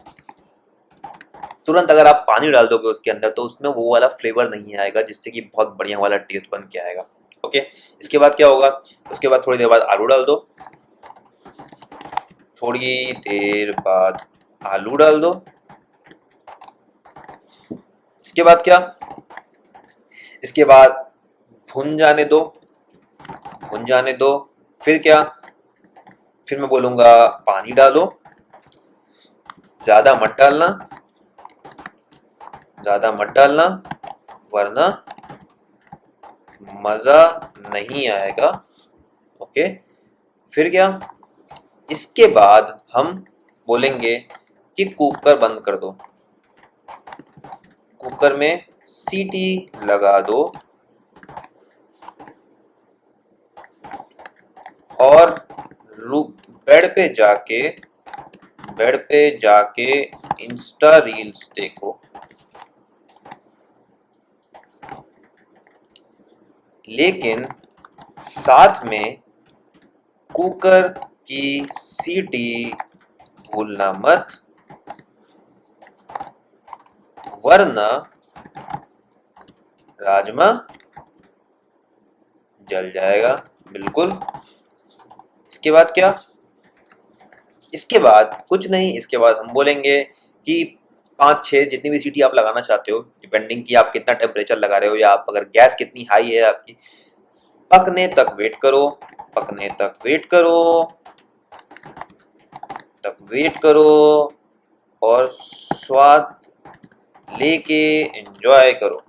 तुरंत अगर आप पानी डाल दोगे उसके अंदर तो उसमें वो वाला फ्लेवर नहीं आएगा, जिससे कि बहुत बढ़िया वाला टेस्ट बन के आएगा। ओके, इसके बाद क्या होगा, उसके बाद थोड़ी देर बाद आलू डाल दो, थोड़ी देर बाद आलू डाल दो। इसके बाद क्या, इसके बाद भुन जाने दो, भुन जाने दो। फिर क्या, फिर मैं बोलूँगा पानी डालो, ज़्यादा मत डालना, ज़्यादा मत डालना, वरना मज़ा नहीं आएगा। ओके, फिर क्या, इसके बाद हम बोलेंगे कि कुकर बंद कर दो, कुकर में सीटी लगा दो और बेड पे जाके इंस्टा रील्स देखो। लेकिन साथ में कुकर की सीटी भूलना मत, वरना राजमा जल जाएगा। बिल्कुल। इसके बाद क्या, इसके बाद कुछ नहीं, इसके बाद हम बोलेंगे कि 5-6 जितनी भी सीटी आप लगाना चाहते हो, डिपेंडिंग कि आप कितना टेम्परेचर लगा रहे हो या आप अगर गैस कितनी हाई है आपकी, पकने तक वेट करो, पकने तक वेट करो, और स्वाद लेके एंजॉय करो।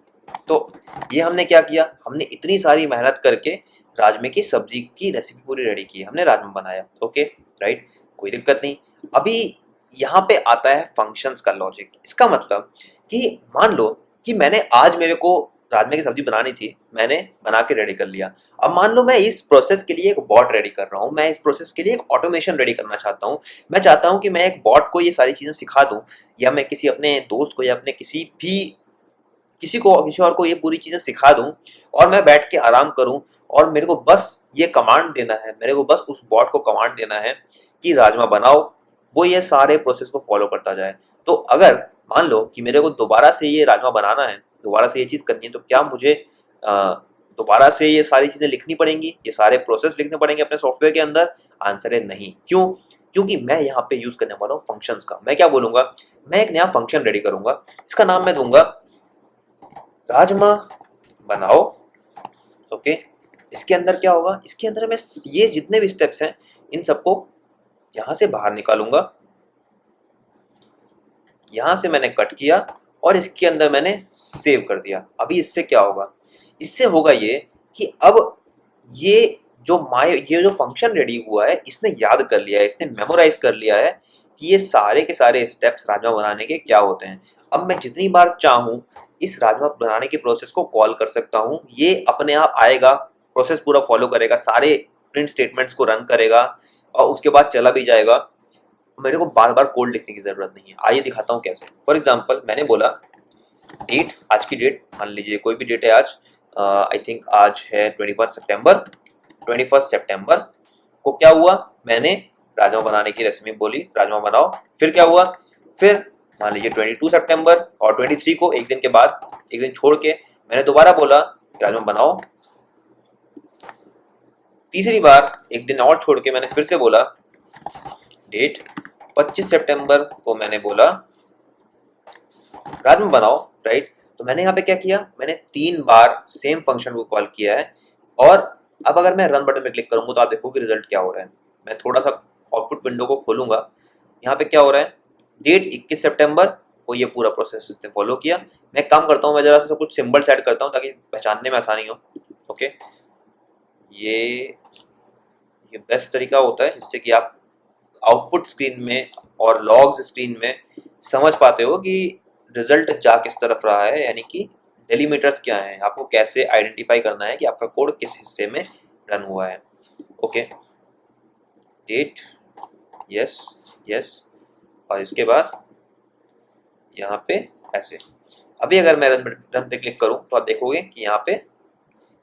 तो ये हमने क्या किया, हमने इतनी सारी मेहनत करके राजमे की सब्जी की रेसिपी पूरी रेडी की, हमने राजमा बनाया। ओके, राइट, कोई दिक्कत नहीं। अभी यहाँ पे आता है फंक्शंस का लॉजिक। इसका मतलब कि मान लो कि मैंने आज, मेरे को राजमे की सब्जी बनानी थी, मैंने बना के रेडी कर लिया। अब मान लो मैं इस प्रोसेस के लिए एक बॉट रेडी कर रहा हूँ, मैं इस प्रोसेस के लिए एक ऑटोमेशन रेडी करना चाहता हूँ। मैं चाहता हूँ कि मैं एक बॉट को ये सारी चीज़ें सिखा दूँ, या मैं किसी अपने दोस्त को या अपने किसी और को ये पूरी चीज़ें सिखा दूँ, और मैं बैठ के आराम करूँ और मेरे को बस ये कमांड देना है, मेरे को बस उस बॉट को कमांड देना है कि राजमा बनाओ, वो ये सारे प्रोसेस को फॉलो करता जाए। तो अगर मान लो कि मेरे को दोबारा से ये राजमा बनाना है, दोबारा से ये चीज़ करनी है, तो क्या मुझे दोबारा से ये सारी चीज़ें लिखनी पड़ेंगी, ये सारे प्रोसेस लिखने पड़ेंगे अपने सॉफ्टवेयर के अंदर? आंसर है नहीं। क्यों? क्योंकि मैं यहाँ पे यूज़ करने वाला हूँ फंक्शंस का। मैं क्या बोलूँगा, मैं एक नया फंक्शन रेडी करूँगा, इसका नाम मैं दूंगा राजमा बनाओ। ओके, इसके अंदर क्या होगा, इसके अंदर मैं ये जितने भी स्टेप्स हैं इन सबको यहाँ से बाहर निकालूंगा, यहाँ से मैंने कट किया और इसके अंदर मैंने सेव कर दिया। अभी इससे क्या होगा, इससे होगा ये कि अब ये जो फंक्शन रेडी हुआ है, इसने याद कर लिया है, इसने मेमोराइज कर लिया है कि ये सारे के सारे स्टेप्स राजमा बनाने के क्या होते हैं। अब मैं जितनी बार चाहूँ इस राजमा बनाने के प्रोसेस को कॉल कर सकता हूँ, ये अपने आप आएगा, प्रोसेस पूरा फॉलो करेगा, सारे प्रिंट स्टेटमेंट्स को रन करेगा और उसके बाद चला भी जाएगा। मेरे को बार बार कोड लिखने की जरूरत नहीं है। आइए दिखाता हूँ कैसे। फॉर एग्जाम्पल मैंने बोला डेट, आज की डेट मान लीजिए कोई भी डेट है आज, आई थिंक आज है 21 सितंबर। 21 सितंबर को क्या हुआ, मैंने राजमा बनाने की रेसिपी बोली, राजमा बनाओ। फिर क्या हुआ, फिर मान लीजिए 22 सितंबर और 23 को एक दिन के बाद, एक दिन छोड़ के मैंने दोबारा बोला राजमा बनाओ। तीसरी बार एक दिन और छोड़ के मैंने फिर से बोला डेट 25 सितंबर को मैंने बोला राजमा बनाओ, राइट। तो मैंने यहाँ पे क्या किया, मैंने 3 बार सेम फंक्शन को कॉल किया है। और अब अगर मैं रन बटन पे क्लिक करूंगा तो आप देखोगे रिजल्ट क्या हो रहा है। मैं थोड़ा सा आउटपुट विंडो को खोलूंगा, यहाँ पे क्या हो रहा है, डेट 21 सितंबर को ये पूरा प्रोसेस इसने फॉलो किया। मैं एक काम करता हूँ, मैं जरा सा कुछ सिंबल सेट करता हूँ ताकि पहचानने में आसानी हो। ओके, ये बेस्ट तरीका होता है जिससे कि आप आउटपुट स्क्रीन में और लॉग्स स्क्रीन में समझ पाते हो कि रिजल्ट जा किस तरफ रहा है, यानी कि डेलीमीटर्स क्या हैं, आपको कैसे आइडेंटिफाई करना है कि आपका कोड किस हिस्से में रन हुआ है। ओके, डेट, यस यस, और इसके बाद यहाँ पे ऐसे। अभी अगर मैं रन पे क्लिक करूँ तो आप देखोगे कि यहाँ पे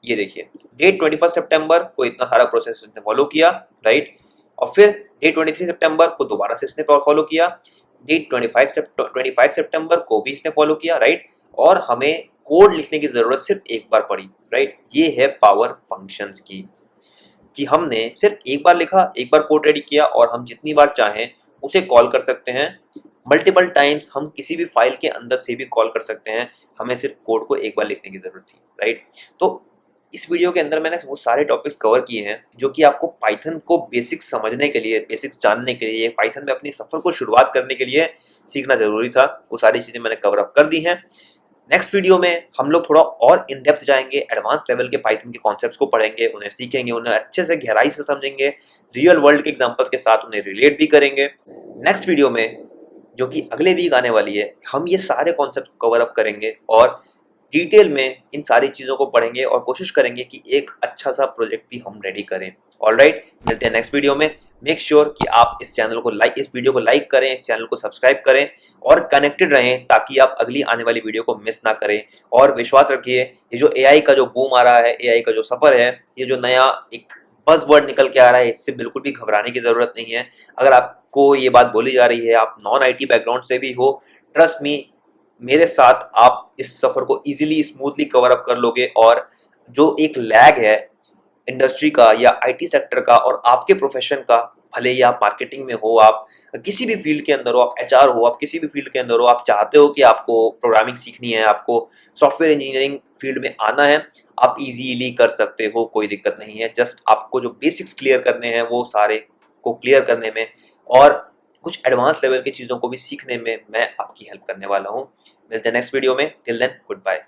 ये देखिए डेट 21 सितंबर को इतना सारा प्रोसेस इसने फॉलो किया, राइट। और फिर डेट 23 सितंबर को दोबारा से इसने फॉलो किया, डेट 25 सितंबर को भी इसने फॉलो किया, राइट। और हमें कोड लिखने की जरूरत सिर्फ एक बार पड़ी, राइट। ये है पावर फंक्शंस की, कि हमने सिर्फ एक बार लिखा, एक बार कोड रेडी किया और हम जितनी बार चाहें उसे कॉल कर सकते हैं। मल्टीपल टाइम्स हम किसी भी फाइल के अंदर से भी कॉल कर सकते हैं, हमें सिर्फ कोड को एक बार लिखने की जरूरत थी, राइट। तो इस वीडियो के अंदर मैंने वो सारे टॉपिक्स कवर किए हैं जो कि आपको पाइथन को बेसिक्स समझने के लिए, बेसिक्स जानने के लिए, पाइथन में अपनी सफर को शुरुआत करने के लिए सीखना जरूरी था। वो सारी चीजें मैंने कवर अप कर दी हैं। नेक्स्ट वीडियो में हम लोग थोड़ा और इन डेप्थ जाएंगे, एडवांस लेवल के पाइथन के कॉन्सेप्ट्स को पढ़ेंगे, उन्हें सीखेंगे, उन्हें अच्छे से गहराई से समझेंगे, रियल वर्ल्ड के एग्जांपल्स के साथ उन्हें रिलेट भी करेंगे। नेक्स्ट वीडियो में जो कि अगले वीक आने वाली है, हम ये सारे कॉन्सेप्ट कवर अप करेंगे और डिटेल में इन सारी चीज़ों को पढ़ेंगे और कोशिश करेंगे कि एक अच्छा सा प्रोजेक्ट भी हम रेडी करें। ऑलराइट, मिलते हैं नेक्स्ट वीडियो में। मेक श्योर कि आप इस वीडियो को लाइक करें, इस चैनल को सब्सक्राइब करें और कनेक्टेड रहें ताकि आप अगली आने वाली वीडियो को मिस ना करें। और विश्वास रखिए, ये जो एआई का जो बूम आ रहा है, एआई का जो सफर है, ये जो नया एक बज़वर्ड निकल के आ रहा है, इससे बिल्कुल भी घबराने की जरूरत नहीं है। अगर आपको ये बात बोली जा रही है, आप नॉन आईटी बैकग्राउंड से भी हो, ट्रस्ट मी, मेरे साथ आप इस सफर को इजीली स्मूथली कवर अप कर लोगे। और जो एक लैग है इंडस्ट्री का या आईटी सेक्टर का और आपके प्रोफेशन का, भले ही आप मार्केटिंग में हो, आप किसी भी फील्ड के अंदर हो, आप एचआर हो, आप किसी भी फील्ड के अंदर हो, आप चाहते हो कि आपको प्रोग्रामिंग सीखनी है, आपको सॉफ्टवेयर इंजीनियरिंग फील्ड में आना है, आप इजीली कर सकते हो, कोई दिक्कत नहीं है। जस्ट आपको जो बेसिक्स क्लियर करने हैं वो सारे को क्लियर करने में और कुछ एडवांस लेवल की चीज़ों को भी सीखने में मैं आपकी हेल्प करने वाला हूँ। मिलते हैं नेक्स्ट वीडियो में। Till then, good bye.